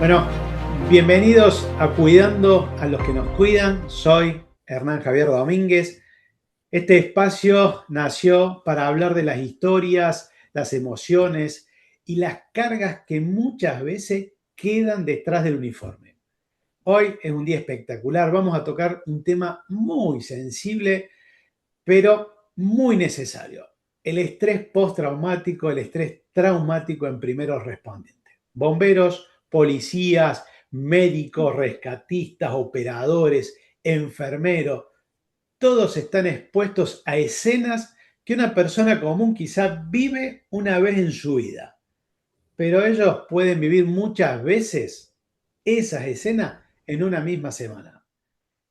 Bueno, bienvenidos a Cuidando a los que nos cuidan. Soy Hernán Javier Domínguez. Este espacio nació para hablar de las historias, las emociones y las cargas que muchas veces quedan detrás del uniforme. Hoy es un día espectacular. Vamos a tocar un tema muy sensible, pero muy necesario. El estrés postraumático, el estrés traumático en primeros respondientes. Bomberos, policías, médicos, rescatistas, operadores, enfermeros, todos están expuestos a escenas que una persona común quizá vive una vez en su vida, pero ellos pueden vivir muchas veces esas escenas en una misma semana.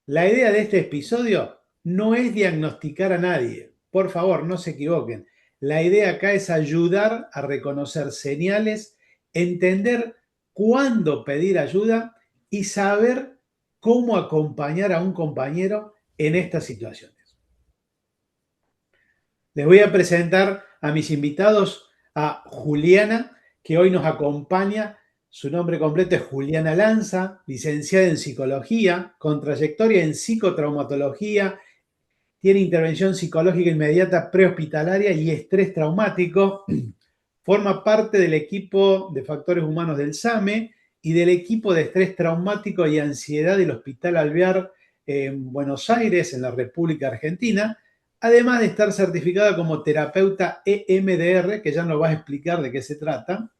La idea de este episodio no es diagnosticar a nadie, por favor, no se equivoquen. La idea acá es ayudar a reconocer señales, entender cuándo pedir ayuda y saber cómo acompañar a un compañero en estas situaciones. Les voy a presentar a mis invitados, a Juliana, que hoy nos acompaña. Su nombre completo es Juliana Lanza, licenciada en psicología, con trayectoria en psicotraumatología, tiene intervención psicológica inmediata prehospitalaria y estrés traumático. Forma parte del equipo de factores humanos del SAME y del equipo de estrés traumático y ansiedad del Hospital Alvear en Buenos Aires, en la República Argentina, además de estar certificada como terapeuta EMDR, que ya nos va a explicar de qué se trata.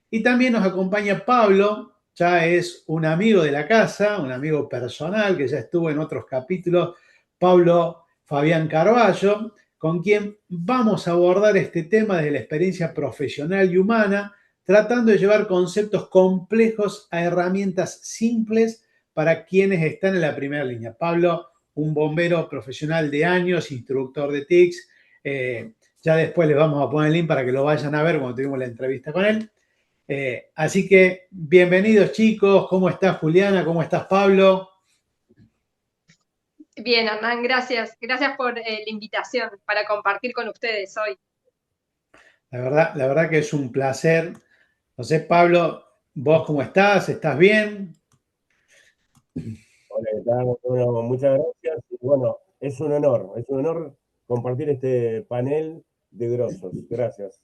Y también nos acompaña Pablo, ya es un amigo de la casa, un amigo personal que ya estuvo en otros capítulos, Pablo Fabián Carballo, con quien vamos a abordar este tema desde la experiencia profesional y humana, tratando de llevar conceptos complejos a herramientas simples para quienes están en la primera línea. Pablo, un bombero profesional de años, instructor de TICS, ya después les vamos a poner el link para que lo vayan a ver cuando tuvimos la entrevista con él. Así que bienvenidos chicos, ¿cómo estás Juliana? ¿Cómo estás Pablo? Bien, Hernán, gracias. Gracias por la invitación para compartir con ustedes hoy. La verdad que es un placer. No sé, Pablo, ¿vos cómo estás? ¿Estás bien? Hola, ¿qué tal? Bueno, muchas gracias. Y bueno, es un honor compartir este panel de grosos. Gracias.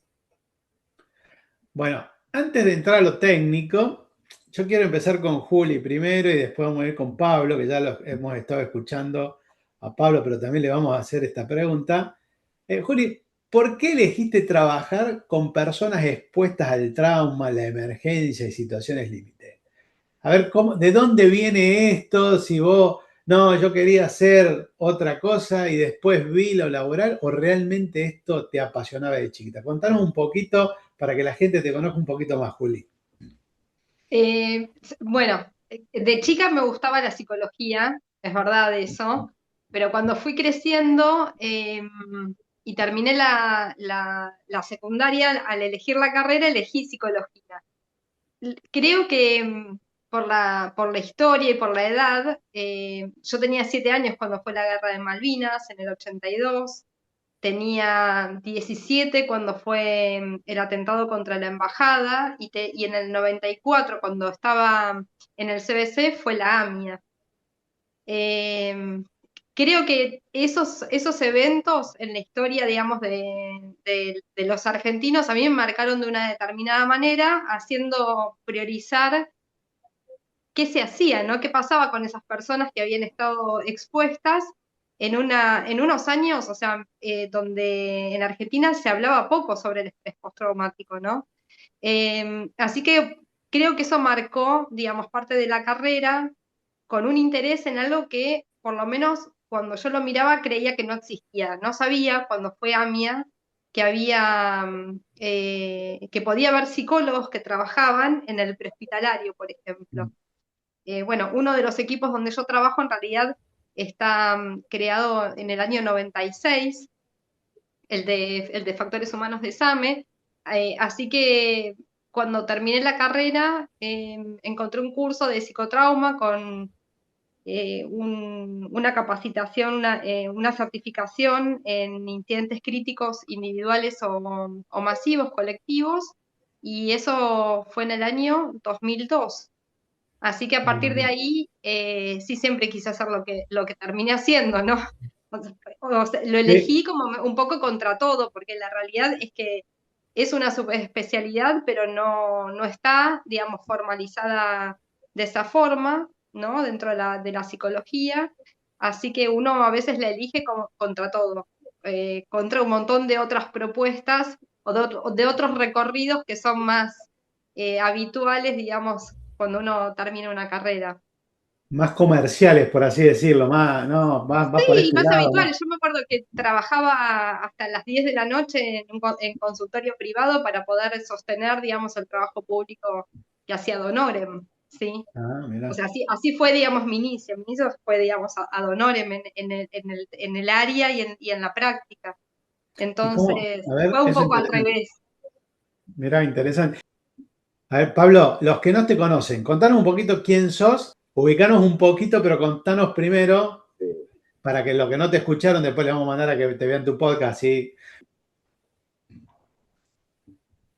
Bueno, antes de entrar a lo técnico, yo quiero empezar con Juli primero y después vamos a ir con Pablo, que ya lo hemos estado escuchando a Pablo, pero también le vamos a hacer esta pregunta. Juli, ¿por qué elegiste trabajar con personas expuestas al trauma, a la emergencia y situaciones límite? A ver, ¿de dónde viene esto? Si vos, no, yo quería hacer otra cosa y después vi lo laboral, o realmente esto te apasionaba de chiquita. Contanos un poquito para que la gente te conozca un poquito más, Juli. Bueno, de chica me gustaba la psicología, es verdad eso, pero cuando fui creciendo y terminé la secundaria, al elegir la carrera elegí psicología. Creo que por la historia y por la edad, yo tenía 7 años cuando fue la guerra de Malvinas en el 82. Tenía 17 cuando fue el atentado contra la embajada y en el 94 cuando estaba en el CBC fue la AMIA. Eh, Creo que esos eventos en la historia, digamos, de los argentinos a mí me marcaron de una determinada manera, haciendo priorizar qué se hacía, ¿no? ¿Qué pasaba con esas personas que habían estado expuestas en unos años, o sea, donde en Argentina se hablaba poco sobre el estrés postraumático, ¿no? Así que creo que eso marcó, digamos, parte de la carrera con un interés en algo que, por lo menos cuando yo lo miraba, creía que no existía. No sabía, cuando fue AMIA, que había, que podía haber psicólogos que trabajaban en el prehospitalario, por ejemplo. Bueno, uno de los equipos donde yo trabajo en realidad está creado en el año 96, el de Factores Humanos de SAME, así que cuando terminé la carrera encontré un curso de psicotrauma con una capacitación, una certificación en incidentes críticos individuales o masivos, colectivos, y eso fue en el año 2002. Así que a partir de ahí, sí siempre quise hacer lo que terminé haciendo, ¿no? O sea, lo ¿Qué? elegí como un poco contra todo, porque la realidad es que es una subespecialidad, pero no está, digamos, formalizada de esa forma, ¿no? Dentro de la psicología. Así que uno a veces la elige como, contra todo, contra un montón de otras propuestas o de otros recorridos que son más habituales, digamos, cuando uno termina una carrera. Más comerciales, por así decirlo, más, no, va por Sí, ese más lado, habitual. ¿no? Yo me acuerdo que trabajaba hasta las 10 de la noche en consultorio privado para poder sostener, digamos, el trabajo público que hacía Donorem, ¿sí? Ah, O mirá. sea, así fue, digamos, mi inicio. Mi inicio fue, digamos, a Donorem en el área y en la práctica. ¿Y cómo? Entonces, A ver, fue un eso es poco al interesante. revés. Mirá, interesante. A ver, Pablo, los que no te conocen, contanos un poquito quién sos, ubicanos un poquito, pero contanos primero, para que los que no te escucharon, después les vamos a mandar a que te vean tu podcast, ¿sí?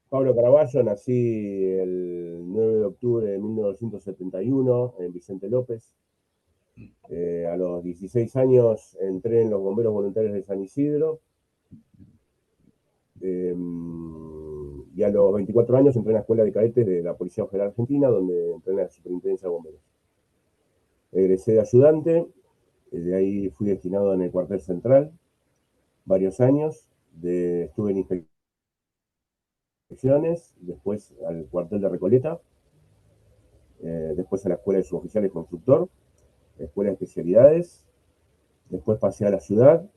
Pablo Caraballo, nací el 9 de octubre de 1971 en Vicente López. A los 16 años entré en los bomberos voluntarios de San Isidro. Eh, y a los 24 años entré en la escuela de cadetes de la Policía Federal Argentina, donde entré en la Superintendencia de Bomberos. Egresé de ayudante, de ahí fui destinado en el cuartel central varios años. Estuve en inspecciones, después al cuartel de Recoleta, después a la escuela de suboficial y constructor, escuela de especialidades, después pasé a la ciudad,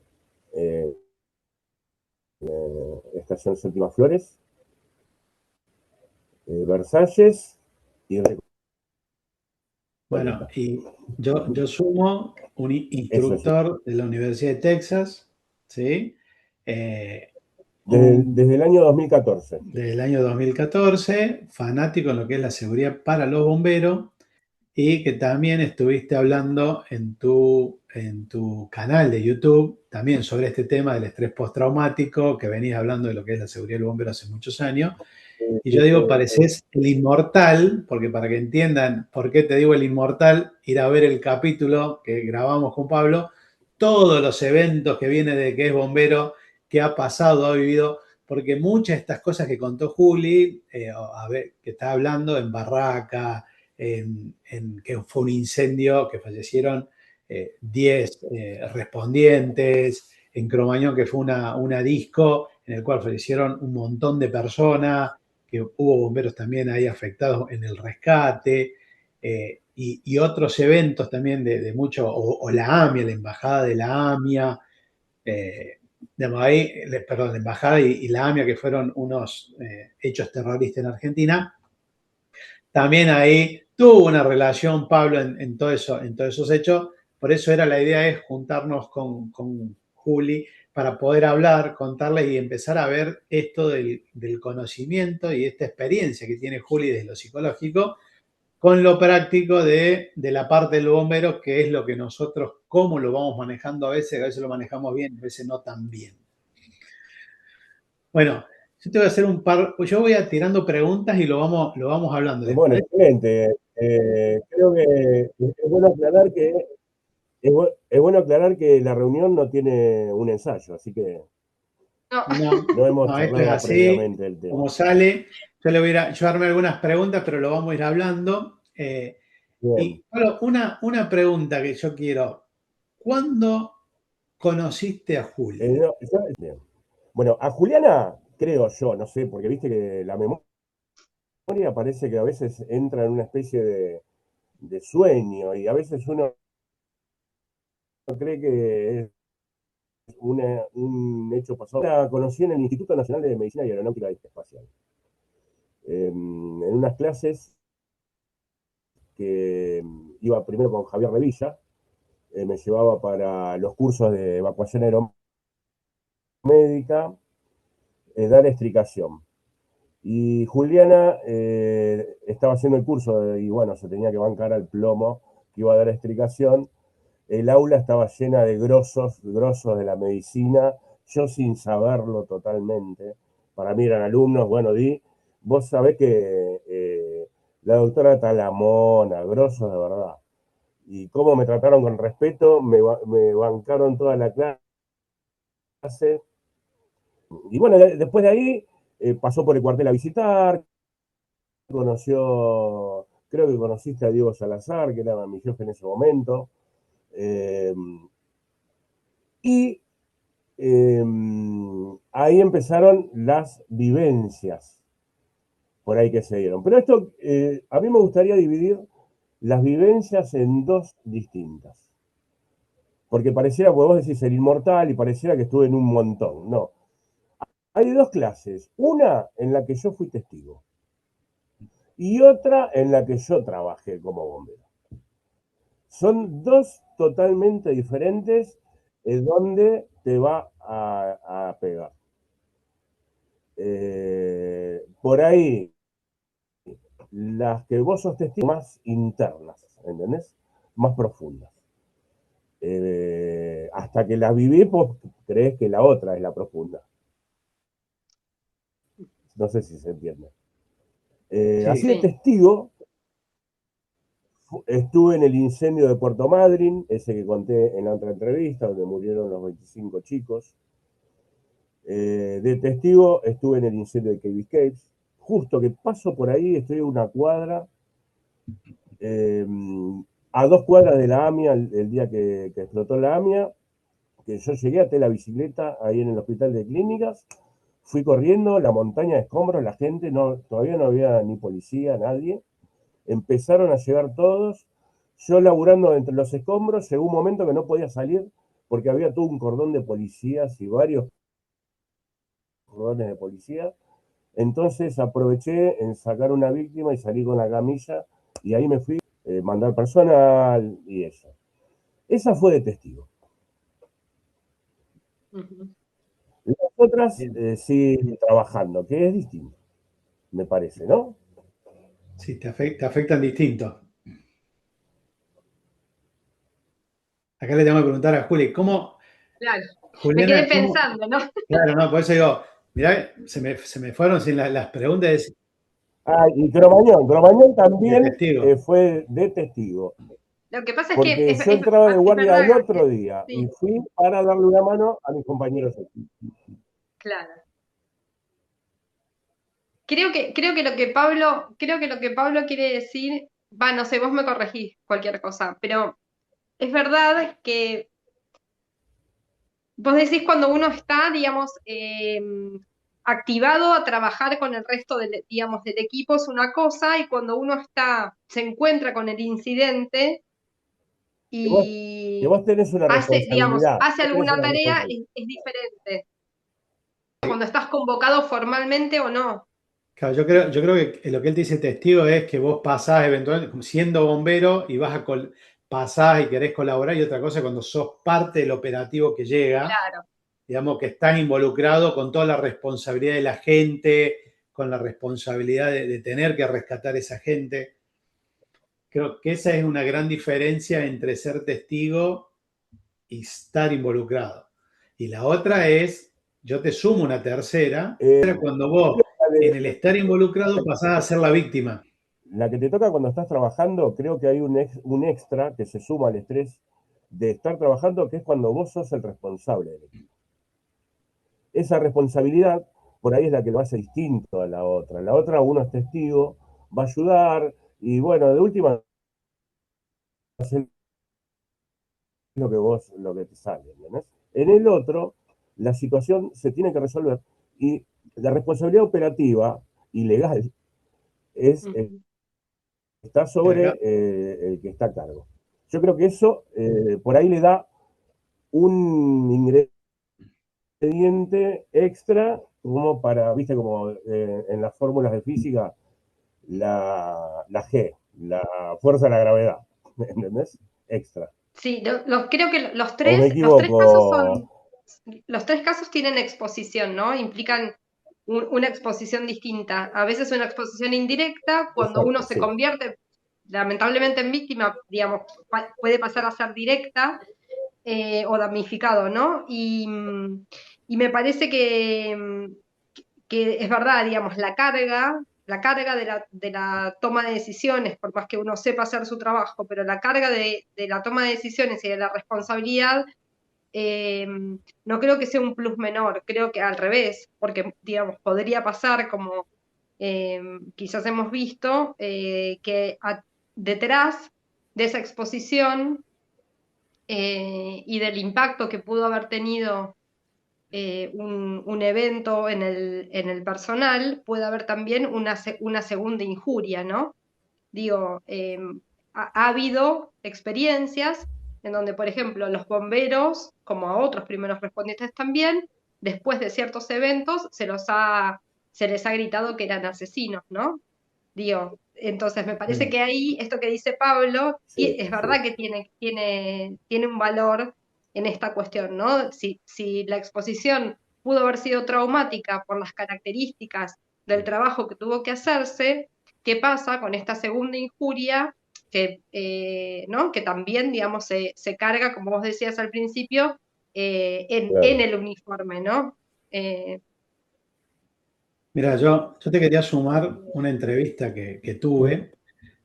eh, estación Séptima Flores, Versalles y Bueno, Recoleta. y yo sumo un Eso es. instructor de la Universidad de Texas, ¿sí? Eh, Desde el año 2014. del año 2014, fanático en lo que es la seguridad para los bomberos, y que también estuviste hablando en tu canal de YouTube también sobre este tema del estrés postraumático, que venís hablando de lo que es la seguridad del bombero hace muchos años. Y yo digo, pareces el inmortal, porque para que entiendan por qué te digo el inmortal, ir a ver el capítulo que grabamos con Pablo, todos los eventos que viene de que es bombero, que ha pasado, ha vivido, porque muchas de estas cosas que contó Juli, a ver, que está hablando en Barraca, que fue un incendio que fallecieron 10 respondientes, en Cromañón, que fue una disco en el cual fallecieron un montón de personas, que hubo bomberos también ahí afectados en el rescate, y otros eventos también de mucho, o la AMIA, la embajada de la AMIA, digamos, ahí, perdón, la embajada y la AMIA, que fueron unos hechos terroristas en Argentina. También ahí tuvo una relación Pablo en todo eso, en todos esos hechos. Por eso era la idea es juntarnos con Juli para poder hablar, contarles y empezar a ver esto del conocimiento y esta experiencia que tiene Juli desde lo psicológico con lo práctico de la parte del bombero, que es lo que nosotros, cómo lo vamos manejando a veces lo manejamos bien, a veces no tan bien. Bueno, yo te voy a hacer yo voy a tirando preguntas y lo vamos hablando, ¿les Bueno, parece? excelente. Creo que es bueno aclarar que es bueno aclarar que la reunión no tiene un ensayo, así que No, No, no hemos no, esto es charlado así, previamente el tema. como sale. Yo le voy a ir yo armé algunas preguntas, pero lo vamos a ir hablando. Bien. Y bueno, una pregunta que yo quiero. ¿Cuándo conociste a Juli? Bien. Bueno, a Juliana, creo yo, no sé, porque viste que la memoria parece que a veces entra en una especie de sueño y a veces uno cree que es un hecho pasado. La conocí en el Instituto Nacional de Medicina y Aeronáutica Espacial. En unas clases que iba primero con Javier Revilla, me llevaba para los cursos de evacuación aeromédica, dar extricación. Y Juliana estaba haciendo el curso y bueno, se tenía que bancar al plomo que iba a dar extricación. El aula estaba llena de grosos de la medicina, yo sin saberlo totalmente. Para mí eran alumnos, bueno, vos sabés que La doctora Talamona, grosos de verdad. Y cómo me trataron con respeto, me bancaron toda la clase. Y bueno, después de ahí pasó por el cuartel a visitar, conoció, creo que conociste a Diego Salazar, que era mi jefe en ese momento. Eh, y ahí empezaron las vivencias por ahí que se dieron. Pero esto, a mí me gustaría dividir las vivencias en dos distintas. Porque pareciera, porque vos decís el inmortal y pareciera que estuve en un montón. No. Hay dos clases. Una en la que yo fui testigo y otra en la que yo trabajé como bombero. Son dos totalmente diferentes donde te va a pegar. Por ahí, las que vos sos testigo más internas, ¿entendés? Más profundas. Hasta que las vivís, vos crees que la otra es la profunda. No sé si se entiende. Así Sí, de Sí, testigo, estuve en el incendio de Puerto Madryn, ese que conté en la otra entrevista, donde murieron los 25 chicos. De testigo estuve en el incendio de Cave Caves. Justo que paso por ahí, estoy a una cuadra, eh, a 2 cuadras de la AMIA, el día que explotó la AMIA, que yo llegué, até la bicicleta ahí en el hospital de clínicas, fui corriendo, la montaña de escombros, la gente, no, todavía no había ni policía, nadie. Empezaron a llegar todos, yo laburando entre los escombros, llegó un momento que no podía salir porque había todo un cordón de policías y varios cordones de policía. Entonces aproveché en sacar una víctima y salí con la camilla y ahí me fui, mandar personal y eso. Esa fue de testigo. ujú. Las otras bien. sí trabajando, que es distinto, me parece, ¿no? Sí, te afectan distinto. Acá le tengo que preguntar a Juli, ¿cómo, Claro. Me quedé Juliana, cómo? pensando, ¿no? Claro, no, por eso digo, mirá, se me fueron sin las preguntas Ah, y Cromañón, Cromañón de también testigo. fue de testigo, Lo que pasa es que porque yo entraba de es guardia verdad, al otro día y sí, fui para darle una mano a mis compañeros aquí. claro. Creo que lo que Pablo quiere decir, va, no sé, vos me corregís cualquier cosa, pero es verdad que vos decís cuando uno está, digamos, activado a trabajar con el resto del, digamos, del equipo es una cosa, y cuando uno está, se encuentra con el incidente Que vos, que y vos tenés una hace, digamos, responsabilidad, hace vos tenés alguna una tarea, responsabilidad. es diferente. Cuando estás convocado formalmente o no. Claro, yo creo que lo que él te dice testigo es que vos pasás eventualmente, siendo bombero, y pasás y querés colaborar, y otra cosa cuando sos parte del operativo que llega, Claro. digamos que estás involucrado con toda la responsabilidad de la gente, con la responsabilidad de tener que rescatar a esa gente. Creo que esa es una gran diferencia entre ser testigo y estar involucrado. Y la otra es, yo te sumo una tercera, Eh, era cuando vos en el estar involucrado pasás a ser la víctima. la que te toca cuando estás trabajando, creo que hay un extra que se suma al estrés de estar trabajando, que es cuando vos sos el responsable del equipo. Esa responsabilidad, por ahí es la que lo hace distinto a la otra. La otra, uno es testigo, va a ayudar, y bueno, de última, hacer lo que te sale, ¿entendés? En el otro, la situación se tiene que resolver y la responsabilidad operativa y legal es, Ujú. está Y acá, sobre el que está a cargo. Yo creo que eso por ahí le da un ingrediente extra como para, viste, como en las fórmulas de física, la G, la fuerza de la gravedad, ¿entendés? Extra. Sí, creo que O me los tres equivoco. casos son, los tres casos tienen exposición, ¿no? Implican una exposición distinta. A veces una exposición indirecta, cuando uno Exacto, se sí. convierte lamentablemente en víctima, digamos, puede pasar a ser directa, o damnificado, ¿no? Y me parece que es verdad, digamos, la carga. la carga de la toma de decisiones, por más que uno sepa hacer su trabajo, pero la carga de la toma de decisiones y de la responsabilidad, no creo que sea un plus menor, creo que al revés, porque, digamos, podría pasar como quizás hemos visto, que detrás de esa exposición y del impacto que pudo haber tenido un evento en el personal, puede haber también una segunda injuria, ¿no? Digo, ha habido experiencias en donde, por ejemplo, los bomberos, como a otros primeros respondientes también, después de ciertos eventos se les ha gritado que eran asesinos, ¿no? Digo, entonces me parece que ahí esto que dice Pablo Sí, es sí. verdad que tiene un valor en esta cuestión, ¿no? Si la exposición pudo haber sido traumática por las características del trabajo que tuvo que hacerse, ¿qué pasa con esta segunda injuria ¿no? Que también, digamos, se carga, como vos decías al principio, en Claro. el uniforme, ¿no? Eh, Mira, yo te quería sumar una entrevista que tuve,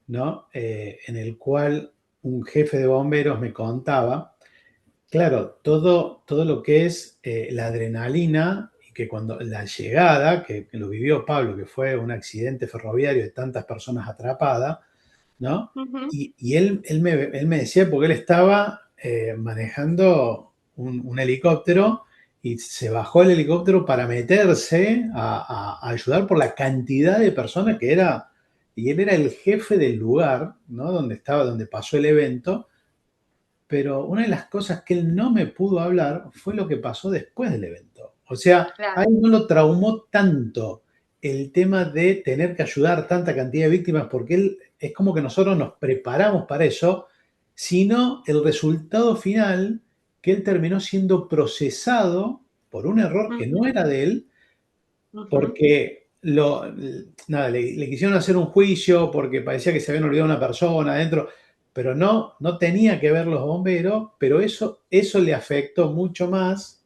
¿no? En el cual un jefe de bomberos me contaba, claro, todo lo que es la adrenalina y que cuando la llegada, que lo vivió Pablo, que fue un accidente ferroviario de tantas personas atrapadas, ¿no? ujú, Y él me decía, porque él estaba manejando un helicóptero y se bajó el helicóptero para meterse a ayudar por la cantidad de personas que era, y él era el jefe del lugar, ¿no? Donde estaba, donde pasó el evento, pero una de las cosas que él no me pudo hablar fue lo que pasó después del evento. O sea, a claro. él no lo traumó tanto el tema de tener que ayudar tanta cantidad de víctimas, porque él es como que nosotros nos preparamos para eso, sino el resultado final, que él terminó siendo procesado por un error que no Ujú, era de él, ujú. porque nada, le quisieron hacer un juicio porque parecía que se habían olvidado una persona adentro, pero no tenía que ver los bomberos, pero eso le afectó mucho más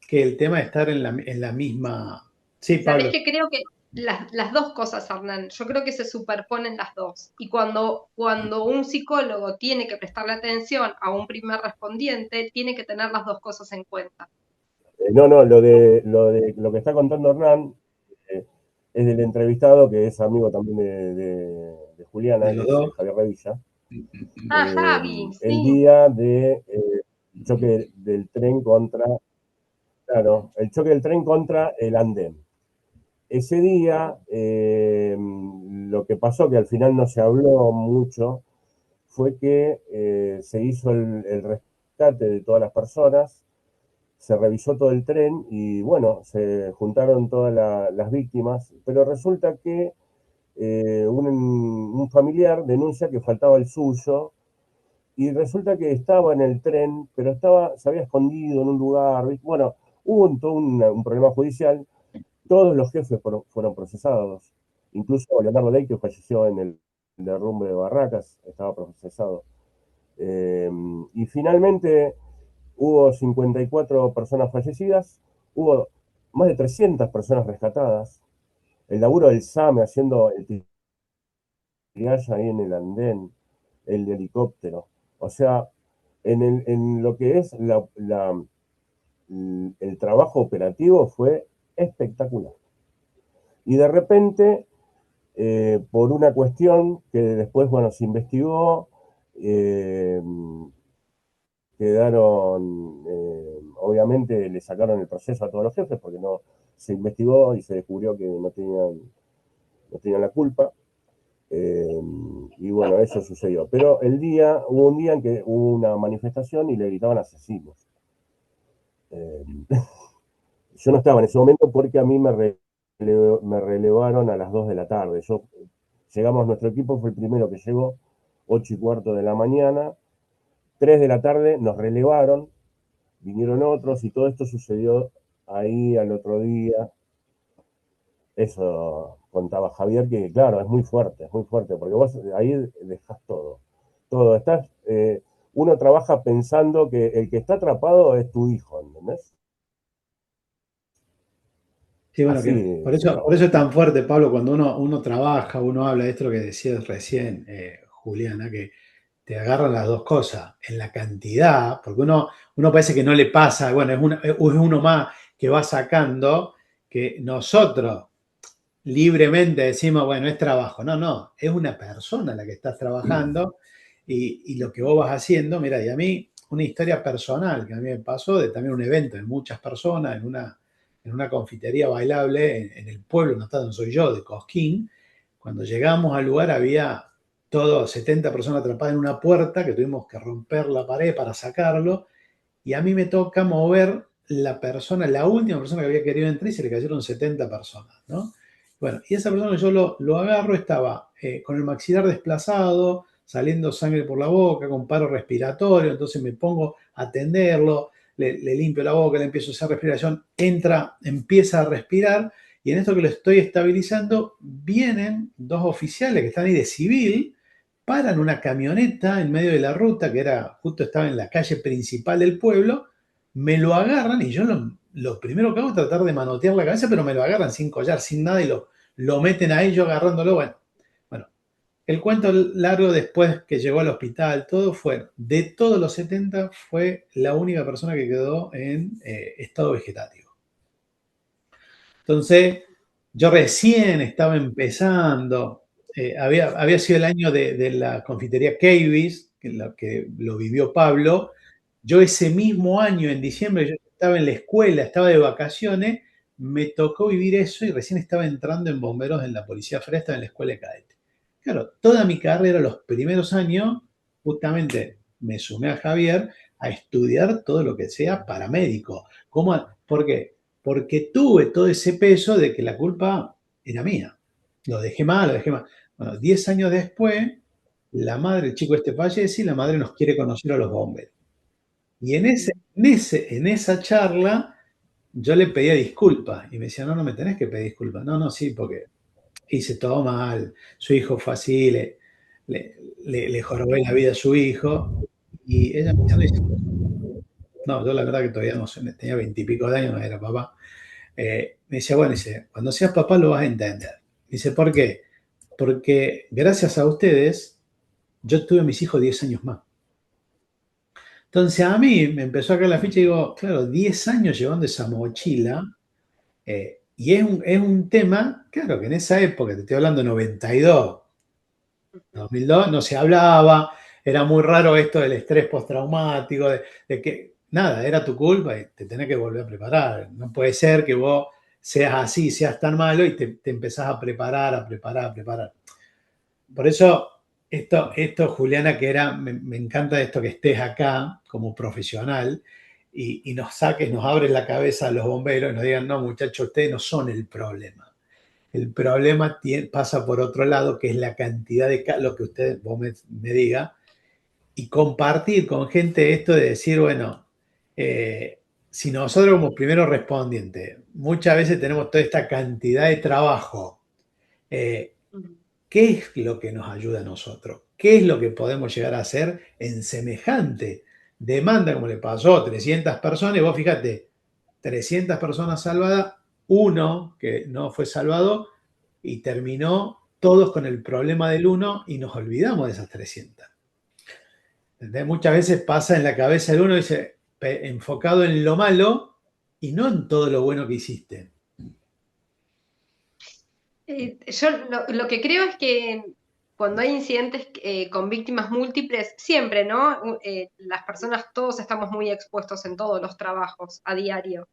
que el tema de estar en la misma. Sí, Sabés Pablo. que creo que las dos cosas, Hernán, yo creo que se superponen las dos. Y cuando un psicólogo tiene que prestarle atención a un primer respondiente, tiene que tener las dos cosas en cuenta. No, no, lo que está contando Hernán eh, es del entrevistado que es amigo también de De Juliana, que los es dos. Javier Revilla. Ah, Javi, El sí. día de choque del tren contra, claro, el choque del tren contra el andén. Ese día, lo que pasó, que al final no se habló mucho, fue que se hizo el rescate de todas las personas, se revisó todo el tren y bueno, se juntaron todas las víctimas, pero resulta que un familiar denuncia que faltaba el suyo y resulta que estaba en el tren, pero se había escondido en un lugar, ¿viste? Bueno, hubo todo un problema judicial, todos los jefes fueron procesados, incluso Leonardo Ley, que falleció en el derrumbe de Barracas, estaba procesado. Eh, y finalmente hubo 54 personas fallecidas, hubo más de 300 personas rescatadas, el laburo del SAME haciendo el triage ahí en el andén, el de helicóptero. O sea, en lo que es el trabajo operativo fue espectacular. Y de repente, por una cuestión que después, bueno, se investigó, eh, quedaron, obviamente le sacaron el proceso a todos los jefes porque no se investigó y se descubrió que no tenían la culpa. Eh, y bueno, eso sucedió. Pero hubo un día en que hubo una manifestación y le gritaban asesinos. Eh, yo no estaba en ese momento porque a mí me relevaron a las 2 de la tarde. Llegamos, nuestro equipo fue el primero que llegó, 8:15 de la mañana, 3 de la tarde nos relevaron, vinieron otros y todo esto sucedió ahí al otro día. Eso contaba Javier, que claro, es muy fuerte, porque vos ahí dejás todo. Todo. Uno trabaja pensando que el que está atrapado es tu hijo, ¿entendés? Sí, bueno, que Así, por eso es tan fuerte, Pablo, cuando uno trabaja, uno habla de esto lo que decías recién, Juliana, que te agarran las dos cosas, en la cantidad, porque uno parece que no le pasa, bueno, es uno más que va sacando, que nosotros libremente decimos, bueno, es trabajo. No, no, es una persona la que estás trabajando y lo que vos vas haciendo. Mira, y a mí una historia personal que a mí me pasó de también un evento de muchas personas en una confitería bailable en el pueblo, no está donde soy yo, de Cosquín. Cuando llegamos al lugar había todo, 70 personas atrapadas en una puerta que tuvimos que romper la pared para sacarlo y a mí me toca mover la persona, la última persona que había querido entrar y se le cayeron 70 personas, ¿no? Bueno, y esa persona que yo lo agarro estaba con el maxilar desplazado, saliendo sangre por la boca, con paro respiratorio, entonces me pongo a atenderlo, le limpio la boca, le empiezo a hacer respiración, entra, empieza a respirar, y en esto que lo estoy estabilizando, vienen dos oficiales que están ahí de civil, paran una camioneta en medio de la ruta, que era justo estaba en la calle principal del pueblo, me lo agarran y yo lo primero que hago es tratar de manotear la cabeza, pero me lo agarran sin collar, sin nada y lo meten a ellos agarrándolo. Bueno, el cuento largo después que llegó al hospital, todo fue, de todos los 70 fue la única persona que quedó en estado vegetativo. Entonces, yo recién estaba empezando, había sido el año de la confitería Cavis, que lo vivió Pablo. Yo ese mismo año, en diciembre, yo estaba en la escuela, estaba de vacaciones, me tocó vivir eso y recién estaba entrando en bomberos en la Policía Federal, estaba en la escuela de cadete. Claro, toda mi carrera, los primeros años, justamente me sumé a Javier a estudiar todo lo que sea paramédico. ¿Por qué? Porque tuve todo ese peso de que la culpa era mía. Lo dejé mal, lo dejé mal. Bueno, 10 años después, la madre, el chico este fallece y la madre nos quiere conocer a los bomberos. Y en esa charla yo le pedía disculpas y me decía, no, no me tenés que pedir disculpas. No, no, sí, porque hice todo mal, su hijo fue así, le jorobé la vida a su hijo. Y ella me dice, no, yo la verdad que todavía no sé, tenía 20 y pico de años, no era papá. Me decía, bueno, dice, cuando seas papá lo vas a entender. Dice, ¿por qué? Porque gracias a ustedes yo tuve a mis hijos 10 años más. Entonces a mí me empezó a caer la ficha y digo, claro, 10 años llevando esa mochila, y es un tema, claro, que en esa época, te estoy hablando 92, 2002, no se hablaba, era muy raro esto del estrés postraumático, de que nada, era tu culpa y te tenés que volver a preparar. No puede ser que vos seas así, seas tan malo y te empezás a preparar, a preparar, a preparar. Por eso, esto Juliana, que me encanta esto que estés acá como profesional y nos saques, nos abres la cabeza a los bomberos y nos digan, no, muchachos, ustedes no son el problema. El problema pasa por otro lado, que es la cantidad de lo que vos me diga, y compartir con gente esto de decir, bueno, eh, si nosotros como primeros respondientes muchas veces tenemos toda esta cantidad de trabajo, eh, ¿qué es lo que nos ayuda a nosotros? ¿Qué es lo que podemos llegar a hacer en semejante demanda como le pasó a 300 personas? Y vos fíjate, 300 personas salvadas, uno que no fue salvado y terminó todos con el problema del uno y nos olvidamos de esas 300. ¿Entendés? Muchas veces pasa en la cabeza del uno, dice, enfocado en lo malo y no en todo lo bueno que hiciste. Yo lo que creo es que cuando hay incidentes con víctimas múltiples, siempre, ¿no? Las personas, todos estamos muy expuestos en todos los trabajos a diario.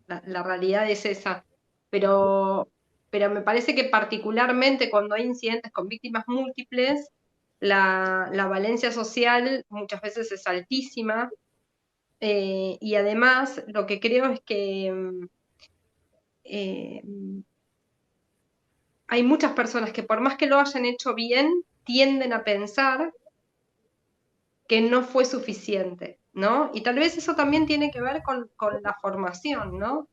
La realidad es esa. Pero, pero me parece que particularmente cuando hay incidentes con víctimas múltiples, la valencia social muchas veces es altísima. Y además, lo que creo es que eh, hay muchas personas que por más que lo hayan hecho bien, tienden a pensar que no fue suficiente, ¿no? Y tal vez eso también tiene que ver con la formación, ¿no?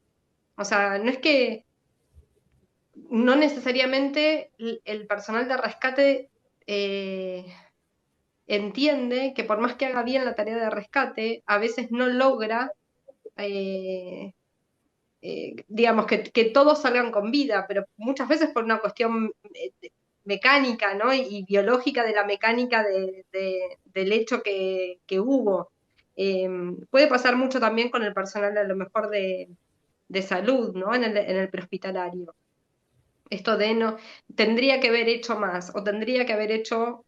O sea, no es que no necesariamente el personal de rescate eh, entiende que por más que haga bien la tarea de rescate, a veces no logra eh, digamos, que todos salgan con vida, pero muchas veces por una cuestión mecánica, ¿no? Y biológica de la mecánica del hecho que hubo. Puede pasar mucho también con el personal a lo mejor de salud, ¿no? En el prehospitalario. Esto de no, tendría que haber hecho más o tendría que haber hecho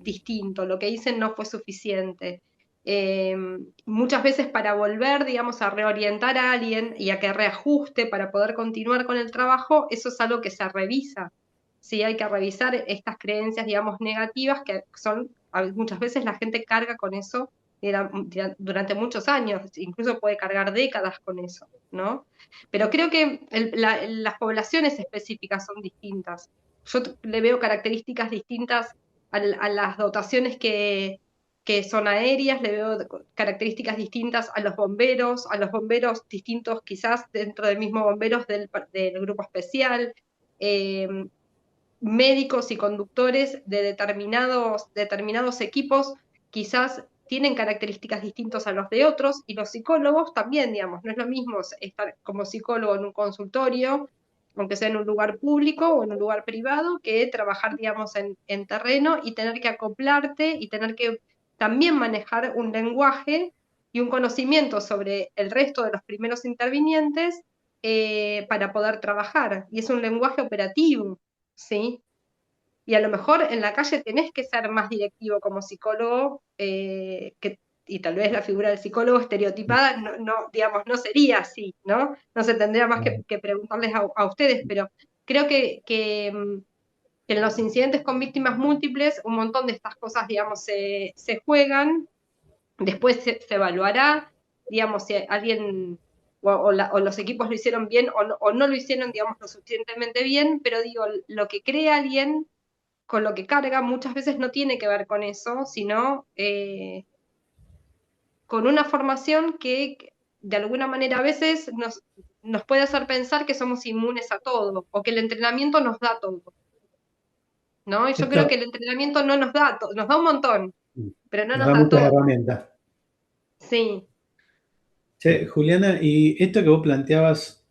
distinto, lo que hice no fue suficiente. Eh, Muchas veces para volver, digamos, a reorientar a alguien y a que reajuste para poder continuar con el trabajo, eso es algo que se revisa. Sí, hay que revisar estas creencias, digamos, negativas que son, muchas veces la gente carga con eso durante muchos años, incluso puede cargar décadas con eso, ¿no? Pero creo que las poblaciones específicas son distintas. Yo le veo características distintas a las dotaciones que son aéreas, le veo características distintas a los bomberos distintos quizás dentro del mismo bomberos del grupo especial, eh, médicos y conductores de determinados equipos quizás tienen características distintas a los de otros, y los psicólogos también, digamos, no es lo mismo estar como psicólogo en un consultorio, aunque sea en un lugar público o en un lugar privado, que trabajar, digamos, en terreno y tener que acoplarte y tener que también manejar un lenguaje y un conocimiento sobre el resto de los primeros intervinientes para poder trabajar. Y es un lenguaje operativo, ¿sí? Y a lo mejor en la calle tenés que ser más directivo como psicólogo, y tal vez la figura del psicólogo estereotipada digamos, no sería así, ¿no? No se tendría más que preguntarles a ustedes, pero creo que en los incidentes con víctimas múltiples un montón de estas cosas, digamos, se juegan, después se evaluará, digamos, si alguien o los equipos lo hicieron bien o no lo hicieron, digamos, lo suficientemente bien, pero digo, lo que cree alguien con lo que carga muchas veces no tiene que ver con eso, sino con una formación que de alguna manera a veces nos puede hacer pensar que somos inmunes a todo o que el entrenamiento nos da todo, ¿no? Y yo creo que Esto el entrenamiento no nos da todo, nos da un montón, pero no nos nos da da muchas todo. herramientas. Sí. Che, Juliana, y esto que vos planteabas,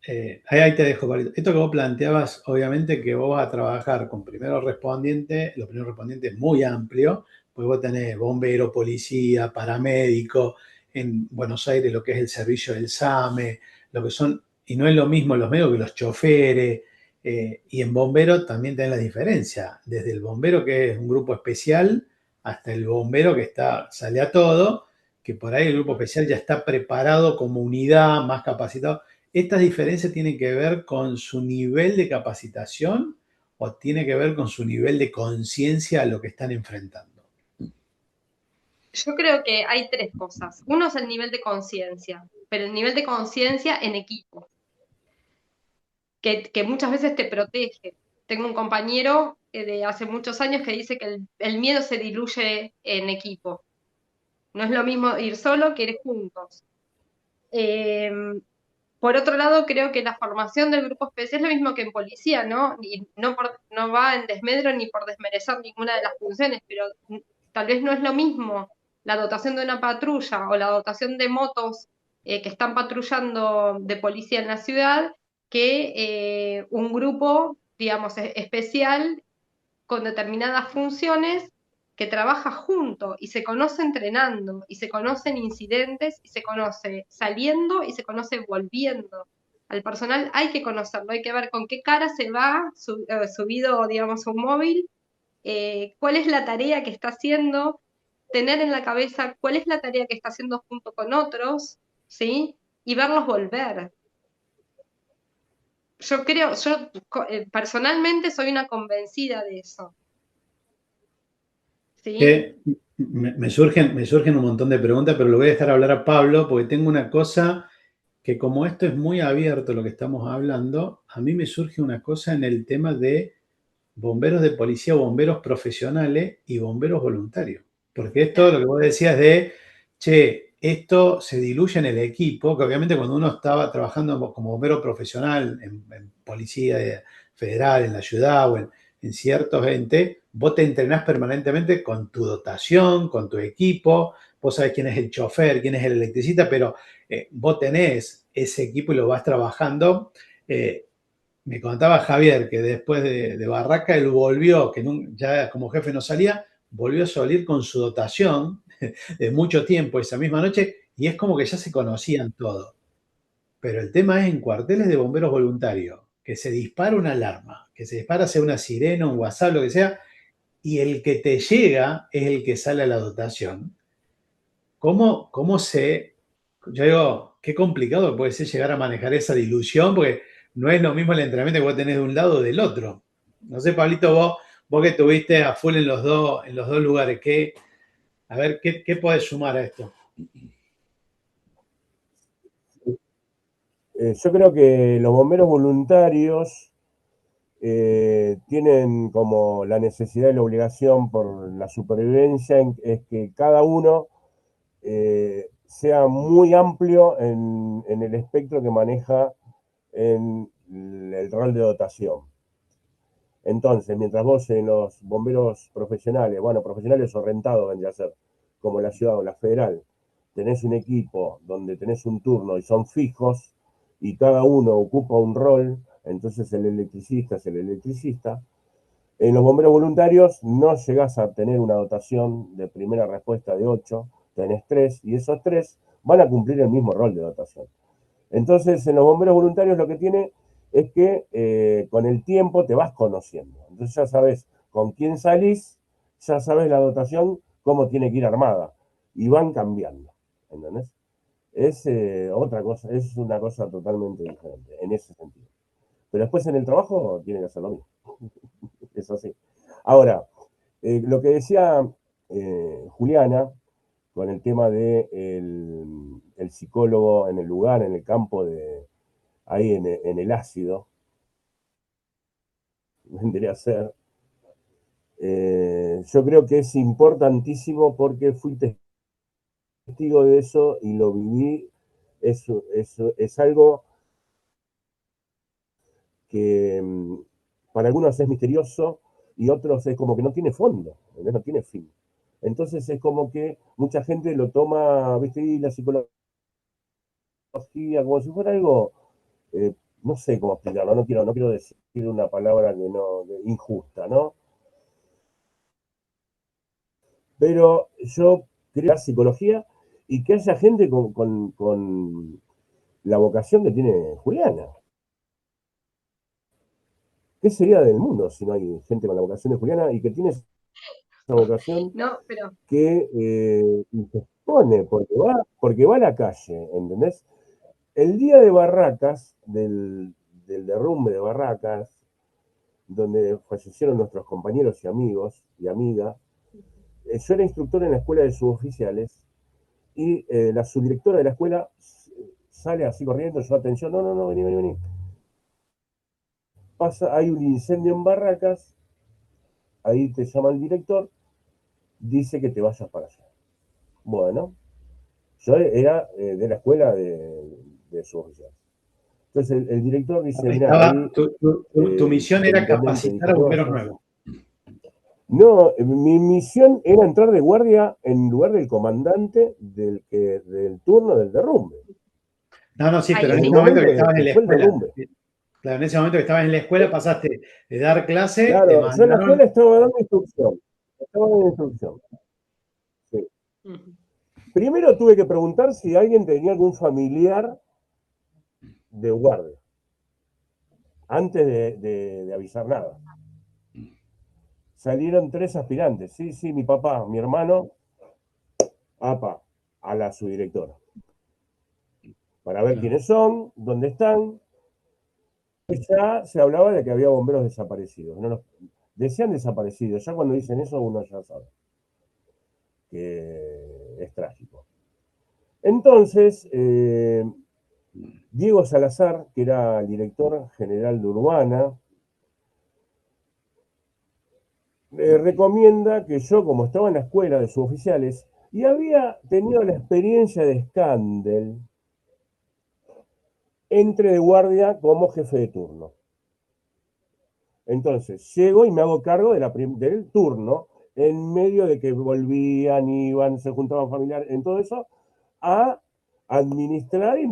ahí te dejo, Pablito. Esto que vos planteabas, obviamente que vos vas a trabajar con primeros respondientes, los primeros respondientes es muy amplio, pues vos tenés bombero, policía, paramédico, en Buenos Aires lo que es el servicio del SAME, lo que son, y no es lo mismo los médicos que los choferes, y en bombero también tenés la diferencia, desde el bombero que es un grupo especial hasta el bombero que sale a todo, que por ahí el grupo especial ya está preparado como unidad, más capacitado. ¿Estas diferencias tienen que ver con su nivel de capacitación o tiene que ver con su nivel de conciencia a lo que están enfrentando? Yo creo que hay tres cosas. Uno es el nivel de conciencia, pero el nivel de conciencia en equipo, que muchas veces te protege. Tengo un compañero de hace muchos años que dice que el miedo se diluye en equipo. No es lo mismo ir solo que ir juntos. Eh, por otro lado, creo que la formación del grupo especial es lo mismo que en policía, ¿no? Y no va en desmedro ni por desmerecer ninguna de las funciones, pero tal vez no es lo mismo la dotación de una patrulla o la dotación de motos que están patrullando de policía en la ciudad que un grupo, digamos, especial con determinadas funciones que trabaja junto y se conoce entrenando y se conocen incidentes y se conoce saliendo y se conoce volviendo. Al personal hay que conocerlo, hay que ver con qué cara se va subido, digamos, a un móvil, cuál es la tarea que está haciendo, tener en la cabeza cuál es la tarea que está haciendo junto con otros, ¿sí? Y verlos volver. Yo creo, personalmente soy una convencida de eso. ¿Sí? Que me surgen un montón de preguntas, pero lo voy a dejar hablar a Pablo porque tengo una cosa que como esto es muy abierto lo que estamos hablando, a mí me surge una cosa en el tema de bomberos de policía, bomberos profesionales y bomberos voluntarios. Porque esto, lo que vos decías de, che, esto se diluye en el equipo, que obviamente cuando uno estaba trabajando como bombero profesional en policía federal, en la ciudad o en ciertos entes, vos te entrenás permanentemente con tu dotación, con tu equipo, vos sabés quién es el chofer, quién es el electricista, pero vos tenés ese equipo y lo vas trabajando. Me contaba Javier que después de Barraca él volvió, que ya como jefe no salía, volvió a salir con su dotación de mucho tiempo esa misma noche y es como que ya se conocían todos. Pero el tema es en cuarteles de bomberos voluntarios, que se dispara una alarma, que se dispara sea una sirena, un WhatsApp, lo que sea, y el que te llega es el que sale a la dotación. ¿Cómo yo digo, qué complicado puede ser llegar a manejar esa dilución, porque no es lo mismo el entrenamiento que vos tenés de un lado o del otro. No sé, Pablito, vos que estuviste a full en los dos lugares, a ver, ¿qué podés sumar a esto? Yo creo que los bomberos voluntarios tienen como la necesidad y la obligación por la supervivencia, es que cada uno sea muy amplio en el espectro que maneja en el rol de dotación. Entonces, mientras vos en los bomberos profesionales, bueno, profesionales o rentados vendría a ser, como la ciudad o la federal, tenés un equipo donde tenés un turno y son fijos y cada uno ocupa un rol, entonces el electricista es el electricista. En los bomberos voluntarios no llegás a tener una dotación de primera respuesta de 8, tenés 3 y esos 3 van a cumplir el mismo rol de dotación. Entonces, en los bomberos voluntarios lo que tiene es que con el tiempo te vas conociendo. Entonces ya sabes con quién salís, ya sabes la dotación, cómo tiene que ir armada. Y van cambiando. ¿Entendés? Es otra cosa, es una cosa totalmente diferente en ese sentido. Pero después en el trabajo tiene que hacer lo mismo. Eso sí. Ahora, lo que decía Juliana, con el tema de el psicólogo en el lugar, en el campo de ahí en el ácido, vendría a ser. Yo creo que es importantísimo porque fui testigo de eso y lo viví. Eso es algo que para algunos es misterioso y otros es como que no tiene fondo, no tiene fin. Entonces es como que mucha gente lo toma, ¿viste? Y la psicología como si fuera algo, no sé cómo explicarlo, no quiero decir una palabra que no, injusta, ¿no? Pero yo creo la psicología y que haya gente con la vocación que tiene Juliana. ¿Qué sería del mundo si no hay gente con la vocación de Juliana y que tiene esa vocación No, pero que y se expone porque va a la calle, ¿entendés? El día de Barracas, del derrumbe de Barracas, donde fallecieron nuestros compañeros y amigos y amigas, yo era instructor en la escuela de suboficiales y la subdirectora de la escuela sale así corriendo, yo atención, no, no, no, vení, vení, vení. Pasa, hay un incendio en Barracas, ahí te llama el director, dice que te vayas para allá. Bueno, yo era de la escuela de suboficiales. Entonces el director dice, mira, ahí Tu misión el era intendente capacitar dijo a que bomberos vayas. nuevos. No, mi misión era entrar de guardia en lugar del comandante del turno del derrumbe. No, sí, ahí pero en En el ese sí. momento que momento estabas en que la fue el escuela, derrumbe. claro, en ese momento que estabas en la escuela pasaste de dar clase, te Claro, yo en la escuela mandaron. estaba dando instrucción. Estaba dando instrucción. Sí. Ujú. Primero tuve que preguntar si alguien tenía algún familiar de guardia, antes de avisar nada. Salieron 3 aspirantes. Sí, sí, mi papá, mi hermano, APA, a la subdirectora. Para ver Claro. quiénes son, dónde están. Ya se hablaba de que había bomberos desaparecidos. No decían desaparecidos. Ya cuando dicen eso uno ya sabe que es trágico. Entonces, Diego Salazar, que era el director general de Urbana, recomienda que yo, como estaba en la escuela de suboficiales y había tenido la experiencia de Scandel, entre de guardia como jefe de turno. Entonces, llego y me hago cargo del turno, en medio de que volvían, iban, se juntaban familiares, en todo eso, a administrar y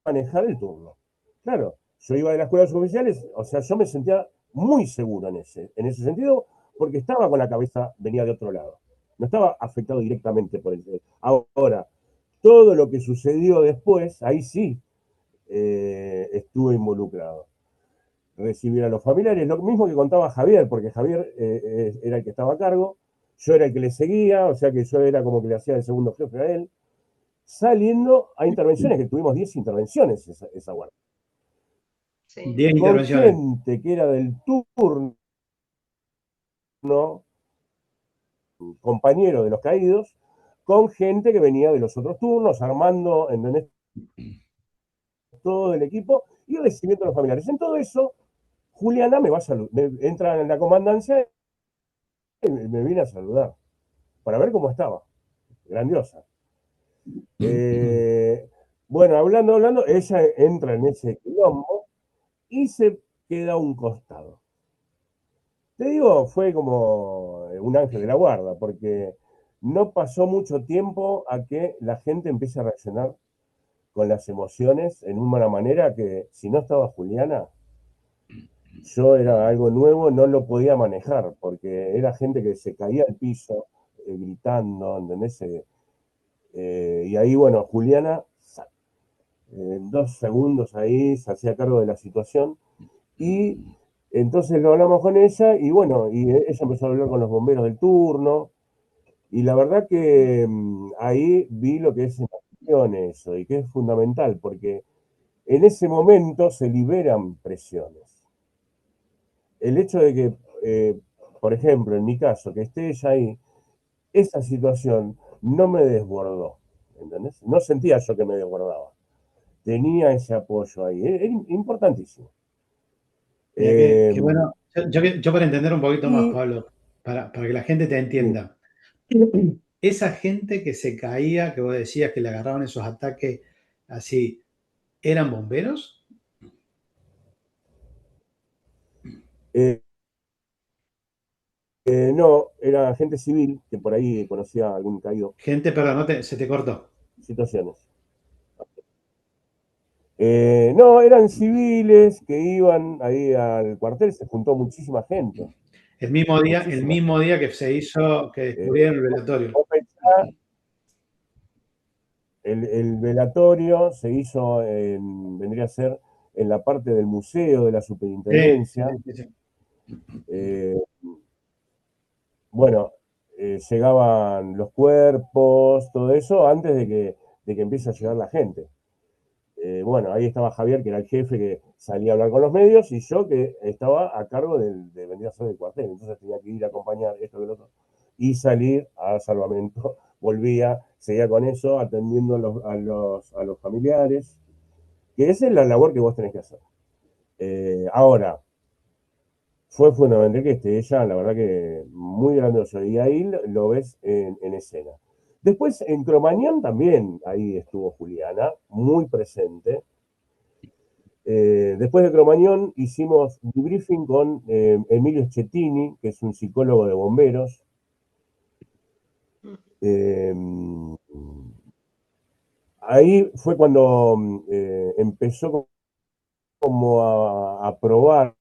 manejar el turno. Claro, yo iba de la escuela de oficiales, o sea, yo me sentía muy seguro en ese sentido, porque estaba con la cabeza, venía de otro lado. No estaba afectado directamente por el. Ahora, todo lo que sucedió después, ahí sí estuve involucrado. Recibir a los familiares, lo mismo que contaba Javier, porque Javier era el que estaba a cargo, yo era el que le seguía, o sea que yo era como que le hacía el segundo jefe a él, saliendo a intervenciones, que tuvimos 10 intervenciones esa guardia. Sí. 10 Con intervenciones. gente que era del turno, compañero de los caídos, con gente que venía de los otros turnos, armando, ¿entendés? Todo el equipo y recibiendo a los familiares. En todo eso, Juliana me va a saludar, entra en la comandancia y me viene a saludar para ver cómo estaba. Grandiosa. Bueno, hablando, ella entra en ese quilombo y se queda a un costado. Te digo, fue como un ángel de la guarda, porque no pasó mucho tiempo a que la gente empiece a reaccionar con las emociones en una manera que si no estaba Juliana, yo era algo nuevo, no lo podía manejar, porque era gente que se caía al piso gritando, ¿entendés? Y ahí, bueno, Juliana, en 2 segundos ahí, se hacía cargo de la situación y entonces lo hablamos con ella y bueno, y ella empezó a hablar con los bomberos del turno y la verdad que ahí vi lo que es emoción eso y que es fundamental, porque en ese momento se liberan presiones. El hecho de que, por ejemplo, en mi caso, que esté ella ahí, esa situación no me desbordó, ¿entendés? No sentía yo que me desbordaba. Tenía ese apoyo ahí, era importantísimo. Mira, Eh, que bueno, yo para entender un poquito más, y Pablo, para que la gente te sí, entienda. Esa gente que se caía, que vos decías que le agarraban esos ataques así, ¿eran bomberos? eh, no, era gente civil que por ahí conocía algún caído, Gente, perdón, se te cortó. situaciones. No, eran civiles que iban ahí al cuartel, se juntó muchísima gente, El muchísima mismo gente. día que se hizo, que Eh, descubrieron el velatorio. vos pensá, el velatorio se hizo, vendría a ser en la parte del museo de la Sí, sí, superintendencia. sí, sí. Eh, bueno, llegaban los cuerpos, todo eso, antes de que empiece a llegar la gente. Bueno, ahí estaba Javier, que era el jefe que salía a hablar con los medios, y yo que estaba a cargo de venir a hacer el cuartel. Entonces tenía que ir a acompañar esto y lo otro, y salir a salvamento. Volvía, seguía con eso, atendiendo a los familiares, que esa es la labor que vos tenés que hacer. Ahora, fue fundamental que esté ella, la verdad que muy grandioso, y ahí lo ves en escena. Después en Cromañón también, ahí estuvo Juliana, muy presente. Después de Cromañón hicimos debriefing con Emilio Schettini, que es un psicólogo de bomberos. Eh, Ahí fue cuando empezó como a probar,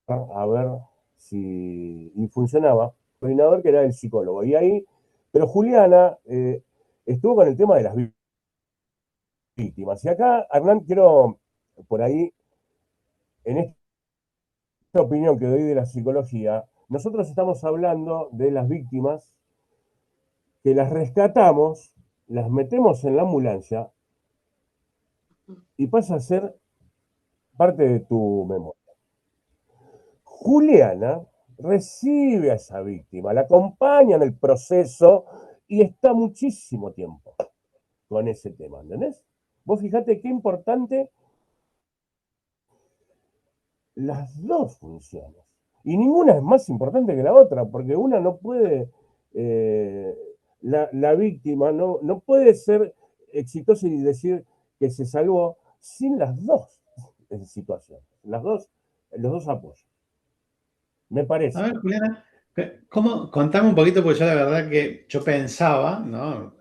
a ver si y funcionaba. El coordinador que era el psicólogo. Y ahí, pero Juliana estuvo con el tema de las víctimas. Y acá, Hernán, quiero por ahí, en esta opinión que doy de la psicología, nosotros estamos hablando de las víctimas que las rescatamos, las metemos en la ambulancia y pasa a ser parte de tu memoria. Juliana recibe a esa víctima, la acompaña en el proceso y está muchísimo tiempo con ese tema, ¿entendés? Vos fijate qué importante las dos funciones. Y ninguna es más importante que la otra, porque una no puede, eh, la víctima no puede ser exitosa y decir que se salvó sin las dos situaciones, los dos apoyos, me A parece. ver, Juliana, contame un poquito, porque yo la verdad que yo pensaba, ¿no?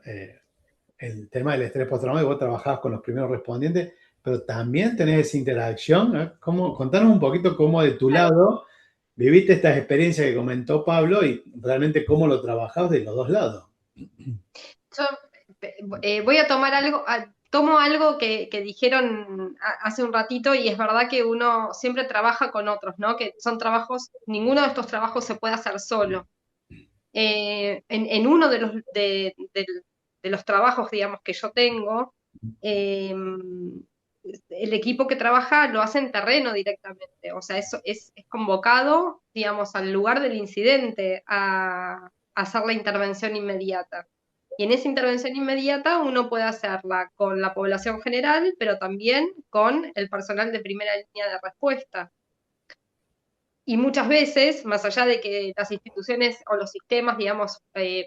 el tema del estrés postraumático, vos trabajabas con los primeros respondientes, pero también tenés esa interacción, ¿eh? Contanos un poquito cómo de tu Claro. lado viviste esta experiencia que comentó Pablo y realmente cómo lo trabajabas de los dos lados. Yo voy a tomar algo, tomo algo que dijeron hace un ratito y es verdad que uno siempre trabaja con otros, ¿no? Que son trabajos, ninguno de estos trabajos se puede hacer solo. En uno de los trabajos, digamos, que yo tengo, eh, el equipo que trabaja lo hace en terreno directamente, o sea, eso es convocado, digamos, al lugar del incidente a hacer la intervención inmediata. Y en esa intervención inmediata uno puede hacerla con la población general, pero también con el personal de primera línea de respuesta. Y muchas veces, más allá de que las instituciones o los sistemas, digamos,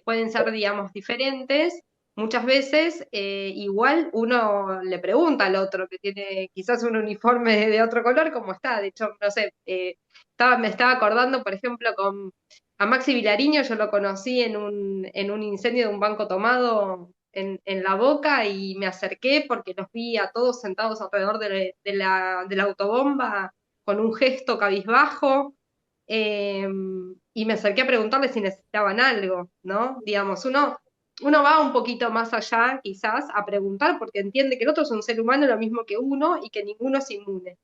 pueden ser, digamos, diferentes, muchas veces igual uno le pregunta al otro que tiene quizás un uniforme de otro color, cómo está. De hecho, no sé, me estaba acordando, por ejemplo, a Maxi Vilariño, yo lo conocí en un incendio de un banco tomado en La Boca y me acerqué porque los vi a todos sentados alrededor de la autobomba con un gesto cabizbajo, eh, y me acerqué a preguntarle si necesitaban algo, ¿no? Digamos, uno va un poquito más allá, quizás, a preguntar, porque entiende que el otro es un ser humano lo mismo que uno y que ninguno es inmune,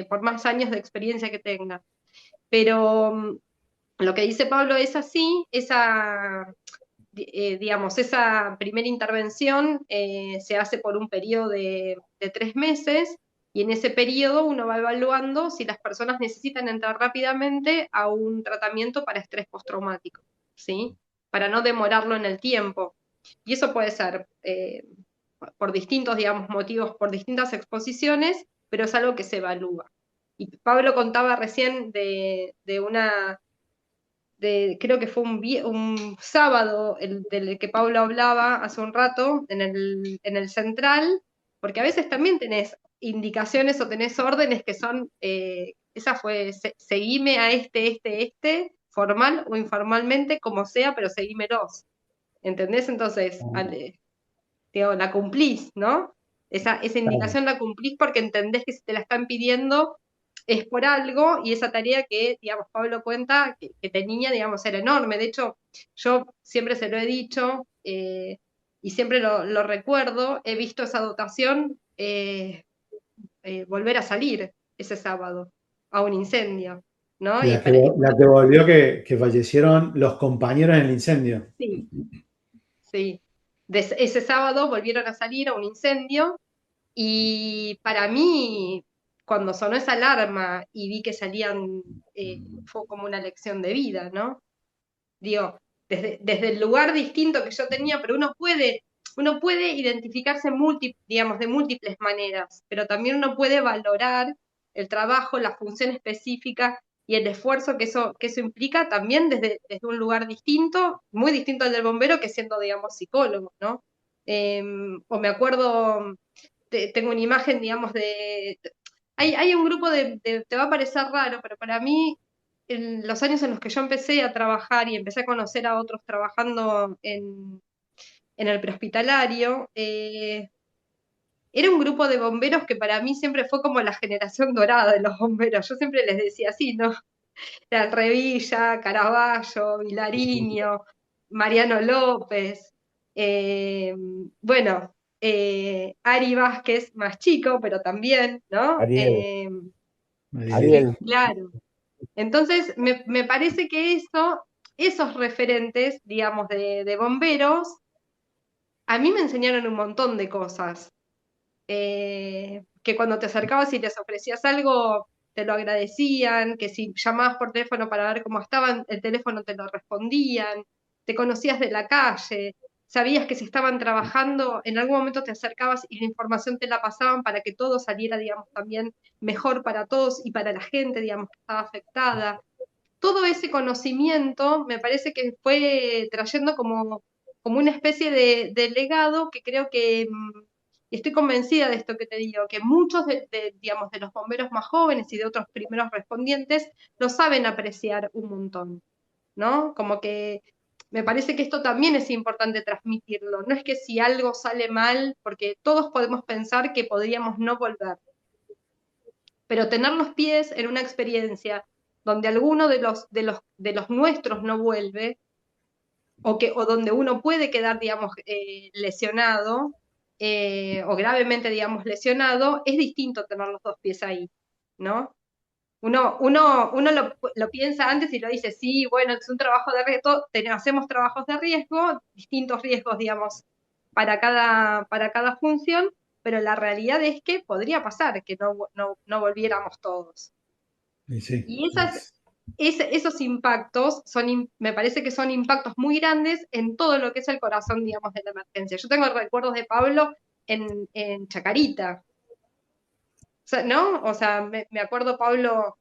por más años de experiencia que tenga. Pero lo que dice Pablo es así, digamos, esa primera intervención se hace por un periodo de 3 meses y en ese periodo uno va evaluando si las personas necesitan entrar rápidamente a un tratamiento para estrés postraumático, ¿sí? Para no demorarlo en el tiempo. Y eso puede ser por distintos, digamos, motivos, por distintas exposiciones, pero es algo que se evalúa. Y Pablo contaba recién de una creo que fue un sábado del que Pablo hablaba hace un rato en el central, porque a veces también tenés indicaciones o tenés órdenes que son, esa fue, seguime a formal o informalmente, como sea, pero seguímelos. ¿Entendés? Entonces, digo, la cumplís, ¿no? Esa indicación la cumplís porque entendés que si te la están pidiendo es por algo y esa tarea que, digamos, Pablo cuenta que tenía, digamos, era enorme. De hecho, yo siempre se lo he dicho y siempre lo recuerdo, he visto esa dotación volver a salir ese sábado a un incendio, ¿no? La que volvió que fallecieron los compañeros en el incendio. Sí, sí. Ese sábado volvieron a salir a un incendio. Y para mí, cuando sonó esa alarma y vi que salían, fue como una lección de vida, ¿no? Digo, desde el lugar distinto que yo tenía, pero uno puede identificarse digamos, de múltiples maneras, pero también uno puede valorar el trabajo, la función específica y el esfuerzo que eso implica también desde un lugar distinto, muy distinto al del bombero que siendo, digamos, psicólogo, ¿no? O me acuerdo, tengo una imagen, digamos, hay un grupo te va a parecer raro, pero para mí, en los años en los que yo empecé a trabajar y empecé a conocer a otros trabajando en el prehospitalario, era un grupo de bomberos que para mí siempre fue como la generación dorada de los bomberos. Yo siempre les decía así, ¿no? Era Revilla, Caraballo, Vilariño, Mariano López, eh, bueno, Ari Vázquez, más chico, pero también, ¿no? Ariel, Ariel. Ariel, Claro. Entonces, me parece que esos referentes, digamos, de bomberos, a mí me enseñaron un montón de cosas. Que cuando te acercabas y les ofrecías algo, te lo agradecían, que si llamabas por teléfono para ver cómo estaban, el teléfono te lo respondían, te conocías de la calle, sabías que si estaban trabajando, en algún momento te acercabas y la información te la pasaban para que todo saliera, digamos, también mejor para todos y para la gente, digamos, que estaba afectada. Todo ese conocimiento me parece que fue trayendo como una especie de legado que creo que, y estoy convencida de esto que te digo, que muchos digamos, de los bomberos más jóvenes y de otros primeros respondientes lo saben apreciar un montón, ¿no? Como que me parece que esto también es importante transmitirlo. No es que si algo sale mal, porque todos podemos pensar que podríamos no volver, pero tener los pies en una experiencia donde alguno de los nuestros no vuelve, o donde uno puede quedar, digamos, lesionado, o gravemente, digamos, lesionado, es distinto tener los dos pies ahí, ¿no? Uno lo piensa antes y lo dice, sí, bueno, es un trabajo de riesgo, hacemos trabajos de riesgo, distintos riesgos, digamos, para cada función, pero la realidad es que podría pasar que no volviéramos todos. Y sí, Y esos impactos me parece que son impactos muy grandes en todo lo que es el corazón, digamos, de la emergencia. Yo tengo recuerdos de Pablo en Chacarita, ¿no? O sea, me acuerdo, Pablo,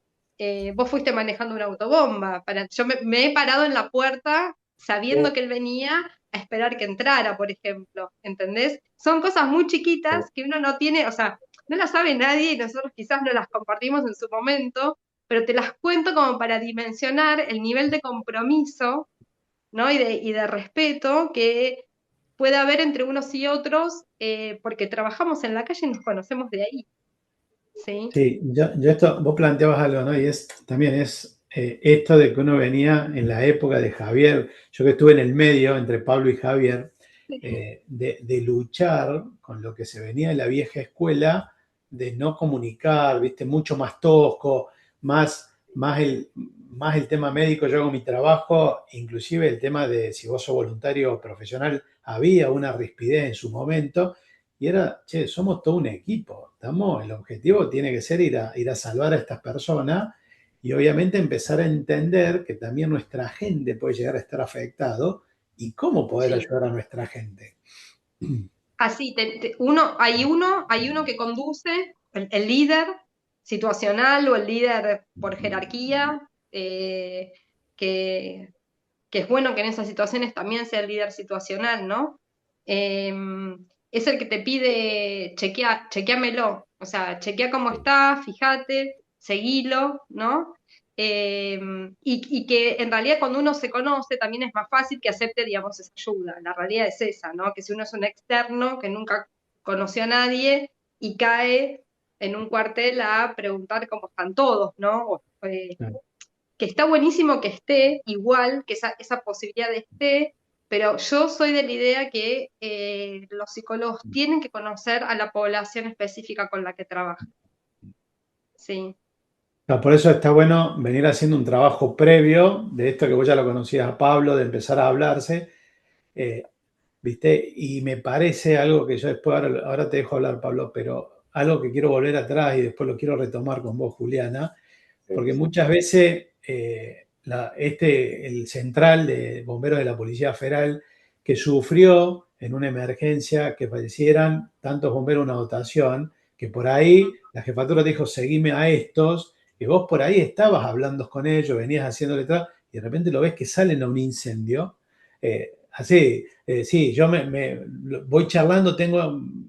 vos fuiste manejando una autobomba. Yo me he parado en la puerta sabiendo que él venía a esperar que entrara, por ejemplo, ¿entendés? Son cosas muy chiquitas que uno no tiene, o sea, no las sabe nadie y nosotros quizás no las compartimos en su momento, pero te las cuento como para dimensionar el nivel de compromiso, ¿no? Y de respeto que puede haber entre unos y otros, porque trabajamos en la calle y nos conocemos de ahí. Sí, sí, yo esto, vos planteabas algo, ¿no? Y también es esto de que uno venía en la época de Javier, yo que estuve en el medio entre Pablo y Javier, de luchar con lo que se venía de la vieja escuela, de no comunicar, ¿viste? Mucho más tosco, más el tema médico. Yo hago mi trabajo, inclusive el tema de si vos sos voluntario o profesional, había una rispidez en su momento. Y era, che, somos todo un equipo, el objetivo tiene que ser ir a salvar a estas personas y obviamente empezar a entender que también nuestra gente puede llegar a estar afectado y cómo poder sí. ayudar a nuestra gente. Así, hay uno que conduce, el líder situacional o el líder por jerarquía, que, que es bueno que en esas situaciones también sea el líder situacional, ¿no? Eh, es el que te pide, chequeamelo, o sea, chequea cómo está, fíjate, seguilo, ¿no? Eh, y que en realidad cuando uno se conoce también es más fácil que acepte, digamos, esa ayuda. La realidad es esa, ¿no? Que si uno es un externo que nunca conoció a nadie y cae en un cuartel a preguntar cómo están todos, ¿no? Que está buenísimo que esté igual, que esa posibilidad esté, pero yo soy de la idea que los psicólogos tienen que conocer a la población específica con la que trabajan. Sí, Por eso está bueno venir haciendo un trabajo previo de esto que vos ya lo conocías a Pablo, de empezar a hablarse, eh, ¿viste? Y me parece algo que yo después, ahora te dejo hablar, Pablo, pero algo que quiero volver atrás y después lo quiero retomar con vos, Juliana, porque muchas veces el central de bomberos de la Policía Federal que sufrió en una emergencia que fallecieran tantos bomberos en una dotación, que por ahí la jefatura te dijo, seguime a estos, y vos por ahí estabas hablando con ellos, venías haciéndole atrás, y de repente lo ves que salen a un incendio. Así, sí, yo me voy charlando,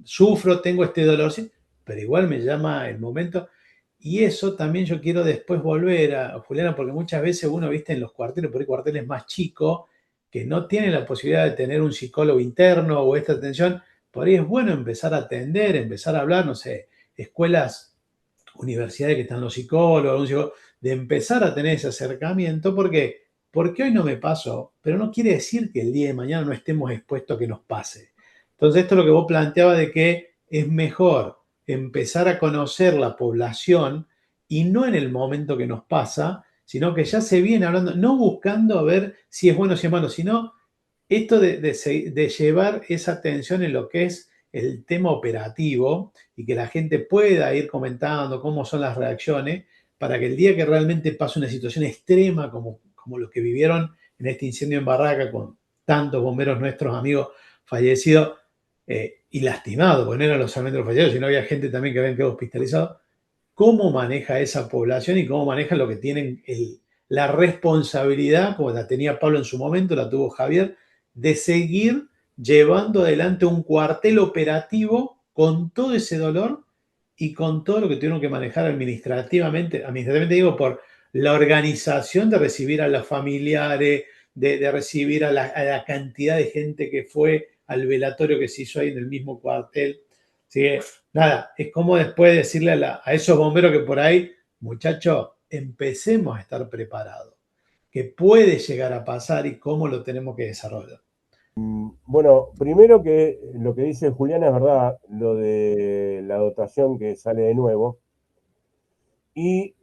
sufro, tengo este dolor, sí, pero igual me llama el momento. Y eso también yo quiero después volver a Juliana, porque muchas veces uno, viste, en los cuarteles, por ahí cuarteles más chicos, que no tienen la posibilidad de tener un psicólogo interno o esta atención, por ahí es bueno empezar a atender, empezar a hablar, no sé, escuelas, universidades que están los psicólogos, de empezar a tener ese acercamiento, porque hoy no me pasó, pero no quiere decir que el día de mañana no estemos expuestos a que nos pase. Entonces, esto es lo que vos planteabas de que es mejor empezar a conocer la población y no en el momento que nos pasa, sino que ya se viene hablando, no buscando a ver si es bueno o si es malo, sino esto de llevar esa atención en lo que es el tema operativo y que la gente pueda ir comentando cómo son las reacciones para que el día que realmente pase una situación extrema como lo que vivieron en este incendio en Barraca con tantos bomberos nuestros amigos fallecidos y lastimados, porque no eran los solamente los fallecidos, sino había gente también que habían quedado hospitalizados, cómo maneja esa población y cómo maneja lo que tienen la responsabilidad, como la tenía Pablo en su momento, la tuvo Javier, de seguir llevando adelante un cuartel operativo con todo ese dolor y con todo lo que tuvieron que manejar administrativamente digo, por la organización de recibir a los familiares, de recibir a la cantidad de gente que fue al velatorio que se hizo ahí en el mismo cuartel. Así que, nada, es como después decirle a esos bomberos que por ahí, muchachos, empecemos a estar preparados, que puede llegar a pasar y cómo lo tenemos que desarrollar. Bueno, primero que lo que dice Juliana es verdad, lo de la dotación que sale de nuevo. Y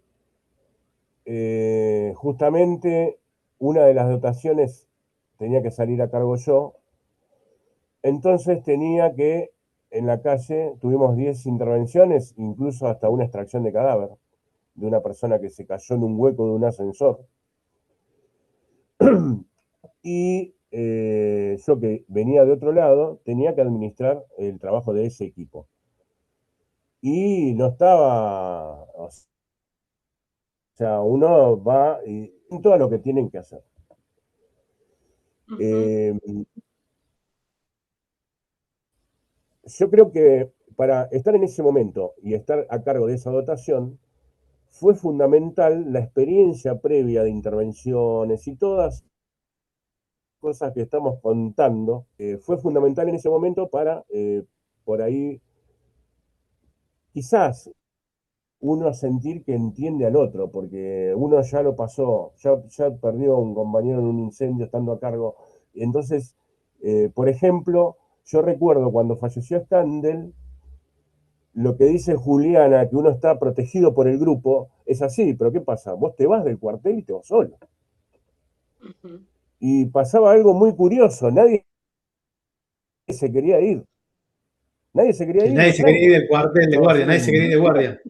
justamente una de las dotaciones tenía que salir a cargo yo. Entonces tenía que, en la calle, tuvimos 10 intervenciones, incluso hasta una extracción de cadáver de una persona que se cayó en un hueco de un ascensor. Y yo que venía de otro lado, tenía que administrar el trabajo de ese equipo. Y no estaba, o sea, uno va y todo lo que tienen que hacer. Eh, yo creo que para estar en ese momento y estar a cargo de esa dotación, fue fundamental la experiencia previa de intervenciones y todas cosas que estamos contando. Fue fundamental en ese momento para, por ahí, quizás uno sentir que entiende al otro, porque uno ya lo pasó, ya perdió a un compañero en un incendio estando a cargo. Entonces, por ejemplo, yo recuerdo cuando falleció Scandel, lo que dice Juliana, que uno está protegido por el grupo, es así, pero ¿qué pasa? Vos te vas del cuartel y te vas solo. Y pasaba algo muy curioso, nadie se quería ir. Nadie se quería Que ir, nadie se quería ir Franco. del cuartel de Pasaba a guardia, ser nadie se quería ir de guardia.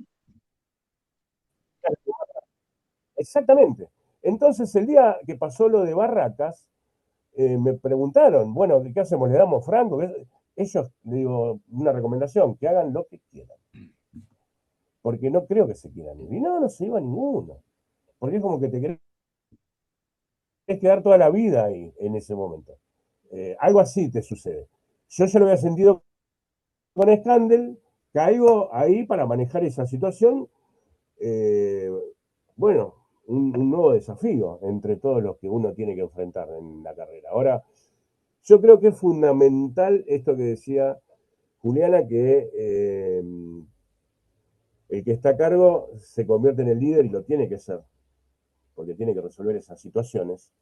Exactamente. Entonces, el día que pasó lo de Barracas, me preguntaron, bueno, ¿qué hacemos? ¿Le damos Franco? Ellos, le digo, una recomendación, que hagan lo que quieran. Porque no creo que se quieran ir. Y no, no se iba ninguno. Porque es como que te querés quedar toda la vida ahí, en ese momento. Algo así te sucede. Yo ya lo había sentido con Scandal, caigo ahí para manejar esa situación. Eh, bueno, un nuevo desafío entre todos los que uno tiene que enfrentar en la carrera. Ahora, yo creo que es fundamental esto que decía Juliana, que el que está a cargo se convierte en el líder y lo tiene que ser, porque tiene que resolver esas situaciones.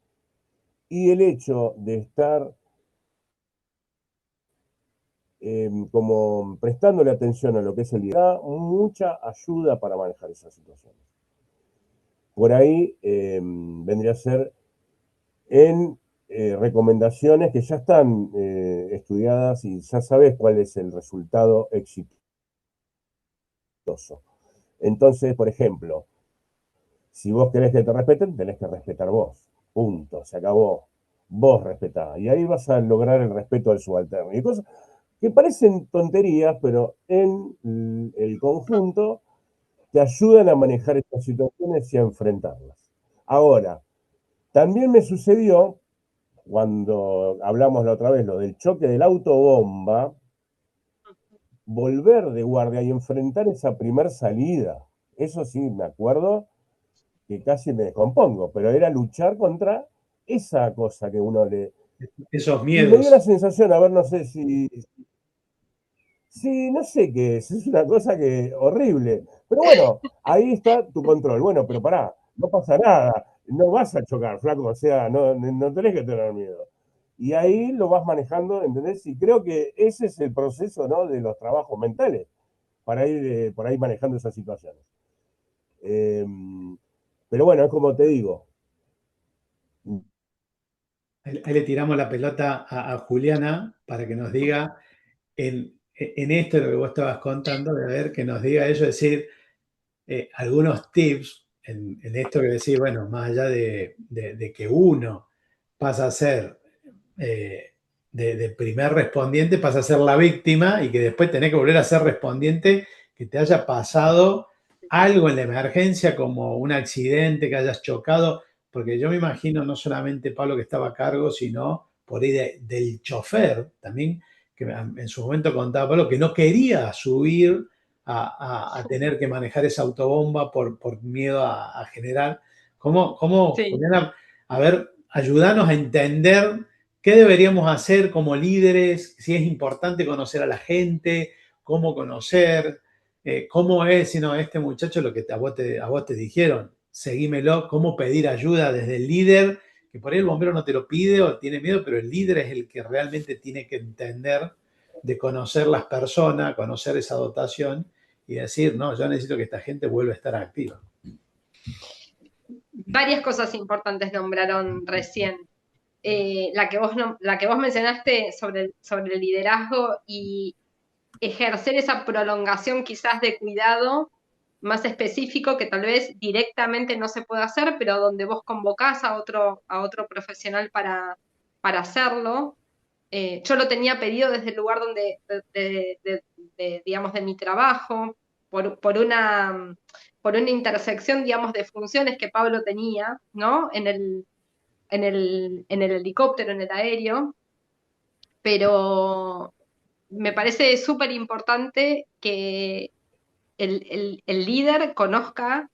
Y el hecho de estar como prestándole atención a lo que es el líder, da mucha ayuda para manejar esas situaciones. Por ahí vendría a ser en recomendaciones que ya están estudiadas y ya sabes cuál es el resultado exitoso. Entonces, por ejemplo, si vos querés que te respeten, tenés que respetar vos. Punto, se acabó. Vos respetá. Y ahí vas a lograr el respeto al subalterno. Y cosas que parecen tonterías, pero en el conjunto te ayudan a manejar estas situaciones y a enfrentarlas. Ahora, también me sucedió, cuando hablamos la otra vez, lo del choque del autobomba, volver de guardia y enfrentar esa primer salida. Eso sí, me acuerdo que casi me descompongo, pero era luchar contra esa cosa que uno le... Esos Y me dio la miedos. sensación, a ver, no sé si... Sí, no sé qué es una cosa que horrible. Pero bueno, ahí está tu control. Bueno, pero pará, no pasa nada, no vas a chocar, flaco, o sea, no tenés que tener miedo. Y ahí lo vas manejando, ¿entendés? Y creo que ese es el proceso, ¿no? De los trabajos mentales para ir por ahí manejando esas situaciones. Eh, pero bueno, es como te digo. Ahí le tiramos la pelota a Juliana para que nos diga en esto de lo que vos estabas contando, de ver que nos diga ello, decir, algunos tips en esto que decís, bueno, más allá de que uno pasa a ser de primer respondiente, pasa a ser la víctima y que después tenés que volver a ser respondiente, que te haya pasado algo en la emergencia, como un accidente, que hayas chocado, porque yo me imagino no solamente Pablo que estaba a cargo, sino por ahí del chofer también, que en su momento contaba Pablo que no quería subir a tener que manejar esa autobomba por miedo a generar. ¿Cómo Sí. Juliana, a ver, ayúdanos a entender qué deberíamos hacer como líderes, si es importante conocer a la gente, cómo conocer, cómo es, si no, este muchacho lo que a vos te dijeron, seguímelo, cómo pedir ayuda desde el líder, que por ahí el bombero no te lo pide o tiene miedo, pero el líder es el que realmente tiene que entender de conocer las personas, conocer esa dotación y decir, no, yo necesito que esta gente vuelva a estar activa. Varias cosas importantes nombraron recién. La que vos mencionaste sobre el liderazgo y ejercer esa prolongación quizás de cuidado más específico que tal vez directamente no se puede hacer, pero donde vos convocás a otro profesional para hacerlo. Yo lo tenía pedido desde el lugar donde, digamos, de mi trabajo, por una intersección, digamos, de funciones que Pablo tenía, ¿no? En el helicóptero, en el aéreo, pero me parece súper importante que el líder conozca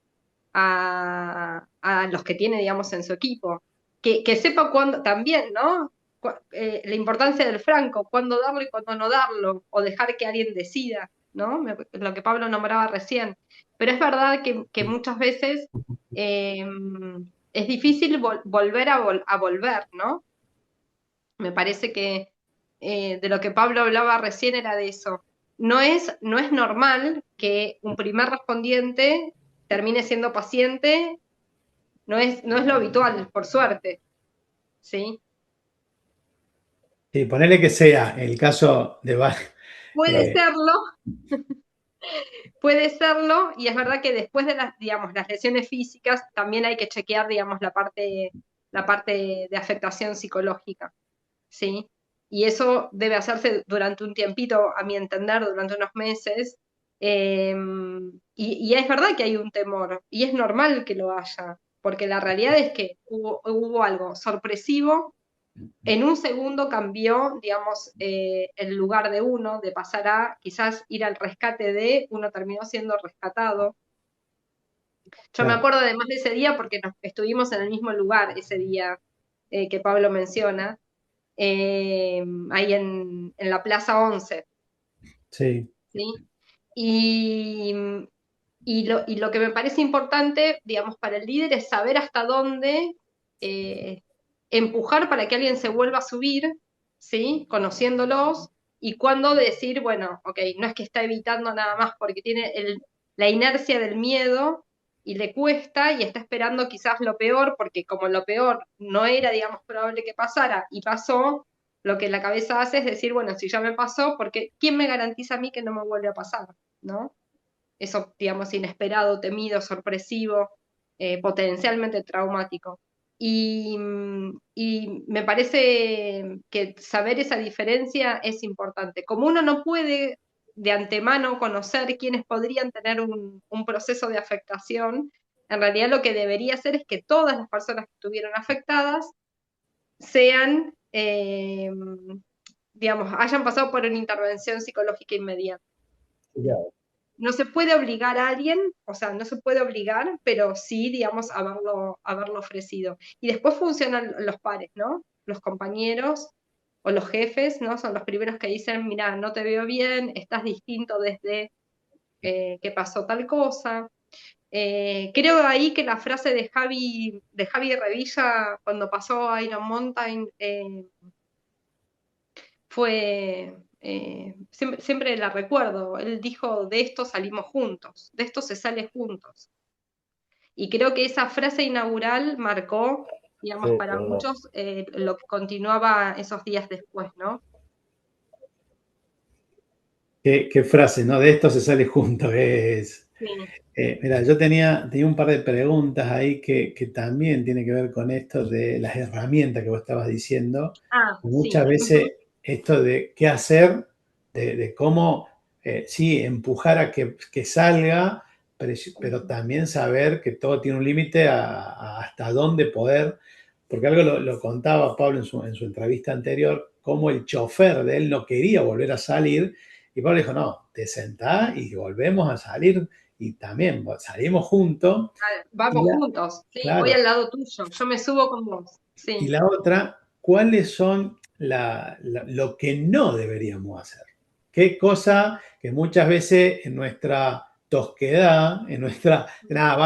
a los que tiene, digamos, en su equipo. Que sepa cuándo, también, ¿no? La importancia del franco, cuándo darlo y cuándo no darlo, o dejar que alguien decida, ¿no? Lo que Pablo nombraba recién. Pero es verdad que muchas veces eh, es difícil volver a volver, ¿no? Me parece que de lo que Pablo hablaba recién era de eso. No es normal que un primer respondiente termine siendo paciente, no es lo habitual, por suerte, ¿sí? Y ponerle que sea el caso de... Puede serlo, puede serlo, y es verdad que después de digamos, las lesiones físicas también hay que chequear, digamos, la parte de afectación psicológica. ¿Sí? Y eso debe hacerse durante un tiempito, a mi entender, durante unos meses. eh, y es verdad que hay un temor, y es normal que lo haya, porque la realidad es que hubo algo sorpresivo, en un segundo cambió, digamos, el lugar de uno, de pasar a quizás ir al rescate de, uno terminó siendo rescatado. Yo me Claro. acuerdo además de ese día porque estuvimos en el mismo lugar ese día que Pablo menciona, ahí en la Plaza 11, Sí. ¿sí? Y, y lo que me parece importante, digamos, para el líder es saber hasta dónde eh, empujar para que alguien se vuelva a subir, ¿sí? Conociéndolos, y cuándo decir, bueno, ok, no es que está evitando nada más porque tiene la inercia del miedo y le cuesta y está esperando quizás lo peor, porque como lo peor no era, digamos, probable que pasara y pasó, lo que la cabeza hace es decir, bueno, si ya me pasó, porque ¿quién me garantiza a mí que no me vuelve a pasar? ¿No? Eso, digamos, inesperado, temido, sorpresivo, potencialmente traumático. Y me parece que saber esa diferencia es importante. Como uno no puede de antemano conocer quiénes podrían tener un proceso de afectación, en realidad lo que debería hacer es que todas las personas que estuvieron afectadas sean, digamos, hayan pasado por una intervención psicológica inmediata. No se puede obligar a alguien, o sea, no se puede obligar, pero sí, digamos, haberlo ofrecido. Y después funcionan los pares, ¿no? Los compañeros o los jefes, ¿no? Son los primeros que dicen, mira, no te veo bien, estás distinto desde que pasó tal cosa. Creo ahí que la frase de Javi Revilla cuando pasó a Iron Mountain fue, siempre la recuerdo, él dijo, de esto salimos juntos, de esto se sale juntos. Y creo que esa frase inaugural marcó, digamos, Sí, para muchos lo que continuaba esos días después, ¿no? Qué frase, ¿no? De esto se sale junto. Sí. Mira, yo tenía un par de preguntas ahí que también tiene que ver con esto de las herramientas que vos estabas diciendo. Ah, sí. Muchas veces esto de qué hacer, de cómo, sí, empujar a que salga, pero también saber que todo tiene un límite a hasta dónde poder, porque algo lo contaba Pablo en su entrevista anterior, cómo el chofer de él no quería volver a salir, y Pablo dijo, no, te sentás y volvemos a salir y también salimos juntos. Y Vamos juntos, sí, voy claro, al lado tuyo, yo me subo con vos, y sí. la otra, ¿cuáles son lo que no deberíamos hacer? ¿Qué cosa que muchas veces en nuestra tosquedad, en nuestra, nada,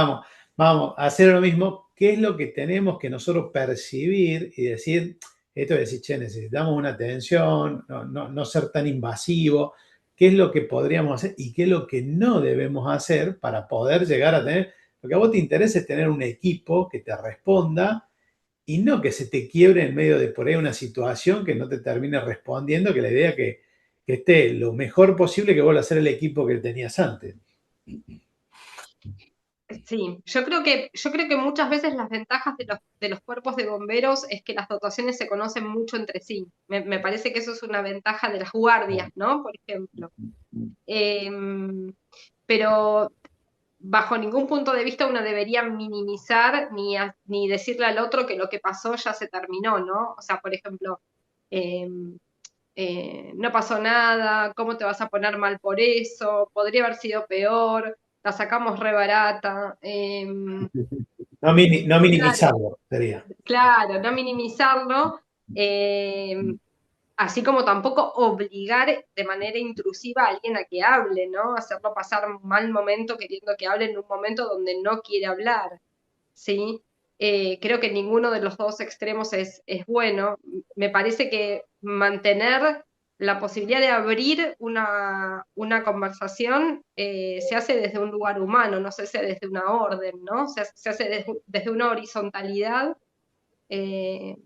vamos a hacer lo mismo, qué es lo que tenemos que nosotros percibir y decir, esto es decir, che, necesitamos una atención, no ser tan invasivo, qué es lo que podríamos hacer y qué es lo que no debemos hacer para poder llegar a tener, lo que a vos te interesa es tener un equipo que te responda y no que se te quiebre en medio de por ahí una situación que no te termine respondiendo, que la idea que esté lo mejor posible que vuelva a ser el equipo que tenías antes. Sí, yo creo que muchas veces las ventajas de los cuerpos de bomberos es que las dotaciones se conocen mucho entre sí. Me parece que eso es una ventaja de las guardias, ¿no? Por ejemplo. Em, pero bajo ningún punto de vista uno debería minimizar ni decirle al otro que lo que pasó ya se terminó, ¿no? O sea, por ejemplo, em, no pasó nada, ¿cómo te vas a poner mal por eso? Podría haber sido peor, la sacamos re barata. No Claro, minimizarlo, sería. claro, no minimizarlo, eh, así como tampoco obligar de manera intrusiva a alguien a que hable, ¿no? Hacerlo pasar un mal momento queriendo que hable en un momento donde no quiere hablar, ¿sí? Creo que ninguno de los dos extremos es bueno. Me parece que mantener la posibilidad de abrir una conversación se hace desde un lugar humano, no se hace desde una orden, ¿no? Se hace desde una horizontalidad. eh,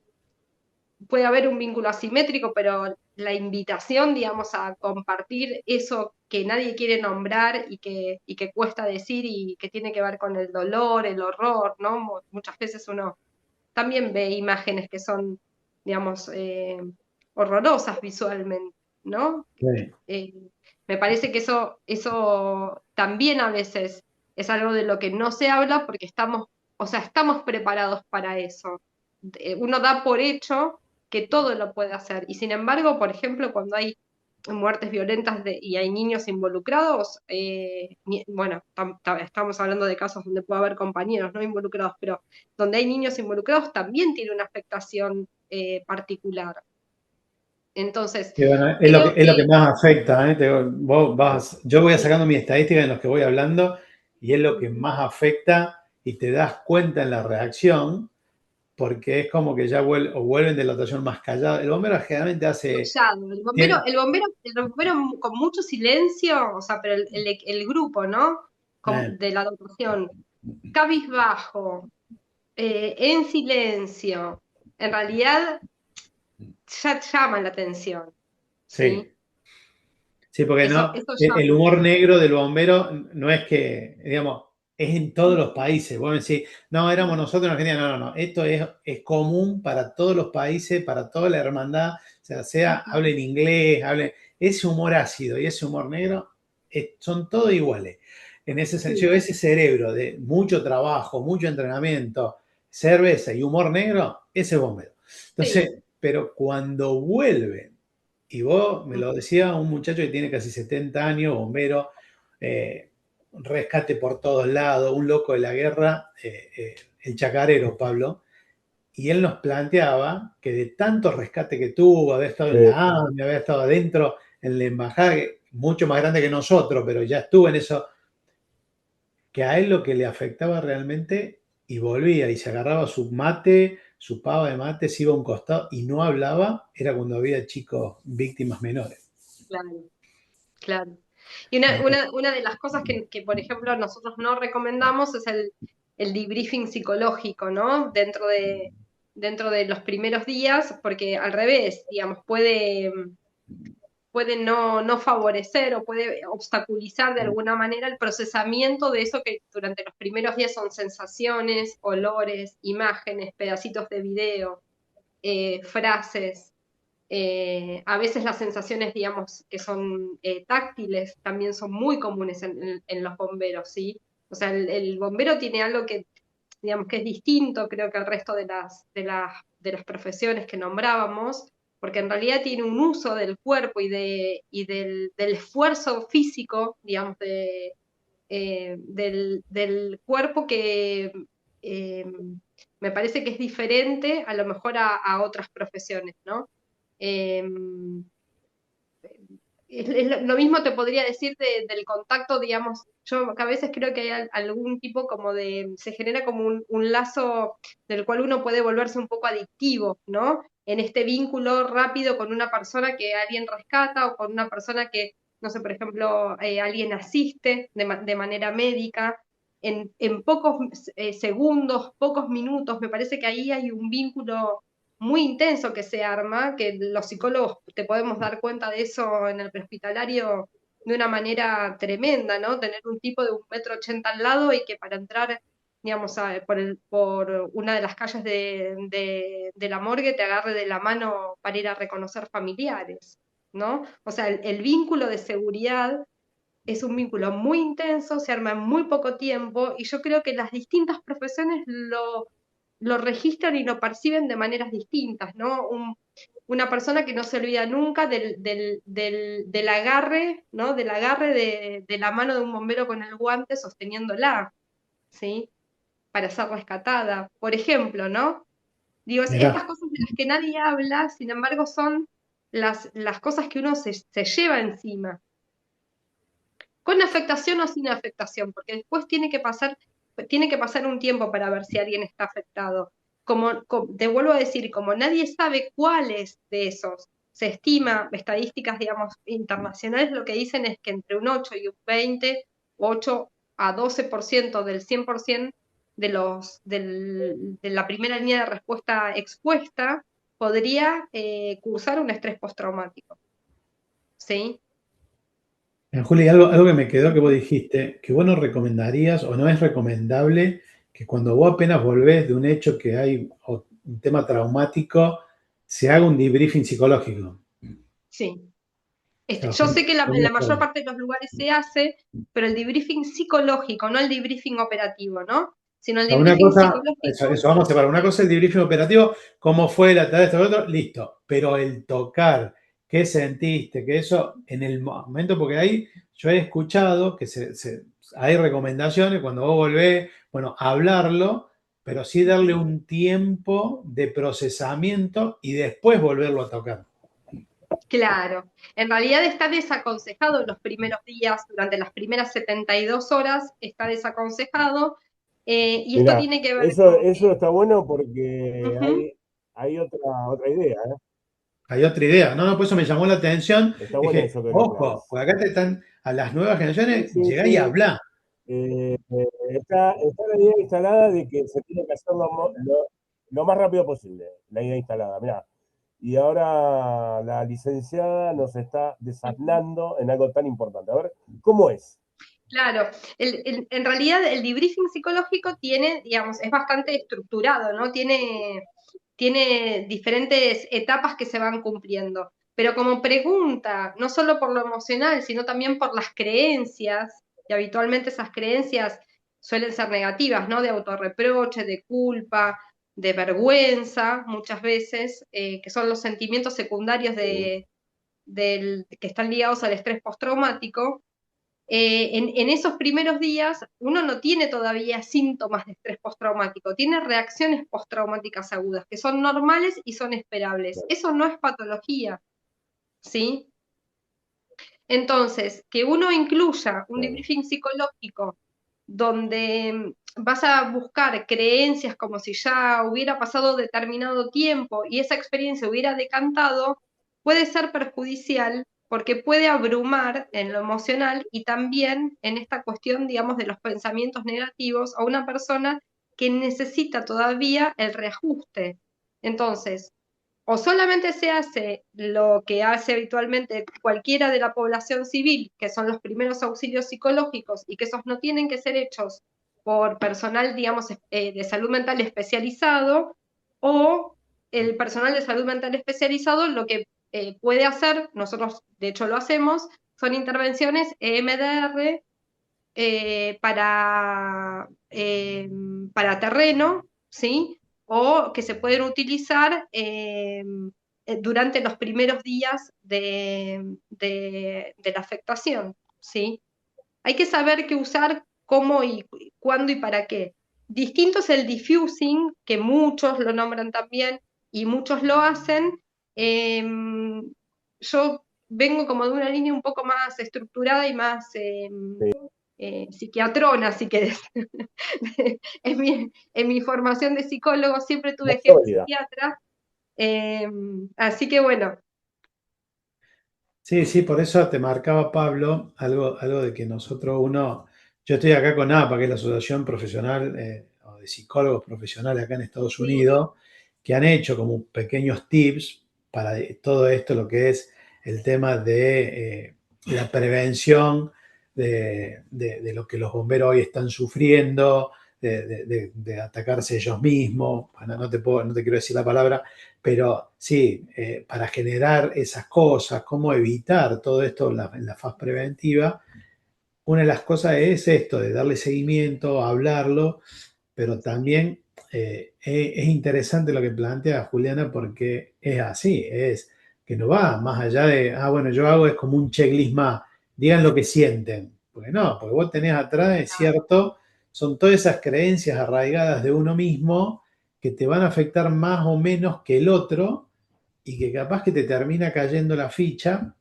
Puede haber un vínculo asimétrico, pero la invitación, digamos, a compartir eso que nadie quiere nombrar y que cuesta decir y que tiene que ver con el dolor, el horror, ¿no? Muchas veces uno también ve imágenes que son, digamos, horrorosas visualmente, ¿no? Sí. Eh, Me parece que eso también a veces es algo de lo que no se habla porque o sea, estamos preparados para eso. Uno da por hecho que todo lo puede hacer. Y sin embargo, por ejemplo, cuando hay muertes violentas y hay niños involucrados, bueno, estamos hablando de casos donde puede haber compañeros no involucrados, pero donde hay niños involucrados también tiene una afectación particular. Entonces, Y bueno, creo es lo que que más afecta, ¿eh? Yo voy sacando mi estadística en los que voy hablando y es lo que más afecta y te das cuenta en la reacción porque es como que ya o vuelven de la dotación más callado. El bombero generalmente hace, callado. El bombero, tiene, el bombero con mucho silencio, o sea, pero el grupo, ¿no? eh, De la dotación, cabizbajo, en silencio, en realidad ya llama la atención, ¿sí? sí. Sí, porque Eso, no, eso el llama. humor negro del bombero no es que, digamos, es en todos los países. Vos me decís, no, éramos nosotros en Argentina. No. Esto es común para todos los países, para toda la hermandad, hablen inglés, ese humor ácido y ese humor negro son todos iguales. En ese Sí, sentido, ese cerebro de mucho trabajo, mucho entrenamiento, cerveza y humor negro, ese es bombero. sí. Entonces, pero cuando vuelven y vos me lo decía un muchacho que tiene casi 70 años, bombero, rescate por todos lados, un loco de la guerra, el chacarero Pablo, y él nos planteaba que de tanto rescate que tuvo, había estado en la AMI, había estado adentro en la embajada, mucho más grande que nosotros, pero ya estuvo en eso, que a él lo que le afectaba realmente, y volvía y se agarraba su mate, su pava de mate, se iba a un costado y no hablaba, era cuando había chicos víctimas menores. Claro, claro. Y una de las cosas que, por ejemplo, nosotros no recomendamos es el debriefing psicológico, ¿no? Dentro de los primeros días, porque al revés, digamos, puede no favorecer o puede obstaculizar de alguna manera el procesamiento de eso que durante los primeros días son sensaciones, olores, imágenes, pedacitos de video, frases. A veces las sensaciones, digamos, que son táctiles, también son muy comunes en los bomberos, ¿sí? O sea, el bombero tiene algo que, digamos, que es distinto, creo que el resto de las profesiones que nombrábamos, porque en realidad tiene un uso del cuerpo y del esfuerzo físico, digamos, del cuerpo que eh, me parece que es diferente a lo mejor a otras profesiones, ¿no? Eh, lo mismo te podría decir del contacto, digamos, yo a veces creo que hay algún tipo como se genera como un lazo del cual uno puede volverse un poco adictivo, ¿no? En este vínculo rápido con una persona que alguien rescata o con una persona que, no sé, por ejemplo, alguien asiste de manera médica. En pocos segundos, pocos minutos, me parece que ahí hay un vínculo muy intenso que se arma, que los psicólogos te podemos dar cuenta de eso en el prehospitalario de una manera tremenda, ¿no? Tener un tipo de 1,80 m al lado y que para entrar, digamos, por una de las calles de la morgue te agarre de la mano para ir a reconocer familiares, ¿no? O sea, el vínculo de seguridad es un vínculo muy intenso, se arma en muy poco tiempo y yo creo que las distintas profesiones lo registran y lo perciben de maneras distintas, ¿no? Una persona que no se olvida nunca del agarre, ¿no? Del agarre de la mano de un bombero con el guante sosteniéndola, ¿sí? Para ser rescatada, por ejemplo, ¿no? Digo, estas Mirá, cosas de las que nadie habla, sin embargo, son las cosas que uno se lleva encima, con afectación o sin afectación, porque después tiene que pasar un tiempo para ver si alguien está afectado. Te vuelvo a decir, como nadie sabe cuáles de esos se estima, estadísticas, digamos, internacionales, lo que dicen es que entre un 8 y un 20, 8 a 12% del 100% de la primera línea de respuesta expuesta podría cursar un estrés postraumático. ¿Sí? Juli, algo que me quedó que vos dijiste, que vos no recomendarías o no es recomendable que cuando vos apenas volvés de un hecho que hay o un tema traumático, se haga un debriefing psicológico. Sí. O sea, Yo sé que en la mayor ¿cómo? parte de los lugares se hace, pero el debriefing psicológico, no el debriefing operativo, ¿no? Sino el Sea, una debriefing cosa, psicológico, eso vamos a separar. Una cosa es el debriefing operativo, cómo fue la tarea de esto, lo otro, listo. Pero el tocar, qué sentiste, que eso en el momento, porque ahí yo he escuchado que hay recomendaciones cuando vos volvés, bueno, a hablarlo, pero sí darle un tiempo de procesamiento y después volverlo a tocar. claro. En realidad está desaconsejado en los primeros días, durante las primeras 72 horas, está desaconsejado, y esto Mirá, tiene que ver eso, con eso que... está bueno porque Ujú. hay otra idea, ¿eh? Hay otra idea. No, no, por eso me llamó la atención. Está bueno Dije, eso que ojo, nombrás. porque acá te están, a las nuevas Sí, generaciones, sí, llegá y sí. hablá. Está la idea instalada de que se tiene que hacer lo más rápido posible, la idea instalada. Mirá, y ahora la licenciada nos está Ujú. desasnando en algo tan importante. A ver, ¿cómo es? Claro, en realidad el debriefing psicológico tiene, digamos, es bastante estructurado, ¿no? Tiene diferentes etapas que se van cumpliendo. Pero como pregunta, no solo por lo emocional, sino también por las creencias, y habitualmente esas creencias suelen ser negativas, ¿no? De autorreproche, de culpa, de vergüenza, muchas veces, que son los sentimientos secundarios Sí, que están ligados al estrés postraumático. En esos primeros días uno no tiene todavía síntomas de estrés postraumático, tiene reacciones postraumáticas agudas, que son normales y son esperables. claro, Eso no es patología, ¿sí? Entonces, que uno incluya un claro. debriefing psicológico donde vas a buscar creencias como si ya hubiera pasado determinado tiempo y esa experiencia hubiera decantado, puede ser perjudicial porque puede abrumar en lo emocional y también en esta cuestión, digamos, de los pensamientos negativos a una persona que necesita todavía el reajuste. Entonces, o solamente se hace lo que hace habitualmente cualquiera de la población civil, que son los primeros auxilios psicológicos, y que esos no tienen que ser hechos por personal, digamos, de salud mental especializado, o el personal de salud mental especializado lo que puede hacer, nosotros de hecho lo hacemos, son intervenciones EMDR para terreno, ¿sí? O que se pueden utilizar durante los primeros días de la afectación, ¿sí? Hay que saber qué usar, cómo y cuándo y para qué. Distinto es el diffusing, que muchos lo nombran también y muchos lo hacen. Yo vengo como de una línea un poco más estructurada y más psiquiatrona, si querés. En mi formación de psicólogo siempre Más tuve jefe sólida. psiquiatra, así que bueno, Sí, sí, por eso te marcaba Pablo algo de que yo estoy acá con APA, que es la Asociación Profesional o de Psicólogos Profesionales acá en Estados sí, Unidos, que han hecho como pequeños tips para todo esto, lo que es el tema de la prevención de lo que los bomberos hoy están sufriendo, de atacarse ellos mismos. Bueno, no te quiero decir la palabra, pero sí, para generar esas cosas, cómo evitar todo esto en la fase preventiva, una de las cosas es esto, de darle seguimiento, hablarlo, pero también es interesante lo que plantea Juliana porque es así, es que no va más allá de, bueno, yo hago es como un checklist más, digan lo que sienten, porque no, porque vos tenés atrás, es cierto, son todas esas creencias arraigadas de uno mismo que te van a afectar más o menos que el otro y que capaz que te termina cayendo la ficha.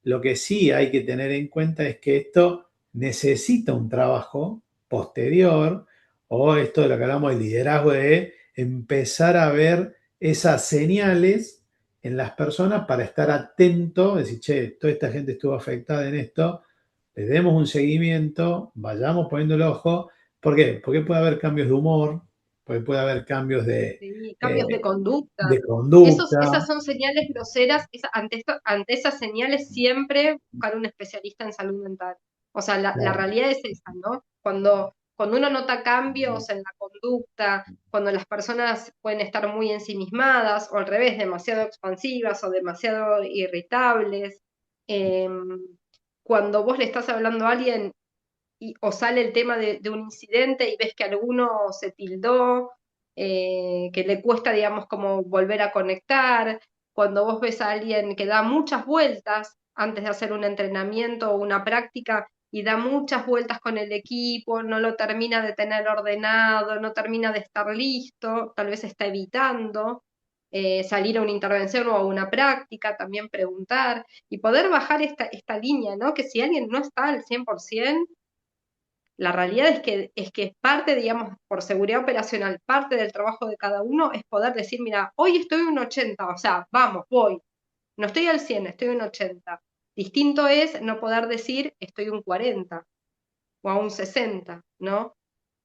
Lo que sí hay que tener en cuenta es que esto necesita un trabajo posterior, o esto de lo que hablamos de liderazgo, de empezar a ver esas señales en las personas para estar atento, decir, che, toda esta gente estuvo afectada en esto, le demos un seguimiento, vayamos poniendo el ojo. ¿Por qué? Porque puede haber cambios de humor, porque puede haber cambios sí, cambios de eh, conducta. de conducta. Esas son señales groseras. Ante esas señales siempre buscar un especialista en salud mental. O sea, la Claro. realidad es esa, ¿no? Cuando uno nota cambios en la conducta, cuando las personas pueden estar muy ensimismadas o al revés, demasiado expansivas o demasiado irritables, eh, cuando vos le estás hablando a alguien o sale el tema de un incidente y ves que alguno se tildó, que le cuesta, digamos, como volver a conectar, cuando vos ves a alguien que da muchas vueltas antes de hacer un entrenamiento o una práctica y da muchas vueltas con el equipo, no lo termina de tener ordenado, no termina de estar listo, tal vez está evitando. Salir a una intervención o a una práctica, también preguntar y poder bajar esta línea, ¿no? Que si alguien no está al 100%, la realidad es que parte, digamos, por seguridad operacional, parte del trabajo de cada uno es poder decir, mira, hoy estoy un 80, o sea, vamos, voy. No estoy al 100, estoy un 80. Distinto es no poder decir estoy un 40 o a un 60, ¿no?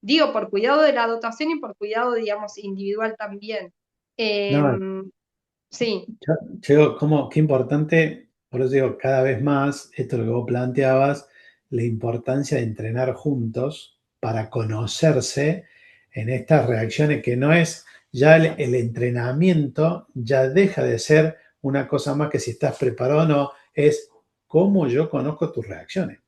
Digo, por cuidado de la dotación y por cuidado, digamos, individual también. No, Sí, qué importante, por eso digo, cada vez más, esto es lo que vos planteabas, la importancia de entrenar juntos para conocerse en estas reacciones, que no es ya el entrenamiento, ya deja de ser una cosa más que si estás preparado o no, es cómo yo conozco tus reacciones.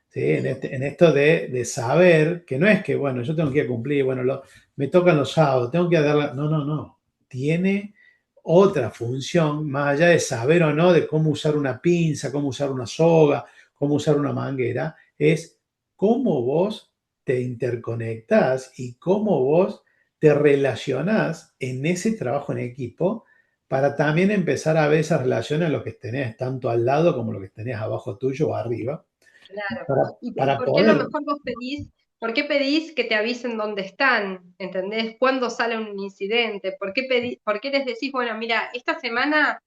¿Sí? En esto de saber que no es que, bueno, yo tengo que ir a cumplir, bueno, me tocan los sábados, tengo que dar no, no, no. Tiene otra función, más allá de saber o no de cómo usar una pinza, cómo usar una soga, cómo usar una manguera, es cómo vos te interconectás y cómo vos te relacionás en ese trabajo en equipo para también empezar a ver esas relaciones, lo que tenés tanto al lado como lo que tenés abajo tuyo o arriba claro. para, ¿Y para por qué a lo poder. mejor vos pedís, por qué pedís que te avisen dónde están? ¿Entendés? ¿Cuándo sale un incidente? ¿Por qué les decís, bueno, mira, esta semana,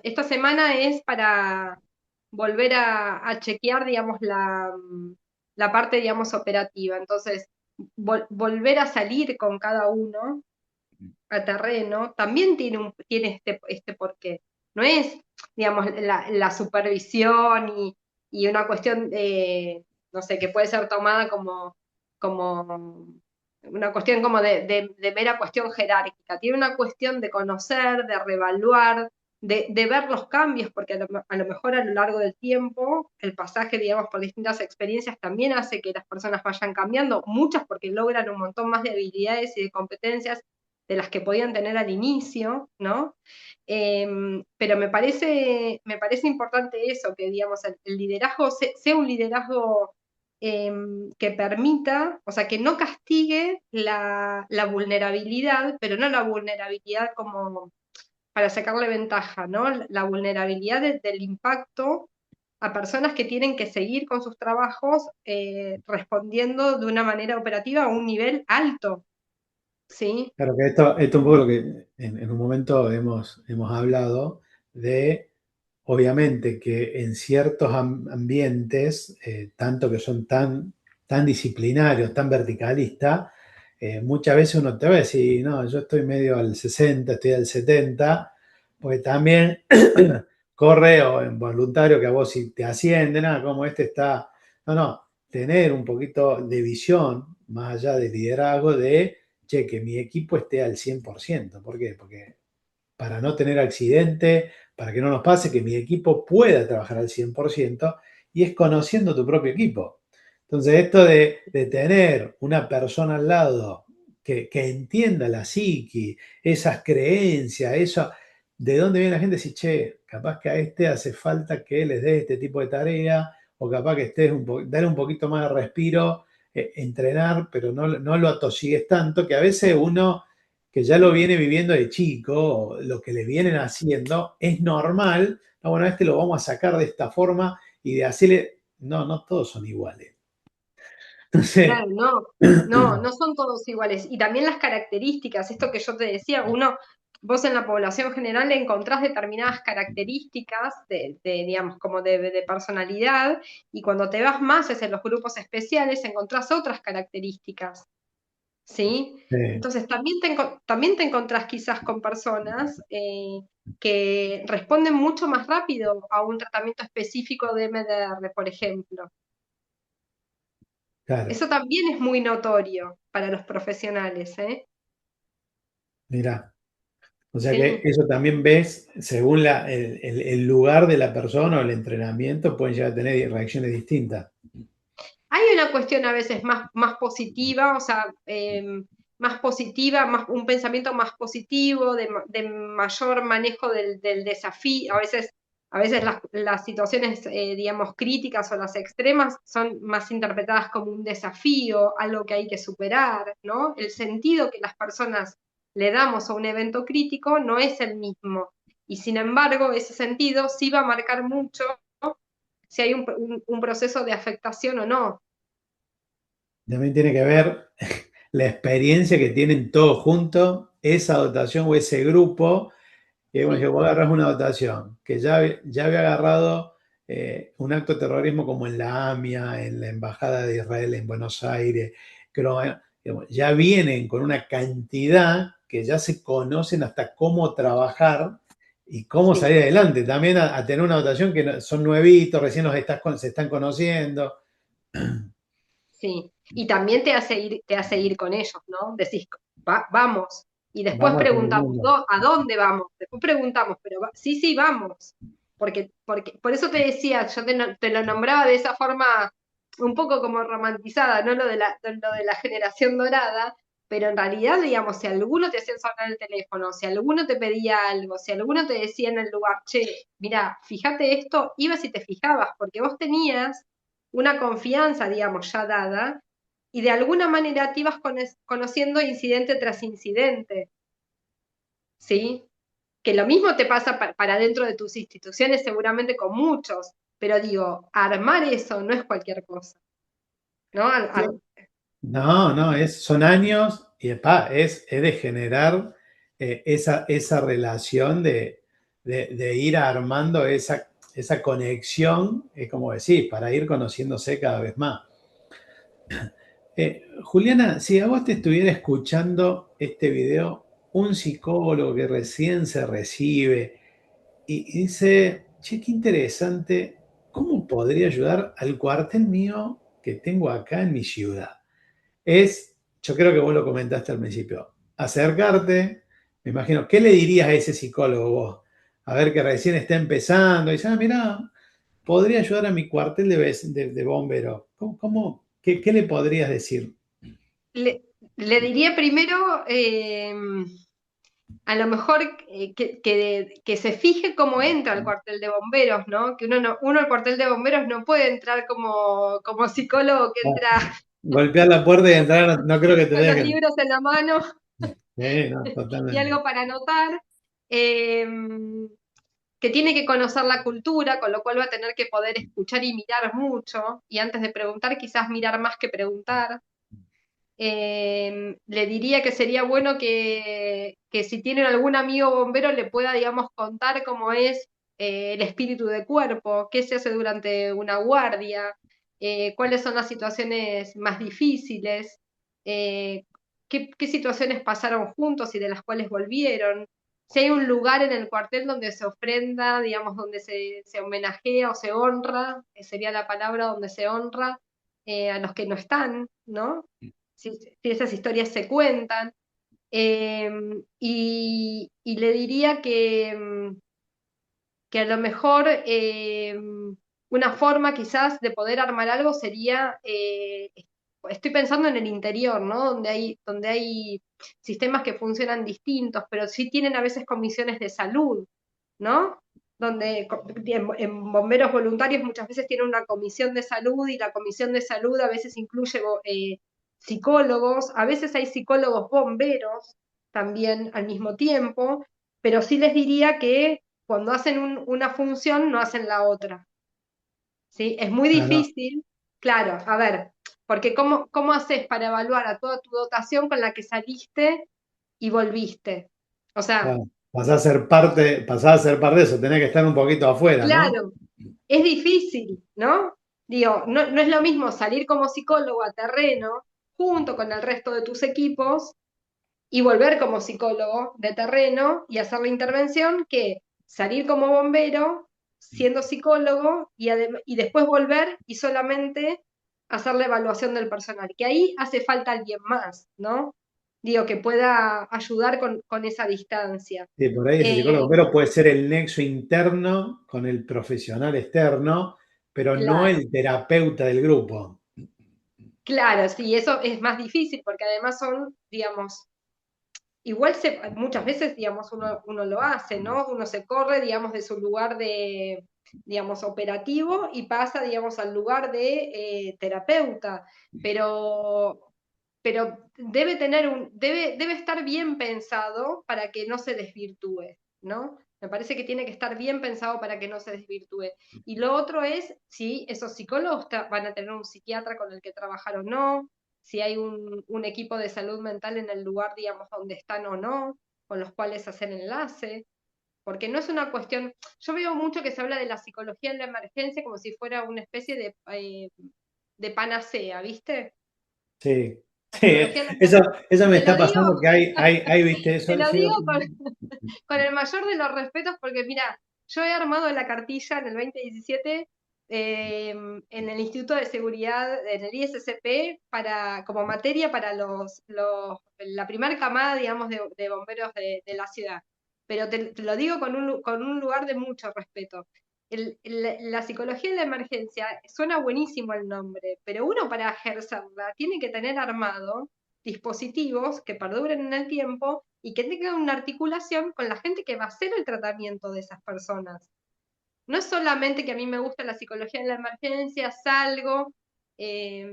esta semana es para volver a chequear, digamos, la parte, digamos, operativa? Entonces, volver a salir con cada uno a terreno también tiene este porqué. No es, digamos, la supervisión y una cuestión, no sé, que puede ser tomada como una cuestión como de mera cuestión jerárquica. Tiene una cuestión de conocer, de reevaluar, de ver los cambios, porque a lo mejor a lo largo del tiempo, el pasaje, digamos, por distintas experiencias también hace que las personas vayan cambiando, muchas porque logran un montón más de habilidades y de competencias de las que podían tener al inicio, ¿no? Pero me parece importante eso, que digamos, el liderazgo sea un liderazgo que permita, o sea, que no castigue la vulnerabilidad, pero no la vulnerabilidad como para sacarle ventaja, ¿no? La vulnerabilidad del impacto a personas que tienen que seguir con sus trabajos respondiendo de una manera operativa a un nivel alto, ¿sí? Claro que esto es un poco lo que en un momento hemos hablado de, obviamente, que en ciertos ambientes, tanto que son tan disciplinarios, tan verticalistas, muchas veces uno te va a decir, no, yo estoy medio al 60, estoy al 70, porque también corre o en voluntario que a vos si te ascienden, como este está, no, no, tener un poquito de visión, más allá del liderazgo, de che, que mi equipo esté al 100%. ¿Por qué? Porque para no tener accidente, para que no nos pase, que mi equipo pueda trabajar al 100% y es conociendo tu propio equipo. Entonces, esto de tener una persona al lado que entienda la psiqui, esas creencias, eso, de dónde viene la gente, si, che, capaz que a este hace falta que les dé este tipo de tarea, o capaz que estés darle un poquito más de respiro, entrenar, pero no lo atosigues tanto, que a veces uno que ya lo viene viviendo de chico, lo que le vienen haciendo, es normal. No, bueno, a este lo vamos a sacar de esta forma y de hacerle. No, no todos son iguales. Entonces, Claro, no son todos iguales. Y también las características, esto que yo te decía, vos en la población general encontrás determinadas características digamos, como de personalidad, y cuando te vas más hacia los grupos especiales, encontrás otras características, ¿sí? Entonces también te encontrás quizás con personas que responden mucho más rápido a un tratamiento específico de MDR, por ejemplo. claro, Eso también es muy notorio para los profesionales, ¿eh? mira. O sea que Sí. eso también ves, según el lugar de la persona o el entrenamiento, pueden llegar a tener reacciones distintas. Hay una cuestión a veces más positiva, o sea, más positiva, un pensamiento más positivo, de mayor manejo del desafío. A veces las situaciones, digamos, críticas o las extremas son más interpretadas como un desafío, algo que hay que superar, ¿no? El sentido que las personas le damos a un evento crítico no es el mismo. Y sin embargo, ese sentido sí va a marcar mucho si hay un proceso de afectación o no. También tiene que ver la experiencia que tienen todos juntos, esa dotación o ese grupo. Que bueno, Sí, vos agarrás una dotación que ya había agarrado un acto de terrorismo como en la AMIA, en la Embajada de Israel en Buenos Aires, que digamos, ya vienen con una cantidad que ya se conocen hasta cómo trabajar y cómo sí, salir adelante. También a tener una dotación que son nuevitos, recién se están conociendo. sí. Y también te hace ir con ellos, ¿no? Decís, vamos. Y después Vamos a hacer el preguntamos, mundo. ¿a dónde vamos? Después preguntamos, pero sí, sí, vamos. Por eso te decía, yo te lo nombraba de esa forma un poco como romantizada, no lo de la generación dorada, pero en realidad, digamos, si alguno te hacía sonar el teléfono, si alguno te pedía algo, si alguno te decía en el lugar, che, mira, fíjate esto, ibas y te fijabas, porque vos tenías una confianza, digamos, ya dada, y de alguna manera te ibas conociendo incidente tras incidente, ¿sí? Que lo mismo te pasa para dentro de tus instituciones, seguramente con muchos, pero digo, armar eso no es cualquier cosa, ¿no? No, no, son años y es de generar esa relación de ir armando esa conexión, como decís, para ir conociéndose cada vez más. Juliana, si a vos te estuviera escuchando este video, un psicólogo que recién se recibe y dice, che, qué interesante, ¿cómo podría ayudar al cuartel mío que tengo acá en mi ciudad? Yo creo que vos lo comentaste al principio, acercarte, me imagino, ¿qué le dirías a ese psicólogo vos? A ver que recién está empezando y dice, mira, podría ayudar a mi cuartel de bombero. ¿Qué le podrías decir? Le diría primero, a lo mejor que se fije cómo entra al cuartel de bomberos, ¿no? Que uno al cuartel de bomberos no puede entrar como psicólogo que entra Golpear la puerta y entrar, no, no creo que te con los dejen. libros en la mano No, y totalmente. algo para anotar. Eh, que tiene que conocer la cultura, con lo cual va a tener que poder escuchar y mirar mucho, y antes de preguntar quizás mirar más que preguntar. Le diría que sería bueno que si tienen algún amigo bombero le pueda, digamos, contar cómo es el espíritu de cuerpo, qué se hace durante una guardia, cuáles son las situaciones más difíciles, eh, qué situaciones pasaron juntos y de las cuales volvieron. Si hay un lugar en el cuartel donde se ofrenda, digamos, donde se homenajea o se honra, sería la palabra donde se honra a los que no están, ¿no? Si esas historias se cuentan. Eh, y le diría que a lo mejor una forma quizás de poder armar algo sería, estoy pensando en el interior, ¿no? Donde hay sistemas que funcionan distintos, pero sí tienen a veces comisiones de salud, ¿no? Donde en bomberos voluntarios muchas veces tienen una comisión de salud y la comisión de salud a veces incluye psicólogos, a veces hay psicólogos bomberos también al mismo tiempo, pero sí les diría que cuando hacen una función no hacen la otra, ¿sí? Es muy Claro, difícil, claro, a ver, porque ¿cómo haces para evaluar a toda tu dotación con la que saliste y volviste? O sea, claro. Pasás a ser parte de eso, tenés que estar un poquito afuera, ¿no? claro, es difícil, ¿no? Digo, no es lo mismo salir como psicólogo a terreno junto con el resto de tus equipos y volver como psicólogo de terreno y hacer la intervención que salir como bombero siendo psicólogo y después volver y solamente hacer la evaluación del personal, que ahí hace falta alguien más, ¿no? Digo, que pueda ayudar con esa distancia. Sí, por ahí ese psicólogo, Eh, pero puede ser el nexo interno con el profesional externo, pero no claro. el terapeuta del grupo. Claro, sí, eso es más difícil porque además son, digamos, igual muchas veces, digamos, uno lo hace, ¿no? Uno se corre, digamos, de su lugar de, digamos, operativo y pasa, digamos, al lugar de terapeuta, pero, pero debe estar bien pensado para que no se desvirtúe, ¿no? Me parece que tiene que estar bien pensado para que no se desvirtúe. Y lo otro es si esos psicólogos van a tener un psiquiatra con el que trabajar o no, si hay un equipo de salud mental en el lugar, digamos, donde están o no, con los cuales hacer enlace, porque no es una cuestión, yo veo mucho que se habla de la psicología en la emergencia como si fuera una especie de panacea, ¿viste? Sí, La sí, psicología en la eso, emergencia. eso me Te está lo digo, pasando que viste, te eso, lo yo digo digo, con el mayor de los respetos, porque mira, yo he armado la cartilla en el 2017 en el Instituto de Seguridad, en el ISSP, como materia para la primera camada, digamos, de bomberos de la ciudad. Pero te lo digo con un lugar de mucho respeto. La psicología de la emergencia suena buenísimo el nombre, pero uno para ejercerla tiene que tener armado dispositivos que perduren en el tiempo y que tengan una articulación con la gente que va a hacer el tratamiento de esas personas. No es solamente que a mí me gusta la psicología de la emergencia, salgo, eh,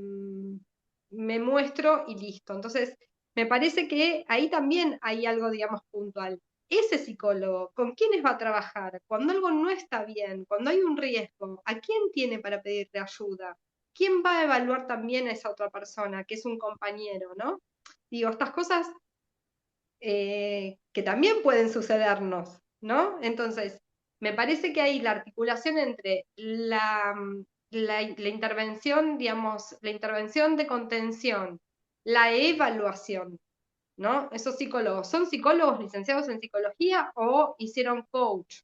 me muestro y listo. Entonces, me parece que ahí también hay algo, digamos, puntual. Ese psicólogo, ¿con quiénes va a trabajar? Cuando algo no está bien, cuando hay un riesgo, ¿a quién tiene para pedirle ayuda? ¿Quién va a evaluar también a esa otra persona, que es un compañero, ¿no? Digo, estas cosas que también pueden sucedernos, ¿no? Entonces, me parece que hay la articulación entre la intervención, digamos, la intervención de contención, la evaluación, ¿no? Esos psicólogos, ¿son psicólogos licenciados en psicología o hicieron coach?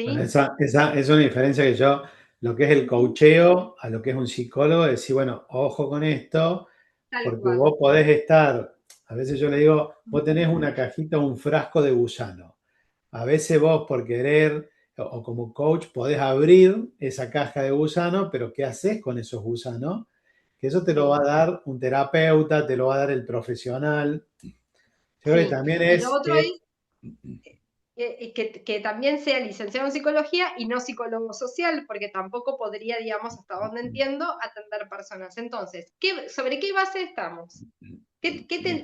bueno, ¿Sí? esa es una diferencia que yo, lo que es el coacheo a lo que es un psicólogo, decir, bueno, ojo con esto, Tal porque cual. vos podés estar, a veces yo le digo, vos tenés una cajita, un frasco de gusano. A veces vos por querer o como coach podés abrir esa caja de gusano, pero ¿qué haces con esos gusanos? que eso te lo va a dar un terapeuta, te lo va a dar el profesional. Yo creo que Sí. también Y lo es, otro es que también sea licenciado en psicología y no psicólogo social, porque tampoco podría, digamos, hasta donde entiendo, atender personas. Entonces, ¿sobre qué base estamos?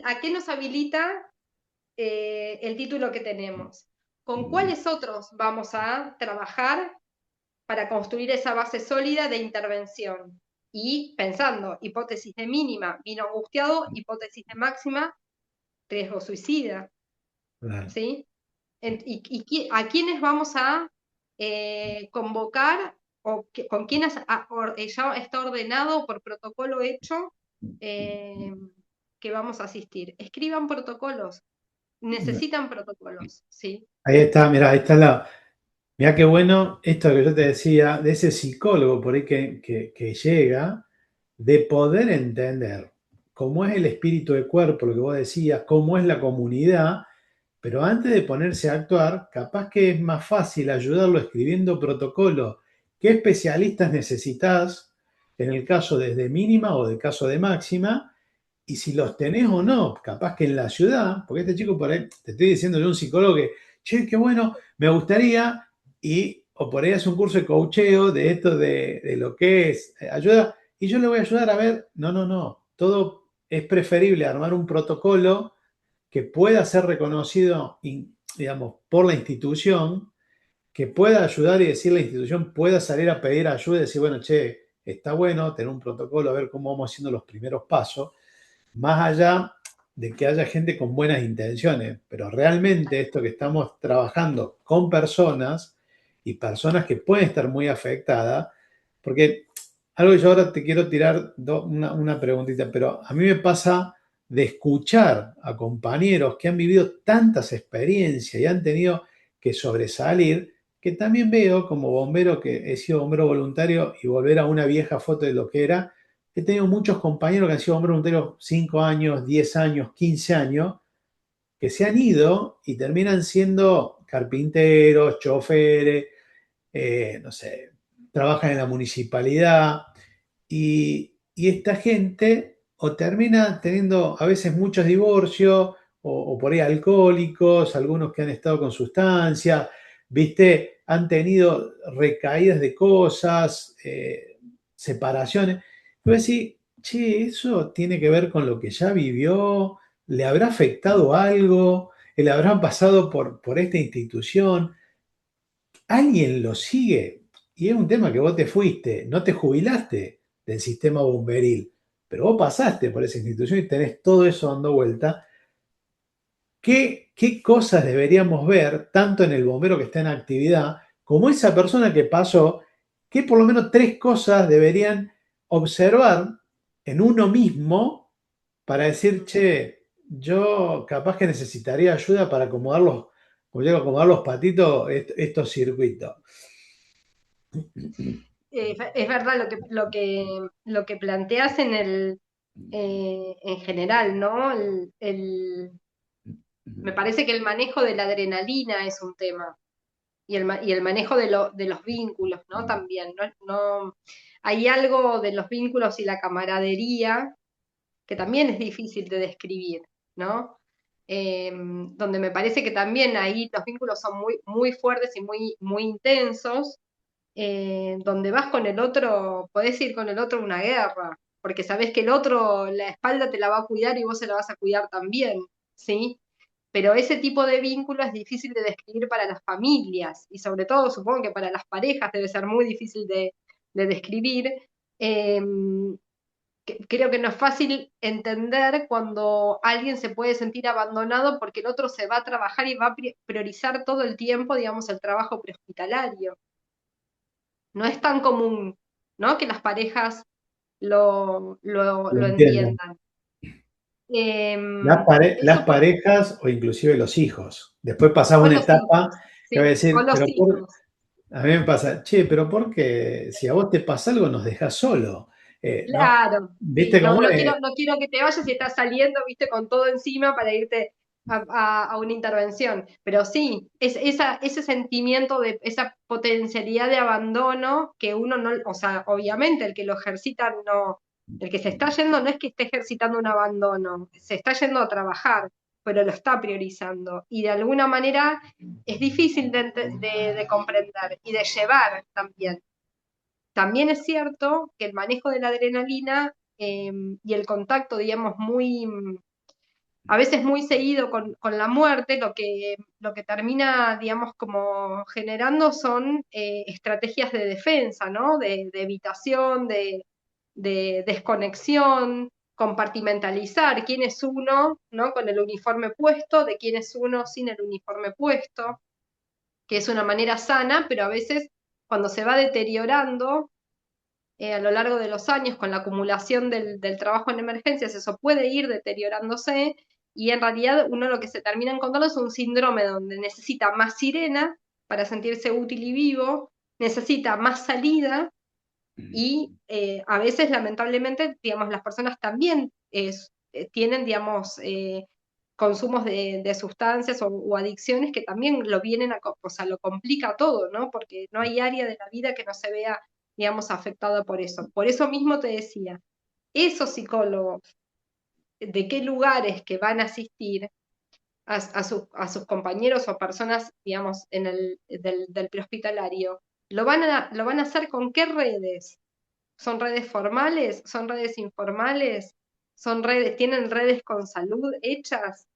¿A qué nos habilita el título que tenemos? ¿Con cuáles otros vamos a trabajar para construir esa base sólida de intervención? Y pensando, hipótesis de mínima, vino angustiado, hipótesis de máxima, riesgo suicida, claro. ¿sí? ¿A quiénes vamos a convocar o con quiénes ya está ordenado por protocolo hecho eh, que vamos a asistir? Escriban protocolos, necesitan protocolos, ¿sí? Ahí está, mira, ahí está Mirá qué bueno esto que yo te decía, de ese psicólogo por ahí que llega, de poder entender cómo es el espíritu de cuerpo, lo que vos decías, cómo es la comunidad, pero antes de ponerse a actuar, capaz que es más fácil ayudarlo escribiendo protocolo. ¿Qué especialistas necesitas en el caso desde mínima o de caso de máxima? Y si los tenés o no, capaz que en la ciudad, porque este chico por ahí, te estoy diciendo yo un psicólogo que, che, qué bueno, me gustaría, o por ahí hace un curso de coacheo de esto de lo que es ayuda, y yo le voy a ayudar a ver, no, todo es preferible armar un protocolo que pueda ser reconocido, digamos, por la institución, que pueda ayudar y decir la institución pueda salir a pedir ayuda y decir, bueno, che, está bueno tener un protocolo, a ver cómo vamos haciendo los primeros pasos, más allá de que haya gente con buenas intenciones, pero realmente esto que estamos trabajando con personas y personas que pueden estar muy afectadas, porque algo que yo ahora te quiero tirar una preguntita, pero a mí me pasa de escuchar a compañeros que han vivido tantas experiencias y han tenido que sobresalir, que también veo como bombero, que he sido bombero voluntario y volver a una vieja foto de lo que era. He tenido muchos compañeros que han sido bomberos voluntarios 5 años, 10 años, 15 años, que se han ido y terminan siendo carpinteros, choferes, no sé, trabajan en la municipalidad y esta gente o termina teniendo a veces muchos divorcios o por ahí alcohólicos, algunos que han estado con sustancias, ¿viste? Han tenido recaídas de cosas, separaciones. Y vos decís, che, eso tiene que ver con lo que ya vivió, le habrá afectado algo, le habrán pasado por esta institución, alguien lo sigue. Y es un tema que vos te fuiste, no te jubilaste del sistema bomberil, pero vos pasaste por esa institución y tenés todo eso dando vuelta. ¿Qué cosas deberíamos ver, tanto en el bombero que está en actividad, como esa persona que pasó, que por lo menos 3 cosas deberían observar en uno mismo para decir, che, yo capaz que necesitaría ayuda para acomodar como digo, acomodar los patitos, estos circuitos? Es verdad lo que planteas en general, ¿no? Me parece que el manejo de la adrenalina es un tema y el manejo de los vínculos, ¿no? También, ¿no? Hay algo de los vínculos y la camaradería que también es difícil de describir, ¿no? Donde me parece que también ahí los vínculos son muy, muy fuertes y muy, muy intensos, donde vas con el otro, podés ir con el otro a una guerra, porque sabés que el otro la espalda te la va a cuidar y vos se la vas a cuidar también, ¿sí? Pero ese tipo de vínculo es difícil de describir para las familias y sobre todo supongo que para las parejas debe ser muy difícil de describir. Eh, Creo que no es fácil entender cuando alguien se puede sentir abandonado porque el otro se va a trabajar y va a priorizar todo el tiempo, digamos, el trabajo prehospitalario. No es tan común, ¿no? Que las parejas Lo lo entiendo. entiendan. Las Eso parejas o inclusive los hijos. Después pasaba o una los etapa hijos, que va a sí, o decir, los hijos. a mí me pasa, che, pero ¿por qué si a vos te pasa algo nos dejas solo? ¿No? Claro, sí, ¿Viste cómo es? no quiero que te vayas y estás saliendo, viste, con todo encima para irte a una intervención. Pero sí, ese sentimiento de esa potencialidad de abandono que uno no, o sea, obviamente el que lo ejercita El que se está yendo no es que esté ejercitando un abandono, se está yendo a trabajar, pero lo está priorizando. Y de alguna manera es difícil de comprender y de llevar también. También es cierto que el manejo de la adrenalina y el contacto, digamos, a veces muy seguido con la muerte, lo que termina, digamos, como generando son estrategias de defensa, ¿no? De evitación, de desconexión, compartimentalizar quién es uno, ¿no? Con el uniforme puesto, de quién es uno sin el uniforme puesto, que es una manera sana, pero a veces cuando se va deteriorando a lo largo de los años con la acumulación del trabajo en emergencias, eso puede ir deteriorándose y en realidad uno lo que se termina encontrando es un síndrome donde necesita más sirena para sentirse útil y vivo, necesita más salida y a veces lamentablemente, digamos, las personas también tienen, digamos, consumos de sustancias o adicciones que también lo vienen o sea, lo complica todo, ¿no? Porque no hay área de la vida que no se vea, digamos, afectada por eso. Por eso mismo te decía, esos psicólogos, de qué lugares que van a asistir a sus compañeros o personas, digamos, del prehospitalario, lo van a hacer con qué redes. ¿Son redes formales? ¿Son redes informales? ¿Tienen redes con salud hechas?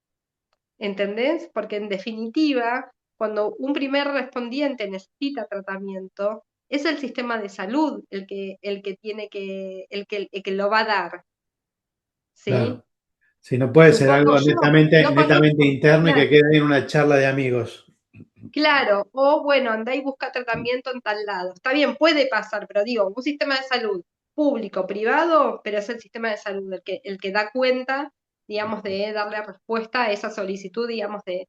¿Entendés? Porque en definitiva, cuando un primer respondiente necesita tratamiento, es el sistema de salud el que tiene el que lo va a dar, ¿sí? Claro. Si no puede ser Supongo algo yo, netamente, no netamente conozco, interno y que claro, quede en una charla de amigos. claro, o bueno, andá y busca tratamiento en tal lado. Está bien, puede pasar, pero digo, un sistema de salud público, privado, pero es el sistema de salud el que da cuenta, digamos, de darle respuesta a esa solicitud, digamos, de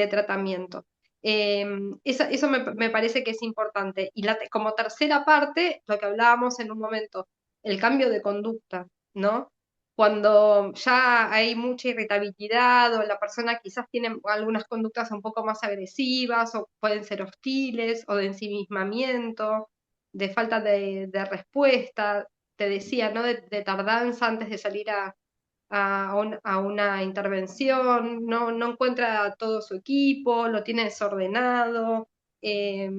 tratamiento. Eso me parece que es importante. Y como tercera parte, lo que hablábamos en un momento, el cambio de conducta, ¿no? Cuando ya hay mucha irritabilidad o la persona quizás tiene algunas conductas un poco más agresivas o pueden ser hostiles o de ensimismamiento, de falta de respuesta, te decía, ¿no? De tardanza antes de salir a una intervención, no encuentra a todo su equipo, lo tiene desordenado, eh,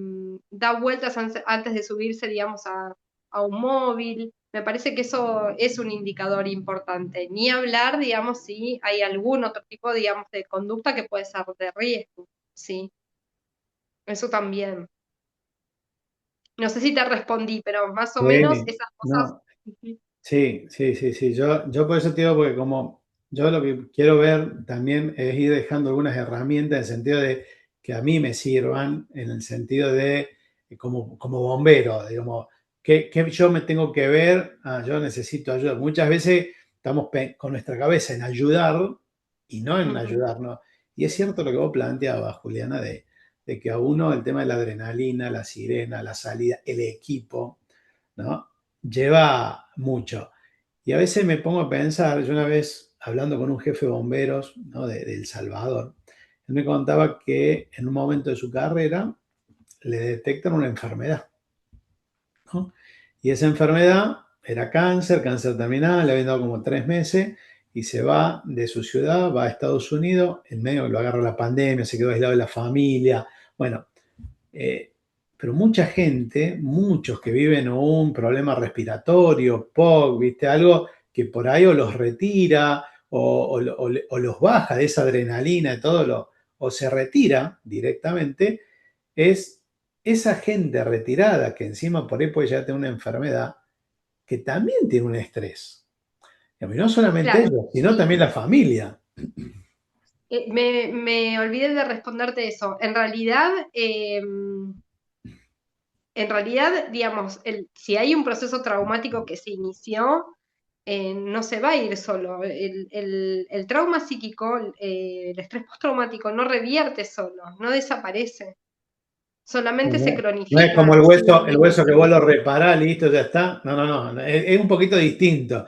da vueltas antes de subirse, digamos, a un móvil. Me parece que eso es un indicador importante. Ni hablar, digamos, si hay algún otro tipo, digamos, de conducta que puede ser de riesgo, ¿sí? Eso también. No sé si te respondí, pero más o menos Sí, esas cosas. no, sí, sí, sí, sí. Yo por eso te digo, porque como yo lo que quiero ver también es ir dejando algunas herramientas en el sentido de que a mí me sirvan, en el sentido de como bombero, digamos, que yo me tengo que ver, yo necesito ayuda. Muchas veces estamos con nuestra cabeza en ayudar y no en Ujú. ayudarnos. Y es cierto lo que vos planteabas, Juliana, de que a uno el tema de la adrenalina, la sirena, la salida, el equipo, ¿no? Lleva mucho. Y a veces me pongo a pensar, yo una vez hablando con un jefe de bomberos, ¿no? de El Salvador, él me contaba que en un momento de su carrera le detectan una enfermedad, ¿no? Y esa enfermedad era cáncer, cáncer terminal, le habían dado como 3 meses y se va de su ciudad, va a Estados Unidos, en medio lo agarra la pandemia, se quedó aislado de la familia. Bueno, eh, pero mucha gente, muchos que viven un problema respiratorio, POC, ¿viste? Algo que por ahí o los retira o los baja de esa adrenalina y todo, o se retira directamente, es esa gente retirada que encima por ahí puede ya tener una enfermedad que también tiene un estrés. Y no solamente Claro, ellos, sino sí. también la familia. Me olvidé de responderte eso. En realidad, digamos, si hay un proceso traumático que se inició, no se va a ir solo. El trauma psíquico, el estrés postraumático, no revierte solo, no desaparece, solamente se No es como cronifica, ¿sí? el hueso que vos lo reparás, listo, ya está. No, no, no, es un poquito distinto.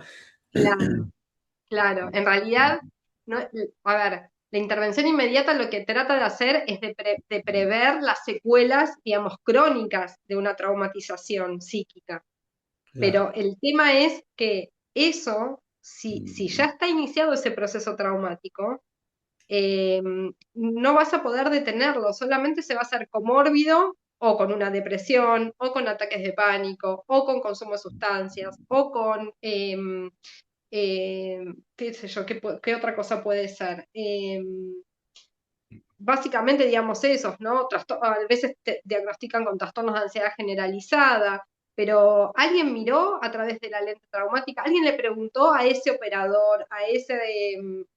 Claro, claro. En realidad, no, a ver, la intervención inmediata lo que trata de hacer es de prever las secuelas, digamos, crónicas de una traumatización psíquica. Claro. Pero el tema es que eso, si ya está iniciado ese proceso traumático, no vas a poder detenerlo, solamente se va a hacer comórbido o con una depresión, o con ataques de pánico, o con consumo de sustancias, o con, qué sé yo, qué otra cosa puede ser. Básicamente, digamos, esos, ¿no? A veces te diagnostican con trastornos de ansiedad generalizada, pero alguien miró a través de la lente traumática, alguien le preguntó a ese operador, a ese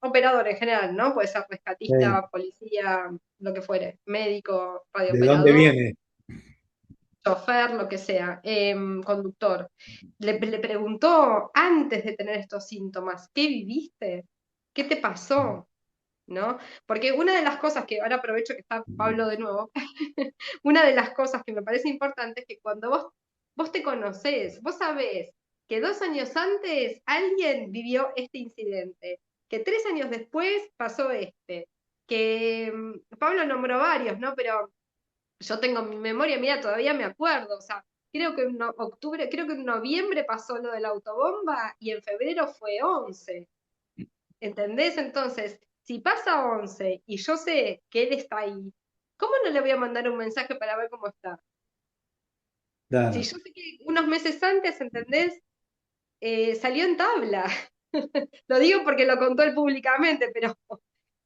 operador en general, ¿no? Puede ser Sí. rescatista, policía, lo que fuere, médico, ¿De dónde radiooperador, viene? chofer, lo que sea, conductor. Le preguntó antes de tener estos síntomas, ¿qué viviste? ¿Qué te pasó? ¿No? Porque una de las cosas que, ahora aprovecho que está Pablo de nuevo, una de las cosas que me parece importante es que cuando vos te conocés, vos sabés que 2 años antes alguien vivió este incidente, que 3 años después pasó este, que Pablo nombró varios, ¿no? Pero yo tengo mi memoria, mira, todavía me acuerdo, o sea, creo que en octubre, creo que en noviembre pasó lo de la autobomba y en febrero fue 11. ¿Entendés? Entonces, si pasa 11 y yo sé que él está ahí, ¿cómo no le voy a mandar un mensaje para ver cómo está? Si Claro, yo sé que unos meses antes, ¿entendés? Salió en tabla. Lo digo porque lo contó él públicamente,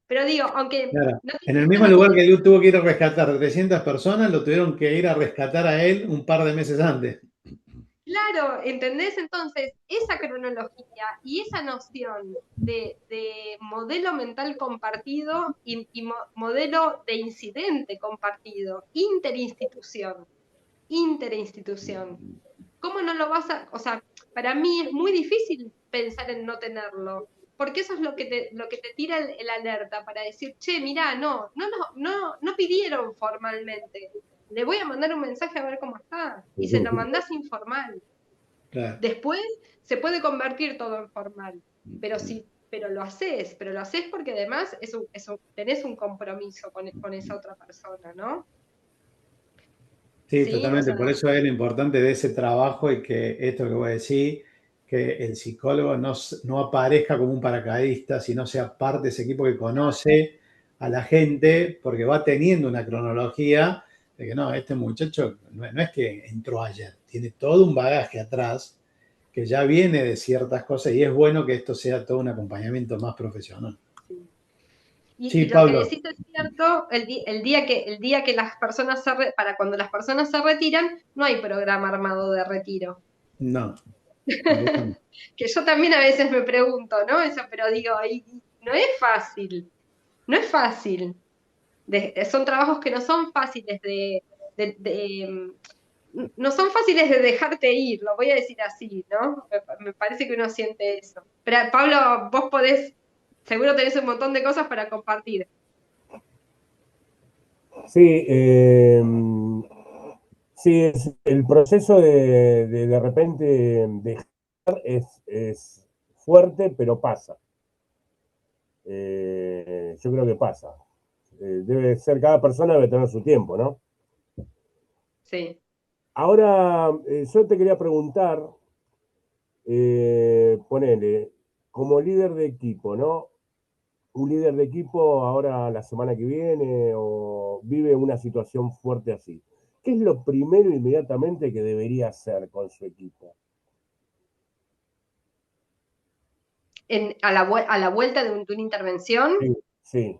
pero digo, aunque claro. no te En el digo que mismo no lugar que tiene. él tuvo que ir a rescatar 300 personas, lo tuvieron que ir a rescatar a él un par de meses antes. Claro, ¿entendés? Entonces, esa cronología y esa noción de modelo mental compartido y modelo de incidente compartido, interinstitución. ¿Cómo no lo vas a...? O sea, para mí es muy difícil pensar en no tenerlo, porque eso es lo que te tira el alerta para decir, che, mirá, no pidieron formalmente. Le voy a mandar un mensaje a ver cómo está. Y se lo mandás informal. Claro. Después se puede convertir todo en formal, pero lo haces porque además tenés un compromiso con esa otra persona, ¿no? Sí, Sí, o totalmente. sea, Por eso es lo importante de ese trabajo y que esto que voy a decir, que el psicólogo no aparezca como un paracaidista, sino sea parte de ese equipo que conoce a la gente, porque va teniendo una cronología de que no, este muchacho no es que entró ayer, tiene todo un bagaje atrás que ya viene de ciertas cosas y es bueno que esto sea todo un acompañamiento más profesional. sí. Y, Sí, y lo que Pablo. decís es cierto, el día que las personas para cuando las personas se retiran, no hay programa armado de retiro. No, por eso no. Que yo también a veces me pregunto, ¿no? Eso, pero digo, no es fácil, no es fácil. Son trabajos que no son fáciles no son fáciles de dejarte ir, lo voy a decir así, ¿no? Me parece que uno siente eso. Pero Pablo, vos seguro tenés un montón de cosas para compartir. Sí, sí, el proceso de repente dejar es fuerte, pero pasa. Yo creo que pasa. Debe ser, cada persona debe tener su tiempo, ¿no? Sí. Ahora, yo te quería preguntar, ponele, como líder de equipo, ¿no? Un líder de equipo ahora la semana que viene o vive una situación fuerte así. ¿Qué es lo primero inmediatamente que debería hacer con su equipo? A la vuelta de una intervención, Sí, sí.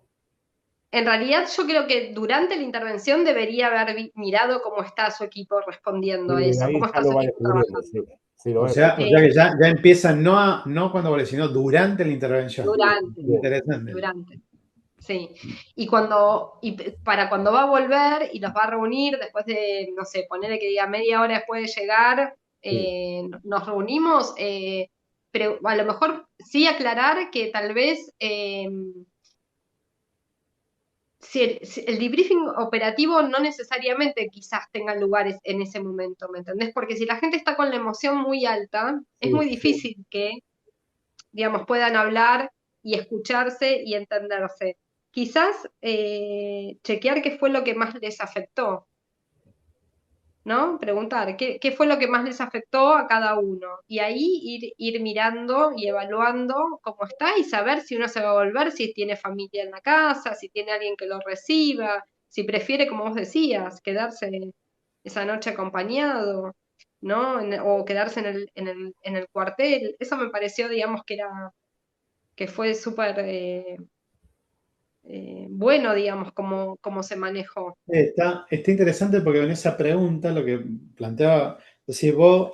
en realidad yo creo que durante la intervención debería haber mirado cómo está su equipo respondiendo a eso, Ahí cómo ya está lo su va equipo descubriendo, trabajando. sí. Sí, lo O va sea, o descubriendo. sea que ya empiezan no cuando vuelve, sino durante la intervención. Durante, Bien. Interesante. durante. Sí, para cuando va a volver y los va a reunir después de, no sé, ponerle que diga media hora después de llegar, Sí, nos reunimos, pero a lo mejor sí aclarar que tal vez si el debriefing operativo no necesariamente quizás tenga lugares en ese momento, ¿me entendés? Porque si la gente está con la emoción muy alta, es sí, muy sí. difícil que digamos, puedan hablar y escucharse y entenderse. Quizás chequear qué fue lo que más les afectó. ¿no? Preguntar qué fue lo que más les afectó a cada uno. Y ahí ir mirando y evaluando cómo está y saber si uno se va a volver, si tiene familia en la casa, si tiene alguien que lo reciba, si prefiere, como vos decías, quedarse esa noche acompañado, ¿no? O quedarse en el cuartel. Eso me pareció, digamos, que fue súper bueno, digamos, como se manejó. Está interesante porque en esa pregunta lo que planteaba, si vos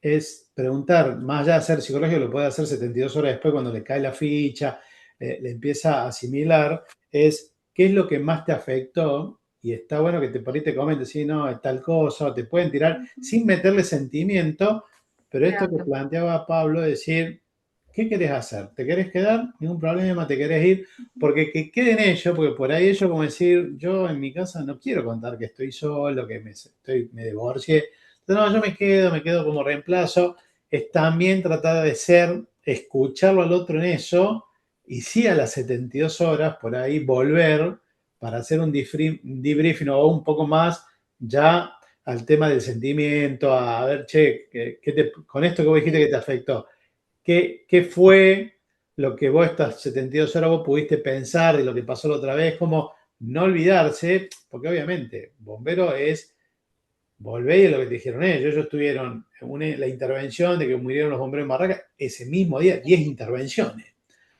es preguntar, más allá de hacer psicología, lo puede hacer 72 horas después cuando le cae la ficha, le empieza a asimilar, es qué es lo que más te afectó y está bueno que por ahí te comenten, si no, es tal cosa, o te pueden tirar sin meterle sentimiento, pero esto que Claro. planteaba Pablo, decir, ¿qué querés hacer? ¿Te querés quedar? Ningún problema, ¿te querés ir? Porque que queden ellos, porque por ahí ellos como decir, yo en mi casa no quiero contar que estoy solo, que me divorcié. No, yo me quedo como reemplazo. Es también tratar de ser, escucharlo al otro en eso, y sí a las 72 horas, por ahí volver para hacer un debriefing o un poco más ya al tema del sentimiento, a ver, che, con esto que vos dijiste que te afectó, ¿qué fue lo que vos estas 72 horas vos pudiste pensar de lo que pasó la otra vez? Como no olvidarse, porque obviamente bombero es volver y lo que te dijeron ellos estuvieron en la intervención de que murieron los bomberos en Barraca, ese mismo día, 10 intervenciones.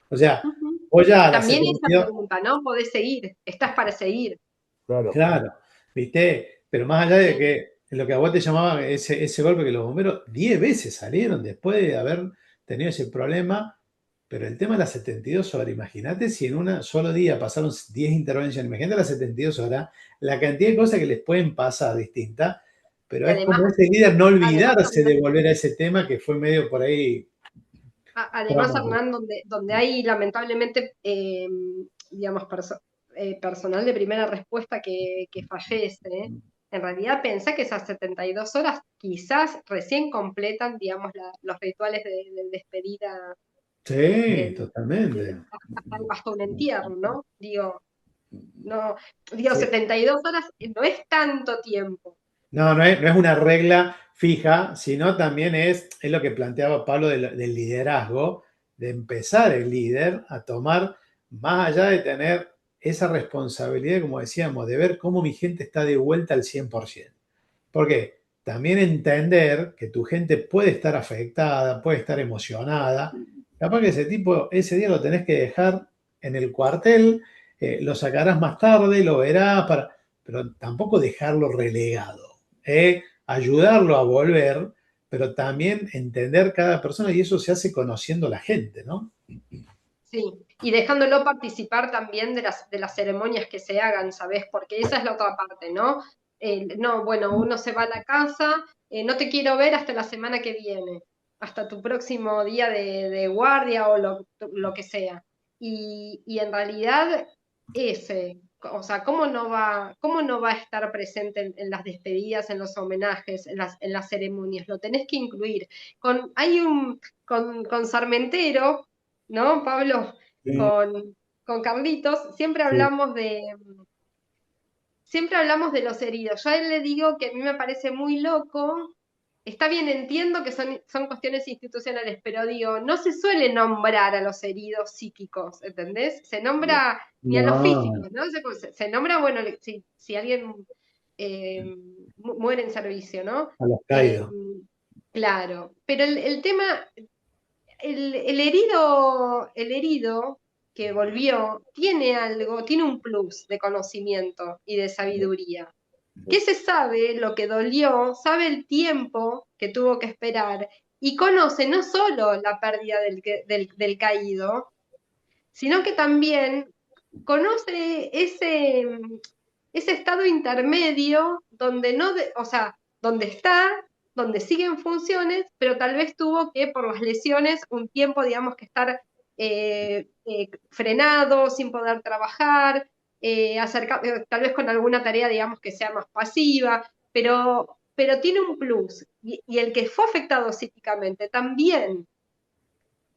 O sea, Ujú. vos ya a las También esa 72, pregunta, ¿no? ¿Podés seguir? ¿Estás para seguir? Claro. claro, ¿viste? Pero más allá de Sí. que lo que a vos te llamaba ese golpe que los bomberos 10 veces salieron después de haber tenido ese problema. Pero el tema de las 72 horas, imagínate si en un solo día pasaron 10 intervenciones, imagínate las 72 horas, la cantidad de cosas que les pueden pasar distintas, pero Y es además, como ese líder no además, olvidarse Hernán, de volver a ese tema que fue medio por ahí además, traumático. Hernán, donde hay lamentablemente, digamos, personal de primera respuesta que fallece, en realidad pensé que esas 72 horas quizás recién completan, digamos, los rituales de despedida Sí, del, totalmente. hasta un entierro, ¿no? Digo, no, digo, Sí. 72 horas no es tanto tiempo. No, no es una regla fija, sino también es lo que planteaba Pablo del liderazgo, de empezar el líder a tomar, más allá de tener esa responsabilidad, como decíamos, de ver cómo mi gente está de vuelta al 100%. ¿Por qué? También entender que tu gente puede estar afectada, puede estar emocionada. Capaz que ese tipo, ese día lo tenés que dejar en el cuartel, lo sacarás más tarde, lo verás, pero tampoco dejarlo relegado. Ayudarlo a volver, pero también entender cada persona y eso se hace conociendo a la gente, ¿no? Sí, y dejándolo participar también de las ceremonias que se hagan, ¿sabes? Porque esa es la otra parte, ¿no? No, bueno, uno se va a la casa, no te quiero ver hasta la semana que viene, hasta tu próximo día de guardia o lo que sea. Y en realidad, o sea, cómo no va a estar presente en las despedidas, en los homenajes, en las ceremonias? Lo tenés que incluir. Con Sarmentero, ¿no, Pablo? Sí, Con Carlitos, sí. siempre hablamos de los heridos. Yo a él le digo que a mí me parece muy loco. Está bien, entiendo que son cuestiones institucionales, pero digo, no se suele nombrar a los heridos psíquicos, ¿entendés? Se nombra ni a los No, físicos, ¿no? Se nombra, bueno, si alguien eh, muere en servicio, ¿no? a los Eh, caídos. claro, pero el tema, el herido que volvió tiene algo, tiene un plus de conocimiento y de sabiduría. Que se sabe lo que dolió, sabe el tiempo que tuvo que esperar y conoce no solo la pérdida del caído, sino que también conoce ese estado intermedio donde no, o sea, donde está, donde siguen funciones, pero tal vez tuvo que, por las lesiones, un tiempo, digamos, que estar frenado, sin poder trabajar, tal vez con alguna tarea, digamos, que sea más pasiva, pero tiene un plus. Y el que fue afectado psíquicamente también,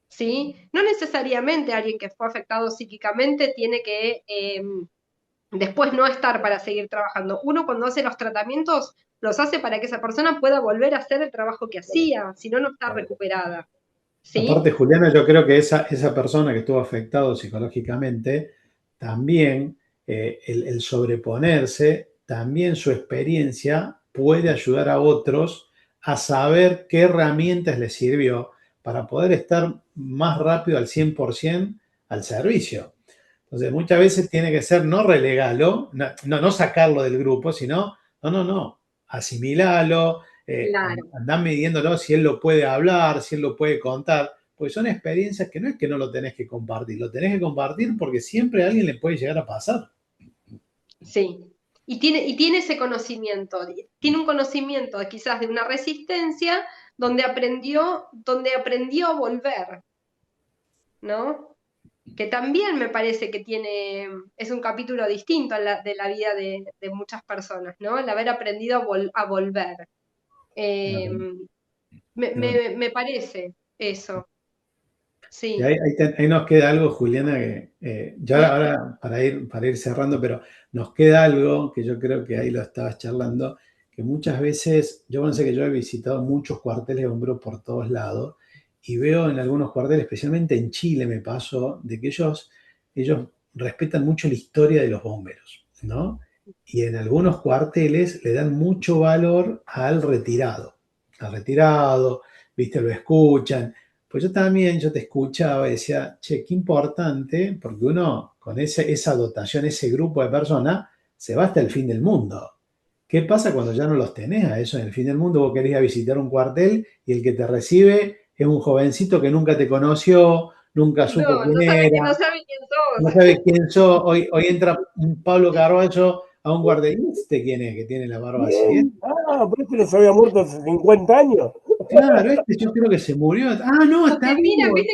¿sí? No necesariamente alguien que fue afectado psíquicamente tiene que después no estar para seguir trabajando. Uno cuando hace los tratamientos los hace para que esa persona pueda volver a hacer el trabajo que hacía, si no, no está recuperada. ¿Sí? Aparte, Juliana, yo creo que esa persona que estuvo afectado psicológicamente, también el sobreponerse, también su experiencia puede ayudar a otros a saber qué herramientas les sirvió para poder estar más rápido al 100% al servicio. Entonces, muchas veces tiene que ser no relegarlo, no sacarlo del grupo, sino, no, asimilalo, Claro. andá midiéndolo si él lo puede hablar, si él lo puede contar, porque son experiencias que no es que no lo tenés que compartir, lo tenés que compartir porque siempre a alguien le puede llegar a pasar. Sí. Y tiene ese conocimiento, tiene un conocimiento quizás de una resistencia donde aprendió a volver, ¿no? Que también me parece que es un capítulo distinto de la vida de muchas personas, ¿no? El haber aprendido a volver. Eh, Claro. me, Y bueno, me- me parece eso, y sí. ahí nos queda algo, Juliana, que ya ahora para ir cerrando, pero nos queda algo que yo creo que ahí lo estabas charlando, que muchas veces, yo pensé que yo he visitado muchos cuarteles de bomberos por todos lados y veo en algunos cuarteles, especialmente en Chile me pasó, de que ellos respetan mucho la historia de los bomberos, ¿no? Y en algunos cuarteles le dan mucho valor al retirado, viste, lo escuchan. Pues yo también, yo te escuchaba y decía, che, qué importante, porque uno con esa dotación, ese grupo de personas, se va hasta el fin del mundo. ¿Qué pasa cuando ya no los tenés a eso en el fin del mundo? Vos querés ir a visitar un cuartel y el que te recibe es un jovencito que nunca te conoció, nunca supo No, quién no era, sabe quién no sos. sabe quién sos. Hoy entra un Pablo Carballo a un guardia. ¿Y este quién es que tiene la barba así? Bien. Ah, pero este no se había muerto hace 50 años. Claro, este yo creo que se murió. Ah, no, O está te miran, vivo. viste,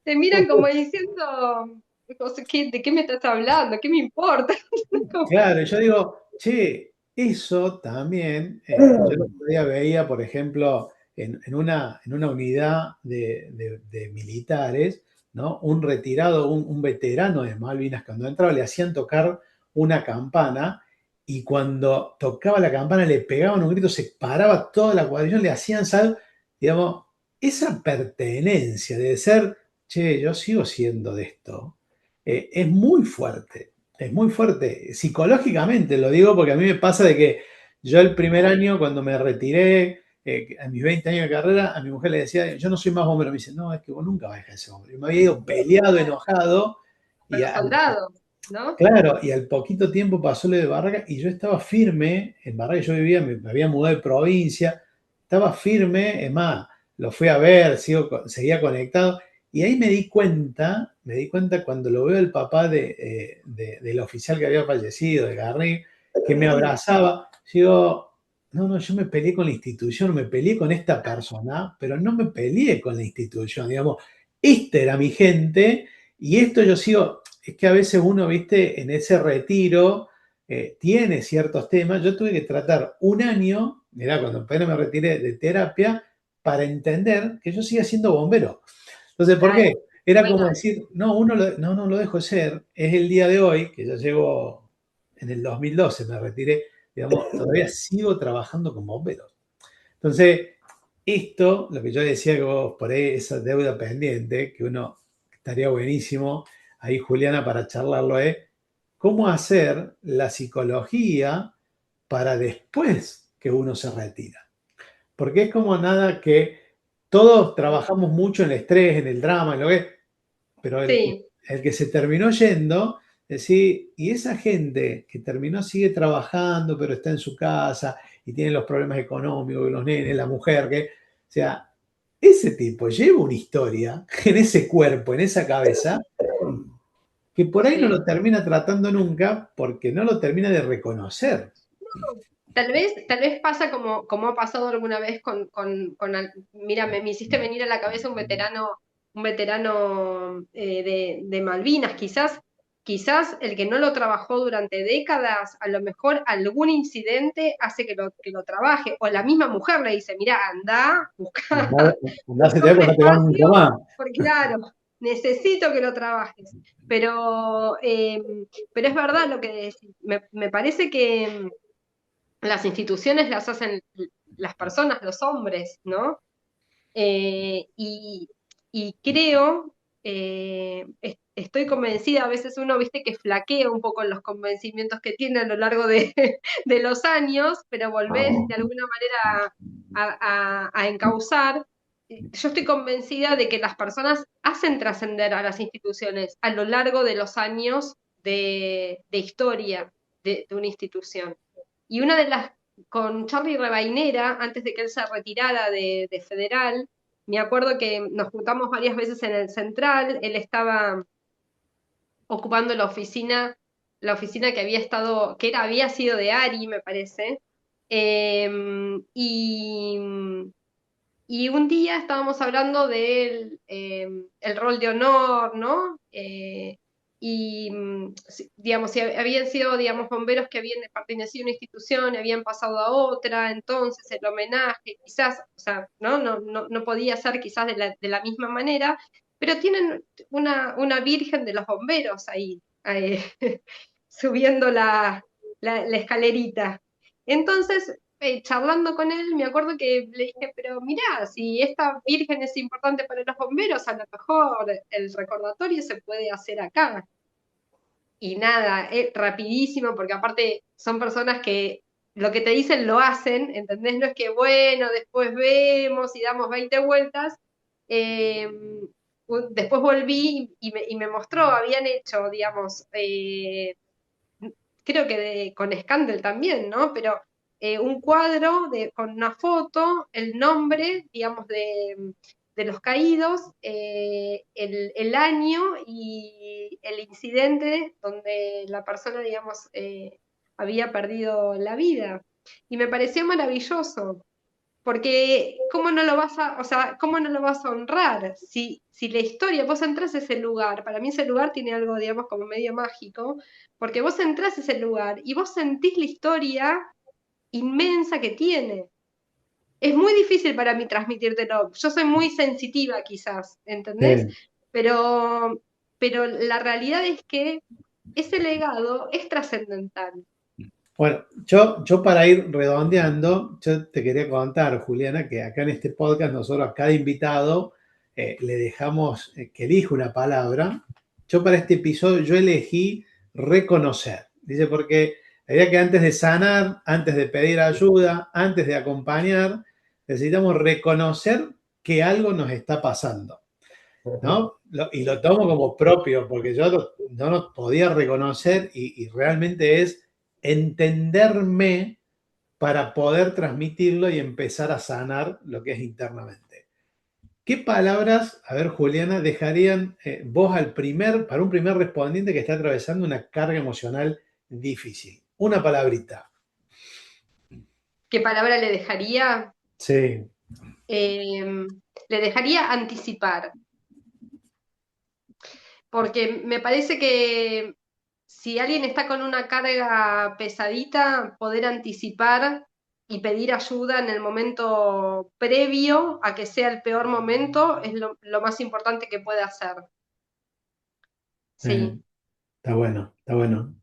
te miran como diciendo, o sea, ¿de qué me estás hablando? ¿Qué me importa? Claro, yo digo, che, eso también, yo el otro día veía, por ejemplo, en una unidad de militares, ¿no? Un retirado, un veterano de Malvinas, cuando entraba le hacían tocar una campana y cuando tocaba la campana le pegaban un grito, se paraba toda la cuadrilla, le hacían sal, digamos, esa pertenencia de ser, che, yo sigo siendo de esto, es muy fuerte. Es muy fuerte, psicológicamente lo digo porque a mí me pasa de que yo el primer año cuando me retiré, a mis 20 años de carrera, a mi mujer le decía, yo no soy más bombero. Me dice, no, es que vos nunca vas a dejar de ser bombero. Yo me había ido peleado, enojado, y Pero soldado, ¿no? claro, y al poquito tiempo pasó lo de Barraca y yo estaba firme en Barraca, yo vivía, me había mudado de provincia, estaba firme, es más, lo fui a ver, seguía conectado, y ahí me di cuenta cuando lo veo el papá del oficial que había fallecido, de Garri, que me abrazaba, digo, no, yo me peleé con la institución, me peleé con esta persona, pero no me peleé con la institución, digamos, esta era mi gente, y esto yo sigo, es que a veces uno, viste, en ese retiro tiene ciertos temas. Yo tuve que tratar un año, mirá, cuando apenas me retiré de terapia, para entender que yo siga siendo bombero. Entonces, ¿por qué? Claro. Era como Bueno, decir, no, no lo dejo ser. Es el día de hoy, que ya llevo en el 2012, me retiré, digamos, todavía sigo trabajando con bomberos. Entonces, esto, lo que yo decía que vos por ahí, esa deuda pendiente, que uno estaría buenísimo, ahí Juliana para charlarlo, es cómo hacer la psicología para después que uno se retira. Porque es como nada que todos trabajamos mucho en el estrés, en el drama, en lo que, pero sí. el que se terminó yendo, decir, y esa gente que terminó sigue trabajando, pero está en su casa y tiene los problemas económicos, los nenes, la mujer, o sea, ese tipo lleva una historia en ese cuerpo, en esa cabeza, que por ahí no Sí. lo termina tratando nunca porque no lo termina de reconocer. Tal vez pasa como ha pasado alguna vez mira, me hiciste venir a la cabeza un veterano de Malvinas, quizás el que no lo trabajó durante décadas, a lo mejor algún incidente hace que lo trabaje, o la misma mujer le dice, mira, anda, busca, Andá a busca un no te van nunca espacio, más. porque claro, necesito que lo trabajes. Pero es verdad lo que decís, me parece que las instituciones las hacen las personas, los hombres, ¿no? Y, y creo, estoy convencida, a veces uno, viste, que flaquea un poco en los convencimientos que tiene a lo largo de, de los años, pero volvés de alguna manera a encauzar. Yo estoy convencida de que las personas hacen trascender a las instituciones a lo largo de los años de historia de una institución. Y una de las, con Charlie Rebainera, antes de que él se retirara de Federal, me acuerdo que nos juntamos varias veces en el Central, él estaba ocupando la oficina que había estado, que era, había sido de Ari, me parece. Eh, y, y un día estábamos hablando del el rol de honor, ¿no? Y, digamos, si habían sido, digamos, bomberos que habían pertenecido a una institución, habían pasado a otra, entonces el homenaje, quizás, o sea, no podía ser quizás de la misma manera, pero tienen una virgen de los bomberos ahí, subiendo la escalerita. Entonces, charlando con él, me acuerdo que le dije, pero mirá, si esta virgen es importante para los bomberos, a lo mejor el recordatorio se puede hacer acá. Y nada, rapidísimo, porque aparte son personas que lo que te dicen lo hacen, ¿entendés? No es que, bueno, después vemos y damos 20 vueltas. Eh, Después volví y me mostró, habían hecho, digamos, creo que con Scandal también, ¿no? Pero un cuadro con una foto, el nombre, digamos, de los caídos, el año y el incidente donde la persona, digamos, había perdido la vida. Y me pareció maravilloso, porque ¿cómo no lo vas a, o sea, cómo no lo vas a honrar? Si la historia, vos entras a ese lugar, para mí ese lugar tiene algo, digamos, como medio mágico, porque vos entras a ese lugar y vos sentís la historia inmensa que tiene. Es muy difícil para mí transmitírtelo. Yo soy muy sensitiva quizás, ¿entendés? Sí. Pero, pero la realidad es que ese legado es trascendental. Bueno, yo para ir redondeando, yo te quería contar, Juliana, que acá en este podcast nosotros a cada invitado le dejamos que elija una palabra. Yo para este episodio yo elegí reconocer. Dice, porque la idea que antes de sanar, antes de pedir ayuda, antes de acompañar, necesitamos reconocer que algo nos está pasando, ¿no? Y lo tomo como propio, porque yo no lo podía reconocer y realmente es entenderme para poder transmitirlo y empezar a sanar lo que es internamente. ¿Qué palabras, a ver, Juliana, dejarían vos para un primer respondiente que está atravesando una carga emocional difícil? Una palabrita. ¿Qué palabra le dejaría? Sí. Le dejaría anticipar, porque me parece que si alguien está con una carga pesadita, poder anticipar y pedir ayuda en el momento previo a que sea el peor momento es lo más importante que puede hacer. Eh, Sí. Está bueno, está bueno.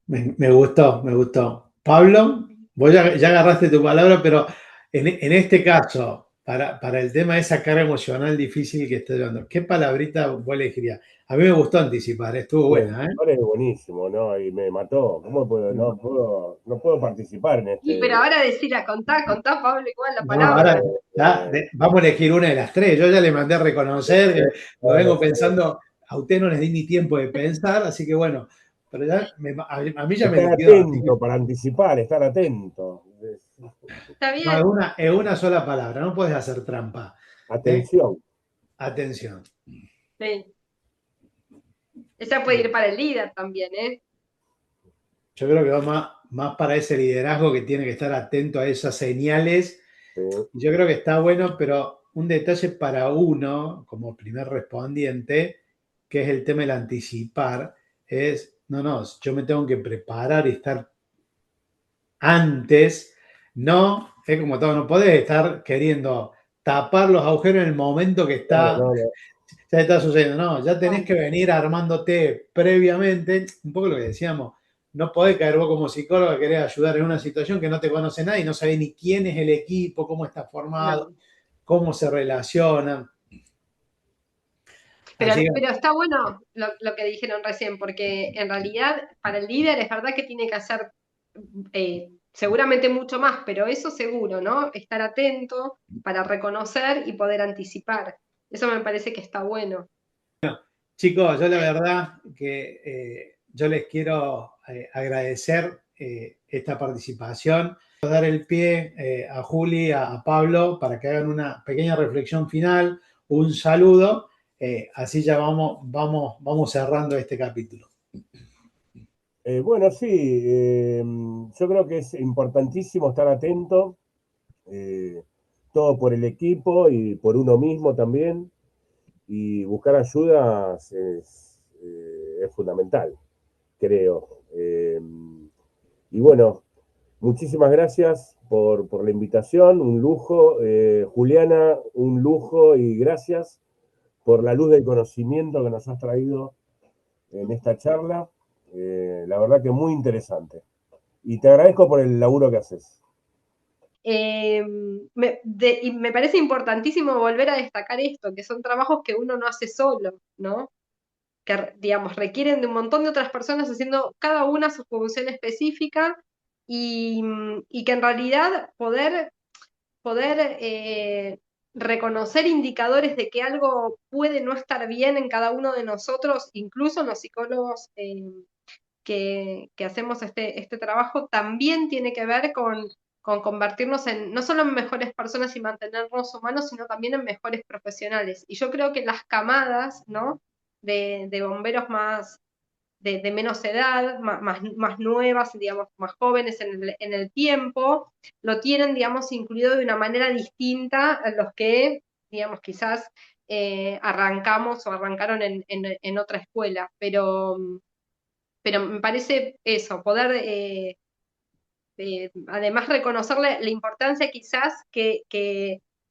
Me gustó, me gustó. Pablo, vos ya agarraste tu palabra, pero en este caso, para el tema de esa carga emocional difícil que estoy dando, ¿qué palabrita vos elegirías? A mí me gustó anticipar, estuvo buena, ¿eh? Es buenísimo, ¿no? Y me mató. ¿Cómo puedo? No puedo participar en Y pero este. ahora decirla, contá, Pablo, igual la No, ahora palabra. ya, vamos a elegir una de las tres. Yo ya le mandé a reconocer, que lo Bueno, vengo pensando, a usted no les di ni tiempo de pensar, así que bueno, pero ya a mí ya me estar liquidó. Así que atento para anticipar, estar atento. Está no, bien, es una sola palabra, no puedes hacer trampa. ¿Eh? Atención. Atención. sí. Esa puede ir para el líder también, ¿eh? Yo creo que va más para ese liderazgo que tiene que estar atento a esas señales. ¿Sí? Yo creo que está bueno, pero un detalle para uno, como primer respondiente, que es el tema del anticipar, es, no, yo me tengo que preparar y estar antes, no, es como todo, no podés estar queriendo tapar los agujeros en el momento que Claro, está, no, no. ya está sucediendo, no, ya tenés No, que venir armándote previamente, un poco lo que decíamos, no podés caer vos como psicólogo a querer ayudar en una situación que no te conoce nadie, no sabés ni quién es el equipo, cómo está formado, No. cómo se relacionan. Pero, Así que, pero está bueno lo que dijeron recién, porque en realidad para el líder es verdad que tiene que hacer seguramente mucho más, pero eso seguro, ¿no? Estar atento para reconocer y poder anticipar. Eso me parece que está bueno. chicos, yo la verdad que yo les quiero agradecer esta participación, dar el pie a Juli, a Pablo, para que hagan una pequeña reflexión final, un saludo, así ya vamos cerrando este capítulo. Bueno, sí, yo creo que es importantísimo estar atento, todo por el equipo y por uno mismo también, y buscar ayudas es fundamental, creo. Y bueno, muchísimas gracias por la invitación, un lujo. Juliana, un lujo y gracias por la luz del conocimiento que nos has traído en esta charla. La verdad que muy interesante. Y te agradezco por el laburo que haces. Y me parece importantísimo volver a destacar esto, que son trabajos que uno no hace solo, ¿no? Que, digamos, requieren de un montón de otras personas haciendo cada una su función específica y que en realidad poder reconocer indicadores de que algo puede no estar bien en cada uno de nosotros, incluso los psicólogos que hacemos este trabajo, también tiene que ver con convertirnos en no solo en mejores personas y mantenernos humanos, sino también en mejores profesionales. Y yo creo que las camadas, ¿no? de bomberos de menos edad, más nuevas, digamos, más jóvenes en el tiempo, lo tienen, digamos, incluido de una manera distinta a los que, digamos, quizás arrancamos o arrancaron en otra escuela. Pero me parece eso, poder además reconocer la importancia quizás que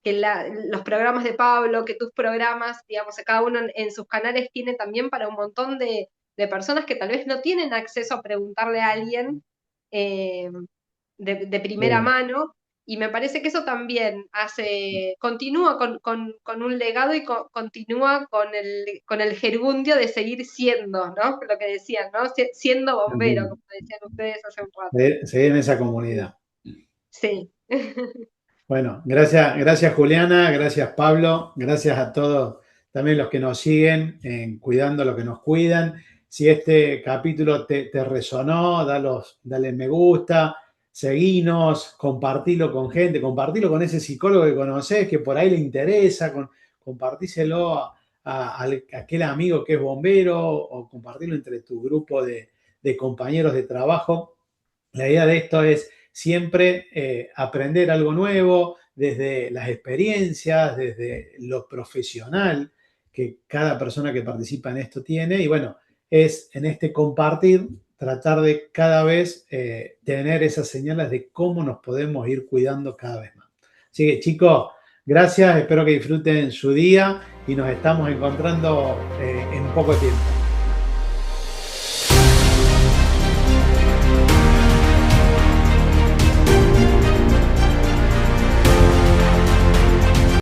los programas de Pablo, que tus programas, digamos, cada uno en sus canales tiene también para un montón de personas que tal vez no tienen acceso a preguntarle a alguien eh, de primera Sí. mano. Y me parece que eso también continúa con un legado y continúa con el gerundio de seguir siendo, ¿no? Lo que decían, ¿no? Siendo bombero, como decían ustedes hace un rato. Seguir en esa comunidad. Sí. Bueno, gracias Juliana, gracias Pablo, gracias a todos también los que nos siguen en Cuidando lo que nos cuidan. Si este capítulo te resonó, dale me gusta, seguinos, compartilo con gente, compartilo con ese psicólogo que conoces, que por ahí le interesa, compartíselo a aquel amigo que es bombero o compartirlo entre tu grupo de compañeros de trabajo. La idea de esto es siempre aprender algo nuevo desde las experiencias, desde lo profesional que cada persona que participa en esto tiene. Y bueno, es en este compartir tratar de cada vez tener esas señales de cómo nos podemos ir cuidando cada vez más. Así que chicos, gracias, espero que disfruten su día y nos estamos encontrando en poco tiempo.